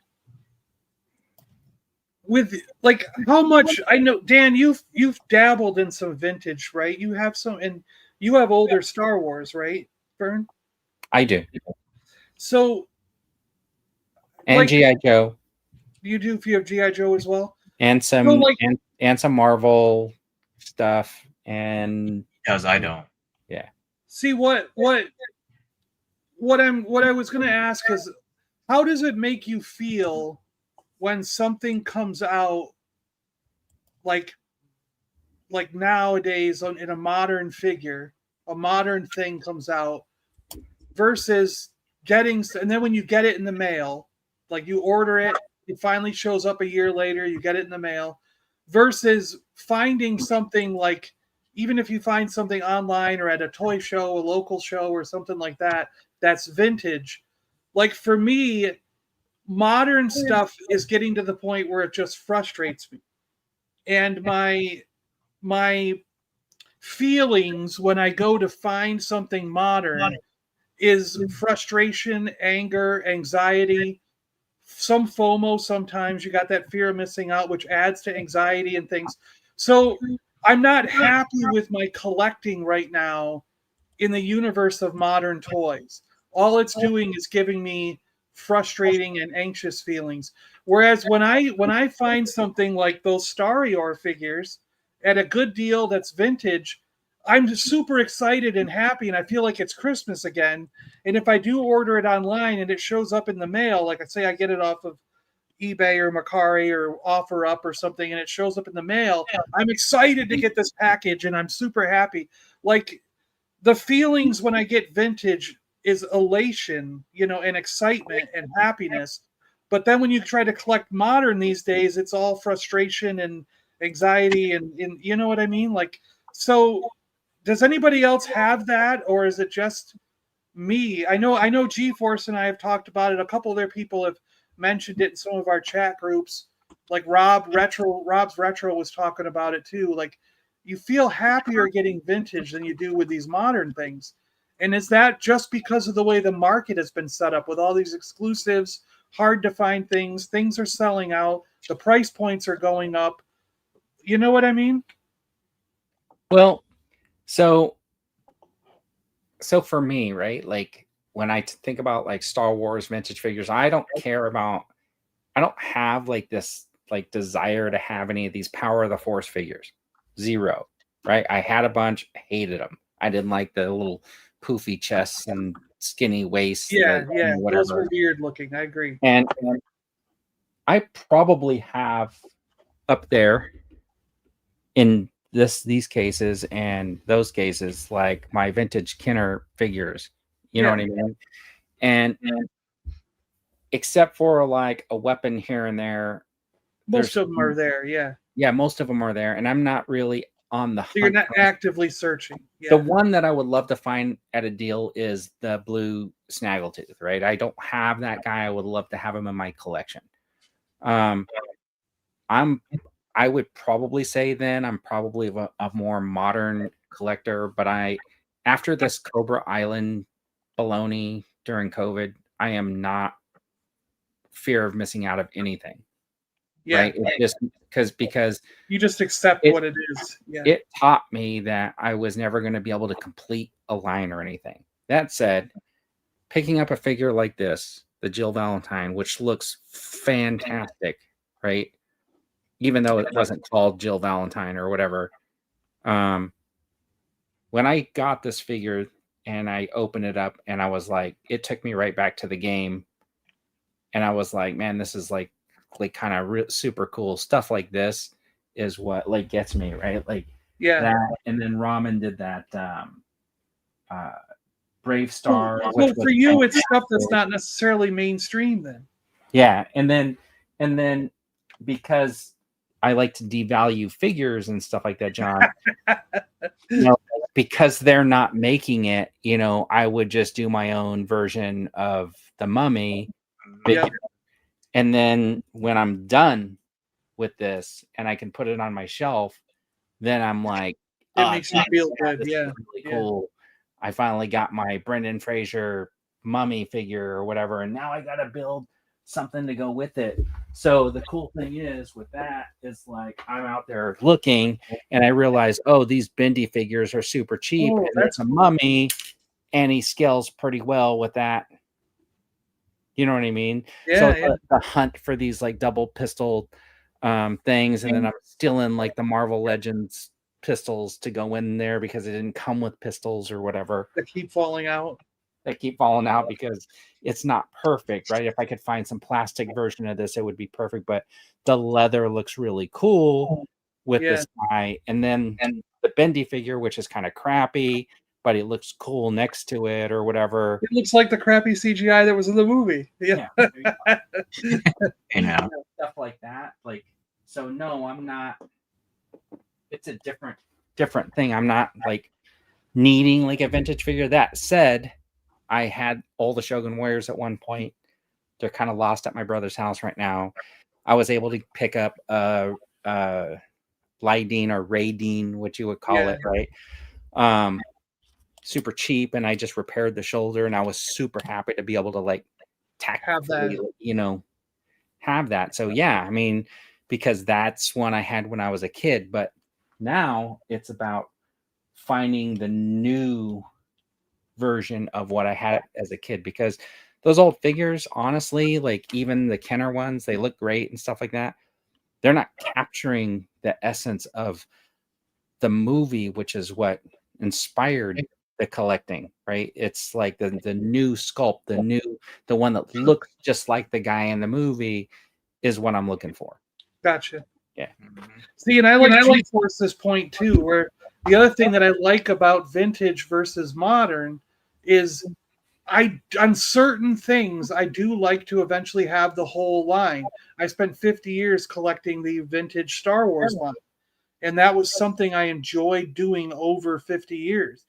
S2: With like how much I know, Dan, you've dabbled in some vintage, right? You have some, and you have older Star Wars, right, Vern?
S1: I do.
S2: So,
S1: and like, G.I. Joe.
S2: You do. If you have G.I. Joe as well,
S1: and some so like, and some Marvel stuff, and
S3: because I don't.
S1: Yeah.
S2: See what I was going to ask is, how does it make you feel when something comes out like nowadays in a modern figure, a modern thing comes out versus getting, and then when you get it in the mail, like you order it, it finally shows up a year later, you get it in the mail, versus finding something like, even if you find something online or at a toy show, a local show or something like that, that's vintage. Like for me, modern stuff is getting to the point where it just frustrates me. And my feelings when I go to find something modern is frustration, anger, anxiety, some FOMO. Sometimes you got that fear of missing out, which adds to anxiety and things. So I'm not happy with my collecting right now in the universe of modern toys. All it's doing is giving me frustrating and anxious feelings. Whereas when I find something like those Starior figures at a good deal that's vintage, I'm super excited and happy, and I feel like it's Christmas again. And if I do order it online and it shows up in the mail, like I say, I get it off of eBay or Mercari or OfferUp or something, and it shows up in the mail, I'm excited to get this package, and I'm super happy. Like the feelings when I get vintage is elation, and excitement and happiness. But then when you try to collect modern these days, it's all frustration and anxiety and you know what I mean? Like, so does anybody else have that, or is it just me? I know G-Force and I have talked about it. A couple other people have mentioned it in some of our chat groups. Like Rob's Retro was talking about it too. Like, you feel happier getting vintage than you do with these modern things. And is that just because of the way the market has been set up with all these exclusives, hard to find things are selling out, the price points are going up? You know what I mean?
S1: Well, so for me, right? Like when I think about like Star Wars vintage figures, I don't have like this like desire to have any of these Power of the Force figures. Zero, right? I had a bunch, hated them. I didn't like the little poofy chests and skinny waists.
S2: Yeah, whatever. Those were weird looking. I agree.
S1: And I probably have up there in these cases and those cases, like my vintage Kenner figures, you know what I mean? And except for like a weapon here and there,
S2: most of them are there.
S1: Yeah, most of them are there, and I'm not really on the hunt.
S2: So you're not actively searching.
S1: The one that I would love to find at a deal is the blue snaggletooth, right? I don't have that guy. I would love to have him in my collection. I would probably say then I'm probably a more modern collector, but after this Cobra Island baloney during COVID, I am not fear of missing out of anything. Right? It's just because
S2: you just accept what it is.
S1: It taught me that I was never going to be able to complete a line or anything. That said, picking up a figure like this, the Jill Valentine, which looks fantastic, right? Even though it wasn't called Jill Valentine or whatever. When I got this figure and I opened it up and I was like, it took me right back to the game. And I was like, man, this is like kind of super cool stuff. Like this is what like gets me, right? Like that. And then Ramen did that Brave Star.
S2: Well, for you, it's stuff that's not necessarily mainstream then.
S1: Yeah. And then because I like to devalue figures and stuff like that, John, because they're not making it, I would just do my own version of the Mummy. And then when I'm done with this and I can put it on my shelf, then I'm like,
S2: it makes you feel good.
S1: Really cool. I finally got my Brendan Fraser Mummy figure or whatever, and now I got to build something to go with it. So the cool thing is with that is like I'm out there looking and I realize, these bendy figures are super cheap. And that's a Mummy, and he scales pretty well with that. You know what I mean? The hunt for these like double pistol things, and then I'm stealing like the Marvel Legends pistols to go in there because it didn't come with pistols or whatever.
S2: That keep falling out.
S1: Because it's not perfect, right? If I could find some plastic version of this, it would be perfect. But the leather looks really cool with this guy. And then the bendy figure, which is kind of crappy, but it looks cool next to it or whatever.
S2: It looks like the crappy CGI that was in the movie.
S1: Stuff like that. Like, so no, I'm not. It's a different thing. I'm not like needing like a vintage figure. That said, I had all the Shogun Warriors at one point. They're kind of lost at my brother's house right now. I was able to pick up a Lydine or Raydine, what you would call it, right? Super cheap, and I just repaired the shoulder, and I was super happy to be able to like
S2: have that.
S1: Have that. So yeah, I mean, because that's one I had when I was a kid, but now it's about finding the new version of what I had as a kid, because those old figures, honestly, like even the Kenner ones, they look great and stuff like that. They're not capturing the essence of the movie, which is what inspired the collecting, right? It's like the new sculpt, the one that looks just like the guy in the movie is what I'm looking for.
S2: Gotcha.
S1: Yeah.
S2: See, and I like G-Force this point too, where the other thing that I like about vintage versus modern is on certain things, I do like to eventually have the whole line. I spent 50 years collecting the vintage Star Wars line, and that was something I enjoyed doing over 50 years.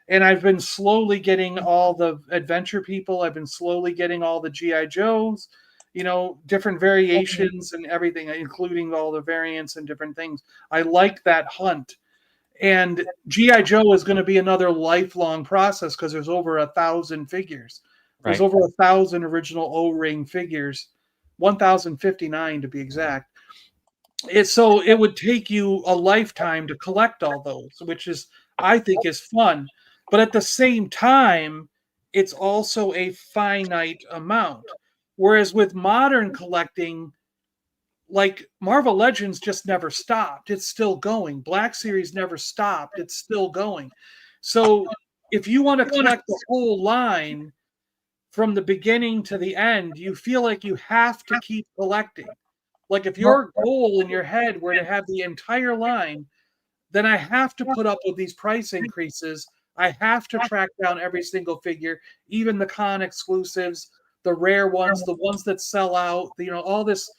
S2: And I've been slowly getting all the Adventure People. I've been slowly getting all the G.I. Joes, different variations and everything, including all the variants and different things. I like that hunt. And G.I. Joe is going to be another lifelong process because there's over 1,000 figures. There's over 1,000 original O-ring figures, 1,059 to be exact. So it would take you a lifetime to collect all those, which I think is fun. But at the same time, it's also a finite amount. Whereas with modern collecting, like Marvel Legends just never stopped. It's still going. Black Series never stopped. It's still going. So if you want to collect the whole line from the beginning to the end, you feel like you have to keep collecting. Like if your goal in your head were to have the entire line, then I have to put up with these price increases. I have to track down every single figure, even the con exclusives, the rare ones, the ones that sell out, all this.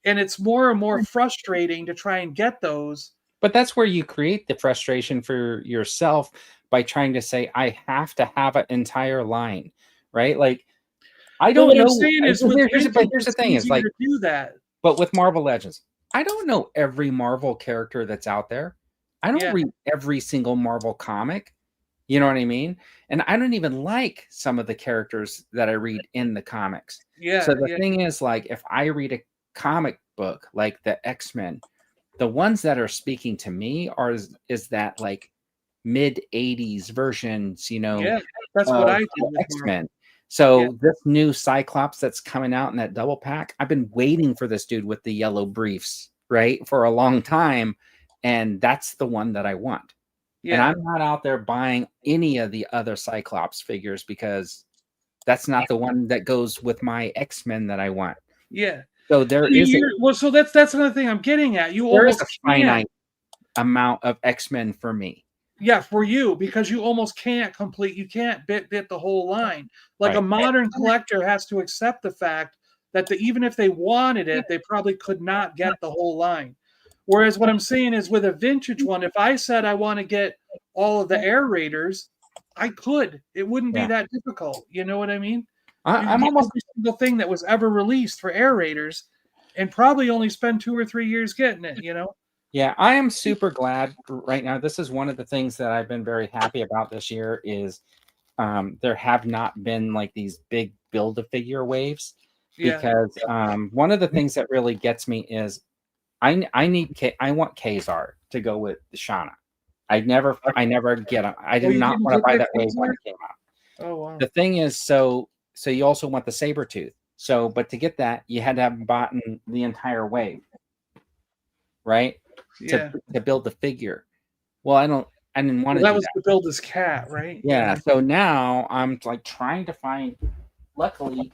S2: And it's more and more frustrating to try and get those.
S1: But that's where you create the frustration for yourself by trying to say, I have to have an entire line, right? Like, I don't know.
S2: What I'm saying is,
S1: here's the thing: is like,
S2: do that.
S1: But with Marvel Legends, I don't know every Marvel character that's out there. I don't read every single Marvel comic. You know what I mean? And I don't even like some of the characters that I read in the comics.
S2: Yeah.
S1: So the thing is, like, if I read a comic book like the X-Men, the ones that are speaking to me is that like mid 80s versions,
S2: Yeah, that's what I do with
S1: X-Men. So this new Cyclops that's coming out in that double pack, I've been waiting for this dude with the yellow briefs, right, for a long time, and that's the one that I want. And I'm not out there buying any of the other Cyclops figures because that's not the one that goes with my X-Men that I want.
S2: Yeah.
S1: So there is
S2: so that's another thing I'm getting at.
S1: There is a finite amount of X-Men for me.
S2: Yeah, for you, because you almost can't you can't bit the whole line. Like a modern collector has to accept the fact that even if they wanted it, they probably could not get the whole line. Whereas what I'm saying is with a vintage one, if I said I want to get all of the Air Raiders, I could. It wouldn't be that difficult. You know what I mean?
S1: I'm almost
S2: every single thing that was ever released for Air Raiders, and probably only spend 2 or 3 years getting it.
S1: Yeah, I am super glad right now. This is one of the things that I've been very happy about this year is there have not been like these big Build-A-Figure waves because one of the things that really gets me is I want Kazar to go with Shauna. I never get them. I did not want to buy that wave when it came out.
S2: Oh wow.
S1: The thing is, so you also want the Sabretooth. So, but to get that, you had to have bought the entire wave, right? To build the figure. Well, I didn't want to.
S2: That was to build his cat, right?
S1: Yeah. So now I'm like trying to find. Luckily,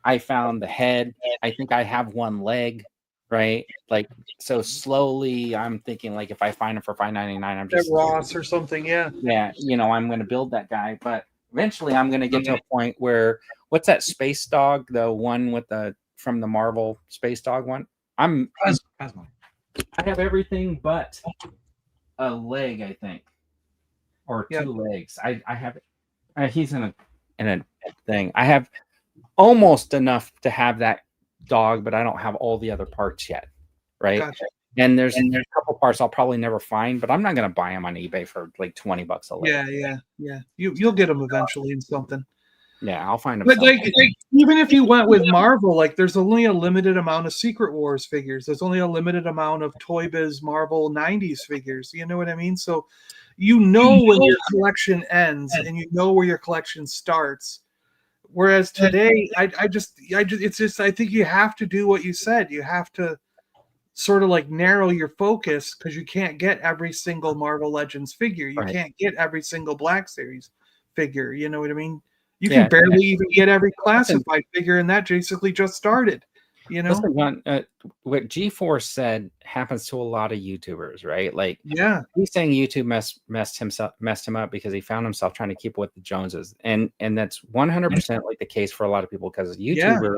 S1: I found the head. I think I have one leg, right? Like so. Slowly, I'm thinking like if I find him for $5.99, I'm just
S2: Ross or something. Yeah.
S1: Yeah. I'm going to build that guy, but eventually I'm going to get to a point where what's that space dog? The one with from the Marvel space dog one. I have everything but a leg, I think, or 2 legs. I have. He's in a thing. I have almost enough to have that dog, but I don't have all the other parts yet, right?
S2: Gotcha.
S1: And there's a couple parts I'll probably never find, but I'm not going to buy them on eBay for like $20 a leg.
S2: Yeah. You'll get them eventually in something.
S1: Yeah, I'll find them.
S2: But like even if you went with Marvel, like there's only a limited amount of Secret Wars figures. There's only a limited amount of Toy Biz Marvel 90s figures. You know what I mean? So when your collection ends and where your collection starts. Whereas today, I think you have to do what you said. You have to sort of like narrow your focus because you can't get every single Marvel Legends figure. You can't get every single Black Series figure. You know what I mean? You can barely even get every classified figure, and that basically just started.
S1: Listen, what G4 said happens to a lot of YouTubers, right? Like, he's saying YouTube messed him up because he found himself trying to keep with the Joneses, and that's 100% like the case for a lot of people because YouTuber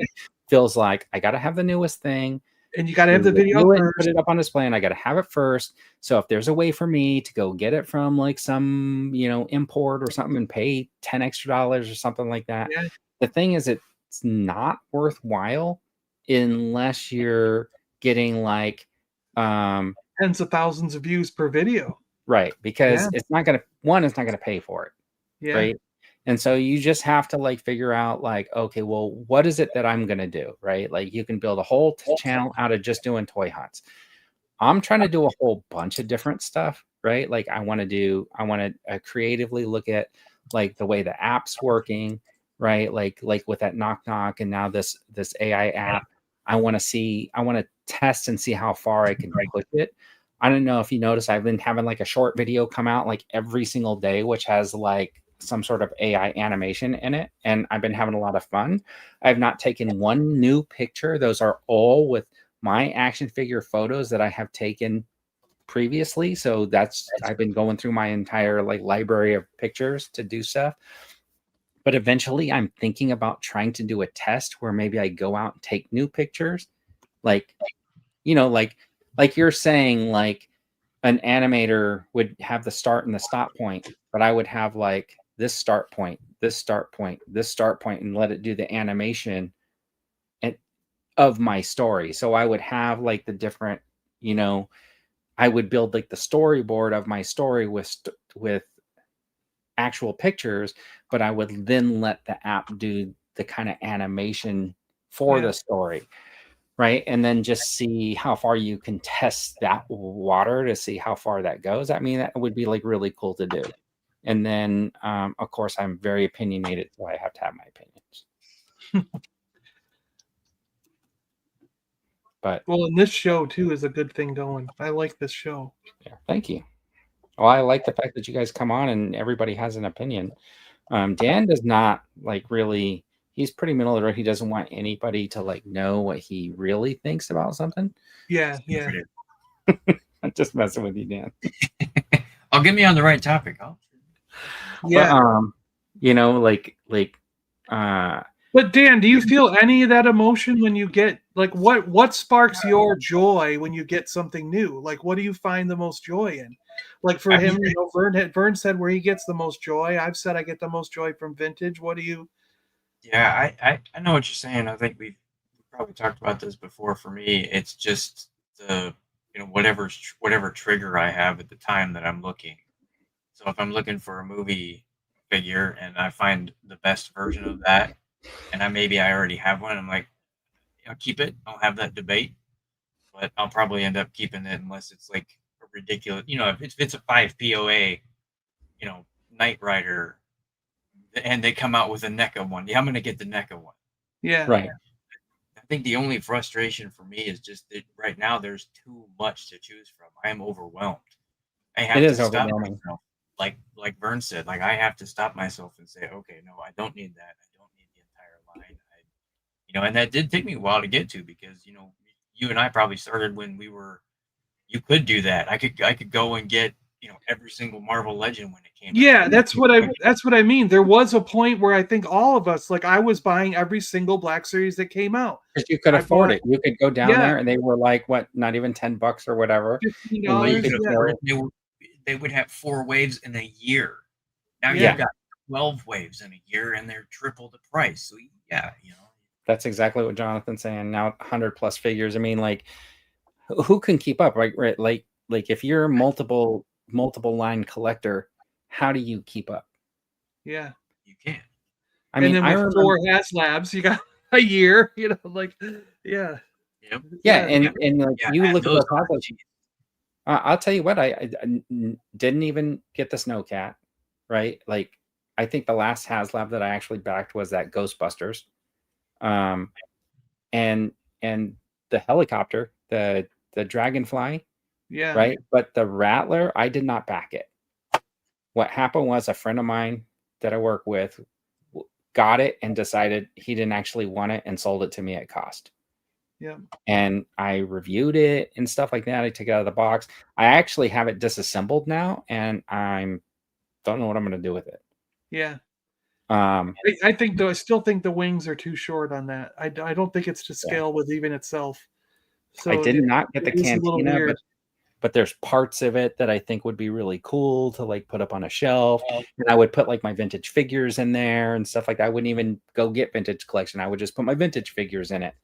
S1: feels like I got to have the newest thing.
S2: And you got to have the video first.
S1: Put it up on display, and I got to have it first. So if there's a way for me to go get it from like some, import or something and pay $10 extra or something like that, the thing is, it's not worthwhile unless you're getting like
S2: tens of thousands of views per video,
S1: right? Because it's not gonna pay for it, right? And so you just have to like figure out like, okay, well, what is it that I'm going to do? Right. Like you can build a whole channel out of just doing toy hunts. I'm trying to do a whole bunch of different stuff, right? Like I want to creatively look at like the way the app's working, right? Like with that knock knock and now this AI app, I want to test and see how far I can push it. I don't know if you notice, I've been having like a short video come out like every single day, which has like some sort of AI animation in it. And I've been having a lot of fun. I've not taken one new picture. Those are all with my action figure photos that I have taken previously. So I've been going through my entire like library of pictures to do stuff. But eventually I'm thinking about trying to do a test where maybe I go out and take new pictures. Like, like you're saying, like an animator would have the start and the stop point, but I would have like this start point, this start point, this start point, and let it do the animation of my story. So I would have like the different, I would build like the storyboard of my story with actual pictures, but I would then let the app do the kind of animation for the story. Right. And then just see how far you can test that water to see how far that goes. I mean, that would be like really cool to do. And then, of course, I'm very opinionated, so I have to have my opinions. But
S2: well, and this show too is a good thing going. I like this show.
S1: Yeah, thank you. Well, I like the fact that you guys come on and everybody has an opinion. Dan does not like really. He's pretty middle of the road. He doesn't want anybody to like know what he really thinks about something.
S2: Yeah.
S1: I'm just messing with you, Dan.
S3: I'll get me on the right topic.
S2: Yeah.
S1: But,
S2: but Dan, do you feel any of that emotion when you get like what sparks your joy when you get something new? Like, what do you find the most joy in? Like for him, Vern said where he gets the most joy. I've said I get the most joy from vintage. What do you?
S3: Yeah, I know what you're saying. I think we've probably talked about this before. For me, it's just the whatever trigger I have at the time that I'm looking. So if I'm looking for a movie figure and I find the best version of that, and I already have one, I'm like, I'll keep it. I'll have that debate, but I'll probably end up keeping it unless it's like a ridiculous. If it's a 5 POA, Knight Rider, and they come out with a NECA one. Yeah, I'm going to get the NECA one.
S2: Yeah.
S1: Right.
S3: I think the only frustration for me is just that right now there's too much to choose from. I am overwhelmed. I have to stop myself. Like Vern said, like I have to stop myself and say, okay, no, I don't need that. I don't need the entire line. And that did take me a while to get to because, you and I probably started when you could do that. I could go and get, every single Marvel Legend when it came out.
S2: Yeah, that's what I mean. There was a point where I think all of us, like I was buying every single Black Series that came out.
S1: Because you could afford it. You could go down there and they were like, what, not even $10 or whatever.
S3: They would have 4 waves in a year. Now you've got 12 waves in a year and they're triple the price. So
S1: That's exactly what Jonathan's saying. Now 100+ figures. I mean, like who can keep up, right? Like if you're a multiple line collector, how do you keep up?
S2: Yeah,
S3: you can't.
S2: I mean, then with 4 HasLabs, you got a year. And like
S1: you look at those. I'll tell you what, I didn't even get the Snowcat, right? Like I think the last HasLab that I actually backed was that Ghostbusters, and the helicopter, the Dragonfly.
S2: Yeah.
S1: Right. But the Rattler, I did not back it. What happened was a friend of mine that I work with got it and decided he didn't actually want it and sold it to me at cost.
S2: Yeah.
S1: And I reviewed it and stuff like that. I took it out of the box. I actually have it disassembled now and don't know what I'm going to do with it.
S2: Yeah. I think though, I still think the wings are too short on that. I don't think it's to scale with even itself. So
S1: I did not get the Cantina, but there's parts of it that I think would be really cool to like put up on a shelf. And I would put like my vintage figures in there and stuff like that. I wouldn't even go get vintage collection. I would just put my vintage figures in it.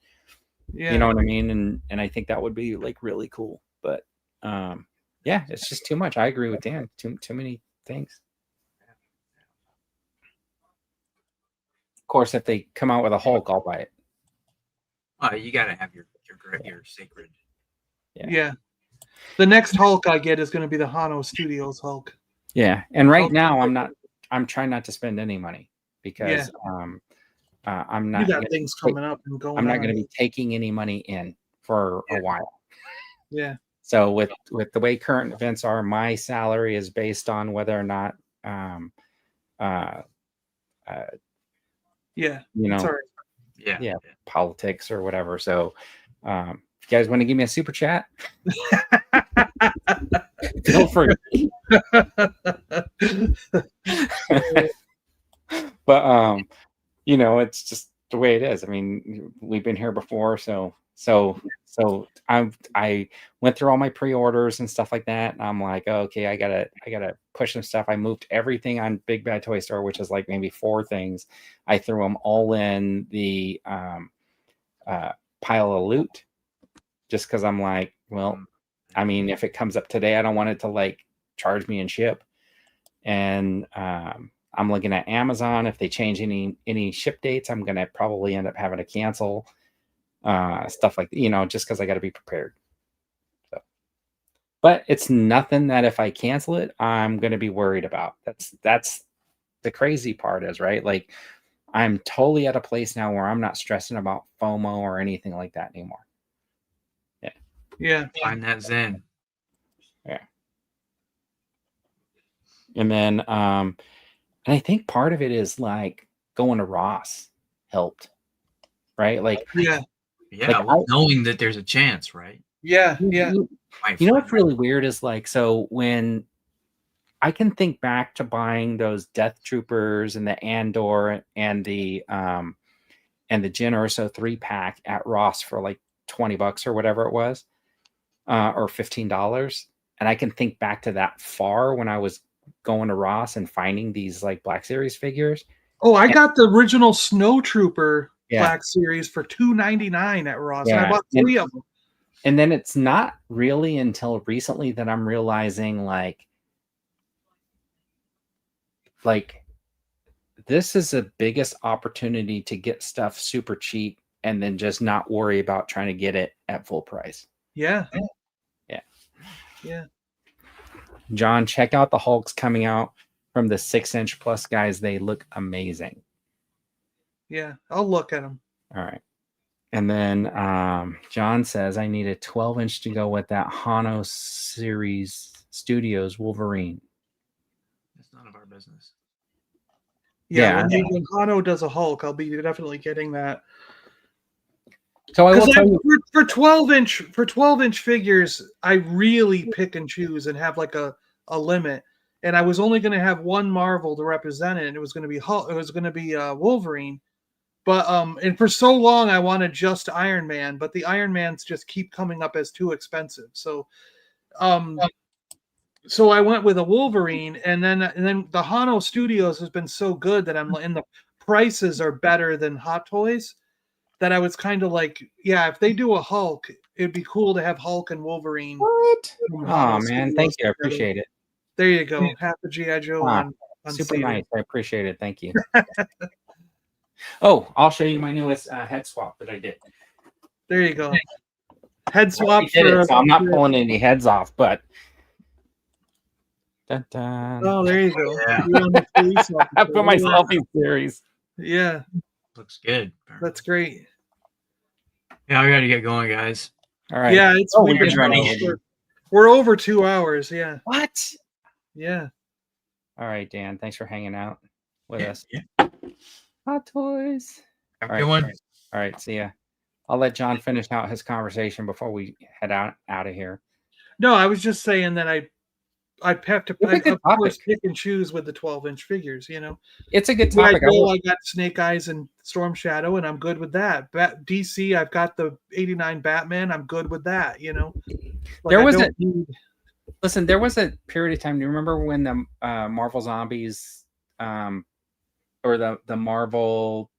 S1: Yeah. You know what I mean? And I think that would be like really cool. But it's just too much. I agree with Dan. Too many things. Of course, if they come out with a Hulk, I'll buy it.
S3: You gotta have your sacred.
S2: Yeah. The next Hulk I get is going to be the Hano Studios Hulk.
S1: Yeah, and right now I'm trying not to spend any money because I'm not.
S2: You got things coming up and going.
S1: I'm not going to be taking any money in for a while.
S2: Yeah.
S1: So with the way current events are, my salary is based on whether or not politics or whatever. So if you guys want to give me a super chat, Feel free. But you know, it's just the way it is. I mean, we've been here before, so I went through all my pre-orders and stuff like that, and I'm like, oh, okay, I gotta push some stuff. I moved everything on Big Bad Toy Store, which is like maybe 4 things. I threw them all in the pile of loot, just because I'm like, well, I mean, if it comes up today, I don't want it to like charge me and ship. And I'm looking at Amazon. If they change any ship dates, I'm gonna probably end up having to cancel stuff like, you know, just because I got to be prepared. So, but it's nothing that if I cancel it, I'm gonna be worried about. That's the crazy part is, right? Like, I'm totally at a place now where I'm not stressing about FOMO or anything like that anymore.
S2: Yeah.
S3: Find that zen.
S1: Yeah. And then and I think part of it is like going to Ross helped, right? Like,
S2: yeah,
S3: like knowing that there's a chance, right?
S2: Yeah.
S1: You know what's really weird is like, so when I can think back to buying those Death Troopers and the Andor and the Jyn Erso 3-pack at Ross for like $20 or whatever it was, or $15. And I can think back to that far when I was going to Ross and finding these like Black Series figures.
S2: Oh, I got the original Snow Trooper Black Series for $2.99 at Ross. And I bought 3 of them.
S1: And then it's not really until recently that I'm realizing like this is the biggest opportunity to get stuff super cheap and then just not worry about trying to get it at full price.
S2: Yeah.
S1: John, check out the Hulks coming out from the 6-inch plus guys. They look amazing.
S2: Yeah, I'll look at them.
S1: All right. And then John says, I need a 12-inch to go with that Hano Series Studios Wolverine.
S3: It's none of our business.
S2: Yeah. When Hano does a Hulk, I'll be definitely getting that.
S1: So I will tell you,
S2: for 12-inch figures, I really pick and choose and have like a limit. And I was only going to have one Marvel to represent it, and it was going to be Hulk. It was going to be Wolverine. But and for so long I wanted just Iron Man, but the Iron Mans just keep coming up as too expensive. So so I went with a Wolverine, and then the Hano Studios has been so good that the prices are better than Hot Toys, that I was kind of like, yeah, if they do a Hulk, it'd be cool to have Hulk and Wolverine.
S1: What? Oh man, thank you. I appreciate it.
S2: There you go. Half the G.I. Joe on
S1: super nice. I appreciate it. Thank you. Oh, I'll show you my newest head swap that I did.
S2: There you go. Head swap.
S1: So I'm not pulling any heads off, but. Dun, dun.
S2: Oh, there you go.
S3: Yeah.
S1: I put my selfie series.
S2: Yeah.
S3: Looks good.
S2: That's great.
S3: Yeah, I got to get going, guys.
S1: All right.
S2: Yeah, it's we're over 2 hours. Yeah.
S1: What?
S2: Yeah.
S1: All right, Dan. Thanks for hanging out with us.
S3: Yeah.
S1: Hot Toys.
S3: Have a good one.
S1: All right. See ya. I'll let John finish out his conversation before we head out of here.
S2: No, I was just saying that I have to pick and choose with the 12-inch figures, you know.
S1: It's a good topic.
S2: I got Snake Eyes and Storm Shadow, and I'm good with that. DC, I've got the 89 Batman. I'm good with that, you know.
S1: There was a period of time. Do you remember when the Marvel Zombies or the Marvel,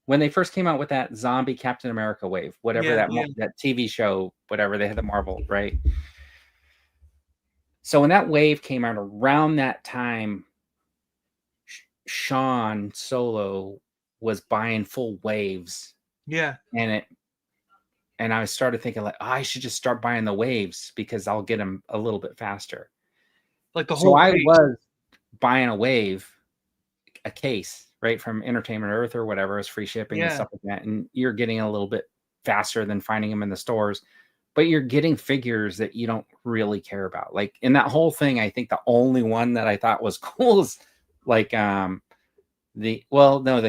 S1: when they first came out with that zombie Captain America wave, whatever that TV show, whatever, they had the Marvel, right? So when that wave came out around that time, Sean Solo was buying full waves.
S2: Yeah.
S1: And I started thinking like, I should just start buying the waves because I'll get them a little bit faster.
S2: Like the whole.
S1: So I was buying a wave, a case, right, from Entertainment Earth or whatever, is free shipping and stuff like that. And you're getting a little bit faster than finding them in the stores. But you're getting figures that you don't really care about. Like in that whole thing, I think the only one that I thought was cool is like the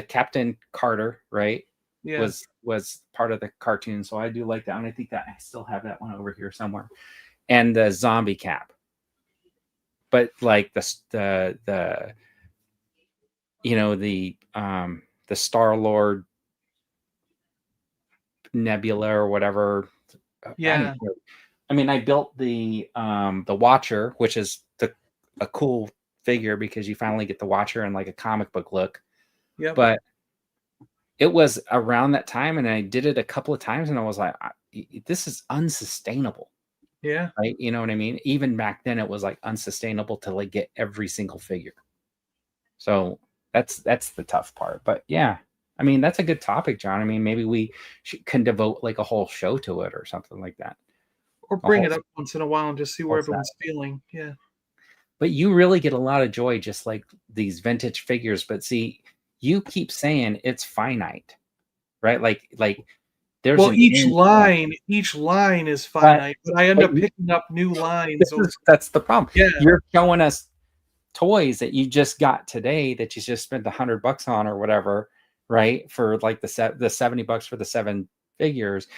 S1: Captain Carter, right? Yeah. Was part of the cartoon. So I do like that. And I think that I still have that one over here somewhere. and the zombie cap. But like the you know, the Star-Lord nebula or whatever.
S2: Yeah.
S1: I mean, I built the Watcher, which is a cool figure because you finally get the Watcher in like a comic book look.
S2: Yeah.
S1: But it was around that time, and I did it a couple of times, and I was like, this is unsustainable.
S2: Yeah.
S1: Right. You know what I mean? Even back then, it was like unsustainable to like get every single figure. So that's the tough part. But yeah, I mean, that's a good topic, John. I mean, maybe we can devote like a whole show to it or something like that.
S2: Or bring it up once in a while and just see where everyone's feeling. Yeah.
S1: But you really get a lot of joy just like these vintage figures. But see, you keep saying it's finite, right? Like there's
S2: each line is finite, but I end up picking up new lines.
S1: That's the problem.
S2: Yeah.
S1: You're showing us toys that you just got today that you just spent $100 on or whatever, right? For like the $70 for the 7 figures.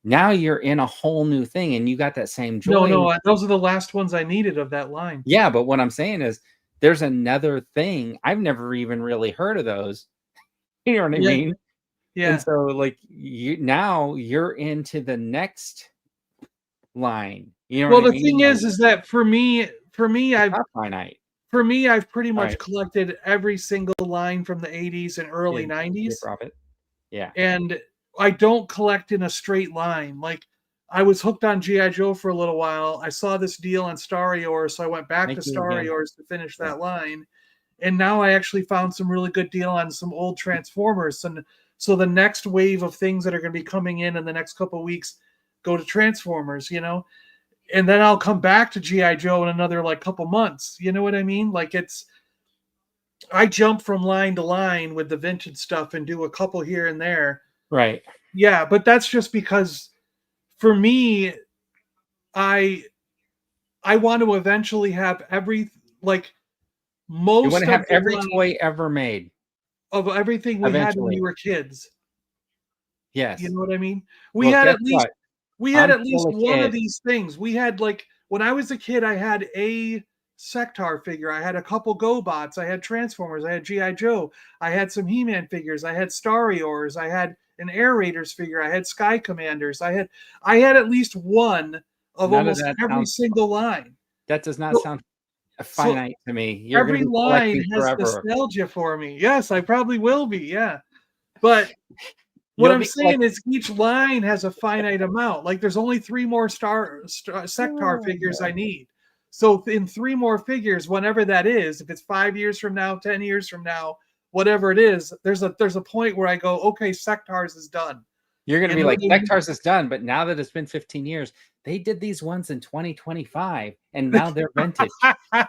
S1: Now you're in a whole new thing, and you got that same joy.
S2: No, those are the last ones I needed of that line.
S1: Yeah, but what I'm saying is there's another thing. I've never even really heard of those. You know what I mean?
S2: Yeah.
S1: And so like now you're into the next line. You know what I mean?
S2: The thing is that for me, I've
S1: finite.
S2: For me, I've pretty much collected every single line from the 80s and early 90s.
S1: Yeah.
S2: And I don't collect in a straight line. Like, I was hooked on G.I. Joe for a little while. I saw this deal on Star Wars, so I went back to Star Wars to finish that line. And now I actually found some really good deal on some old Transformers. And so the next wave of things that are going to be coming in the next couple of weeks go to Transformers, you know? And then I'll come back to G.I. Joe in another like couple months. You know what I mean? Like I jump from line to line with the vintage stuff and do a couple here and there.
S1: Right.
S2: Yeah, but that's just because for me, I want to eventually have most.
S1: You want to have every toy ever made
S2: of everything we had when we were kids.
S1: Yes.
S2: You know what I mean? We had at least one of these things. We had when I was a kid, I had a Sectar figure. I had a couple GoBots. I had Transformers. I had G.I. Joe. I had some He-Man figures. I had Star-Wars. I had an Air Raiders figure. I had Sky Commanders. I had at least one of almost every single line.
S1: That does not sound finite to me.
S2: Every line has nostalgia for me. Yes, I probably will be. Yeah. But what I'm saying is each line has a finite amount. Like there's only 3 more Sectar figures I need. So in 3 more figures, whenever that is, if it's 5 years from now, 10 years from now, whatever it is, there's a point where I go, okay, Sectars is done.
S1: You're going to be like, Sectars is done. But now that it's been 15 years, they did these ones in 2025 and now they're vintage.
S2: I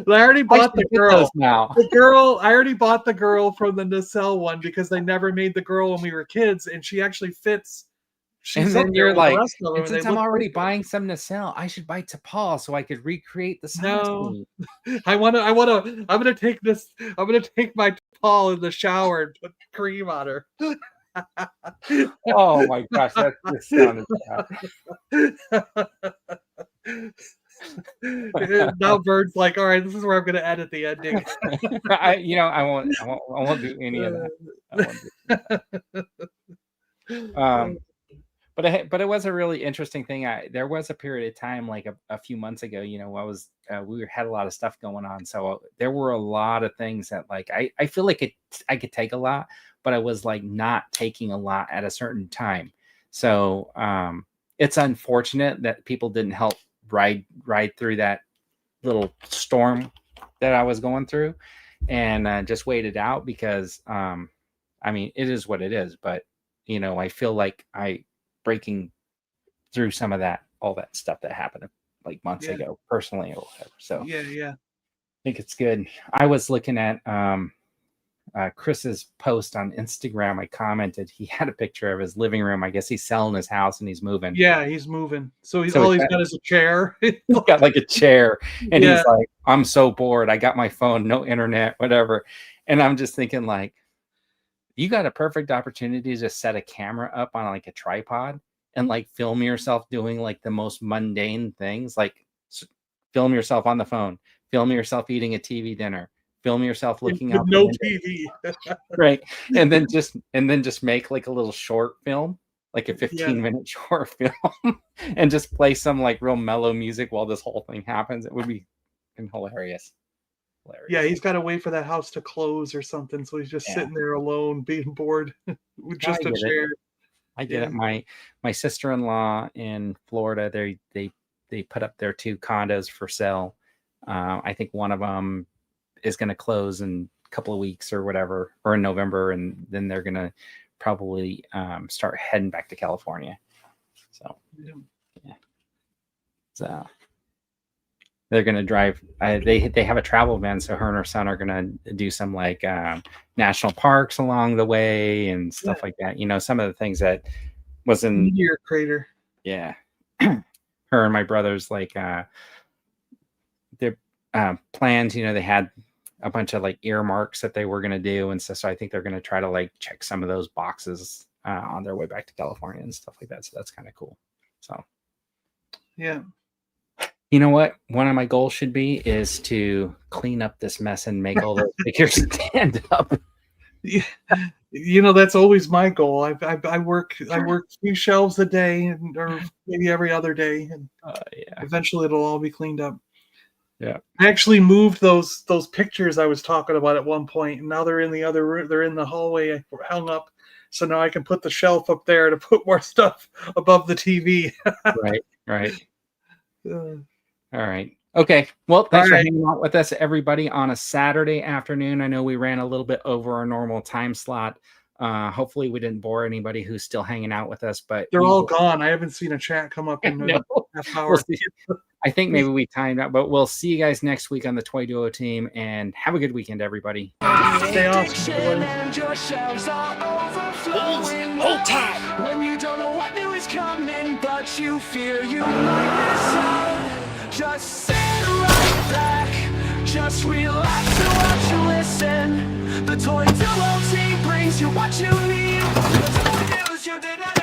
S2: already bought the girl now. I already bought the girl from the nacelle one because they never made the girl when we were kids, and she actually fits.
S1: And then you're like, since I'm already buying some nacelle, I should buy T'Pol so I could recreate the sound.
S2: No, I'm gonna take my T'Pol in the shower and put cream on her.
S1: Oh my gosh, that just sounded
S2: bad. Now Bird's like, all right, this is where I'm gonna edit the ending.
S1: I won't do any of that. But it was a really interesting thing. There was a period of time like a few months ago, we had a lot of stuff going on. So there were a lot of things that like, I feel like I could take a lot, but I was like not taking a lot at a certain time. So it's unfortunate that people didn't help ride through that little storm that I was going through and just wait it out because, I mean, it is what it is, but I feel like breaking through some of all that stuff that happened like months ago personally or whatever. So
S2: yeah,
S1: I think it's good. I was looking at Chris's post on Instagram. I commented he had a picture of his living room. I guess he's selling his house and he's moving.
S2: Yeah, he's moving. So all he's got is a chair.
S1: He's got like a chair and he's like, I'm so bored. I got my phone, no internet, whatever. And I'm just thinking like, you got a perfect opportunity to set a camera up on like a tripod and like film yourself doing like the most mundane things, like film yourself on the phone, film yourself eating a TV dinner, film yourself looking out
S2: no TV.
S1: Right. And then just make like a little short film, like a 15-minute short film, and just play some like real mellow music while this whole thing happens. It would be hilarious.
S2: Yeah, he's got to wait for that house to close or something, so he's just sitting there alone, being bored with just a chair.
S1: I get it. My sister-in-law in Florida, they put up their 2 condos for sale. I think one of them is going to close in a couple of weeks or whatever, or in November, and then they're going to probably start heading back to California. So so they're going to drive. They have a travel van, so her and her son are going to do some like national parks along the way and stuff like that. You know, some of the things that was in
S2: Meteor Crater.
S1: Yeah, her and my brothers like their plans. You know, they had a bunch of like earmarks that they were going to do and stuff. So I think they're going to try to like check some of those boxes on their way back to California and stuff like that. So that's kind of cool. So
S2: yeah.
S1: You know what? One of my goals should be is to clean up this mess and make all those figures stand up.
S2: Yeah. You know, that's always my goal. I work 2 shelves a day, or maybe every other day, and eventually it'll all be cleaned up.
S1: Yeah,
S2: I actually moved those pictures I was talking about at one point, and now they're in the other room. They're in the hallway, hung up. So now I can put the shelf up there to put more stuff above the TV.
S1: Right. All right. Okay. Well, thanks for hanging out with us, everybody, on a Saturday afternoon. I know we ran a little bit over our normal time slot. Hopefully we didn't bore anybody who's still hanging out with us, but
S2: they're all gone. I haven't seen a chat come up in a half hour.
S1: I think maybe we timed out, but we'll see you guys next week on the Toy Duo team, and have a good weekend, everybody.
S2: Stay awesome.
S4: Hold tight. When you don't know what new is coming, but you fear you might miss out. Just sit right back, just relax and watch and listen. The Toy Duo team brings you what you need. The toy news you didn't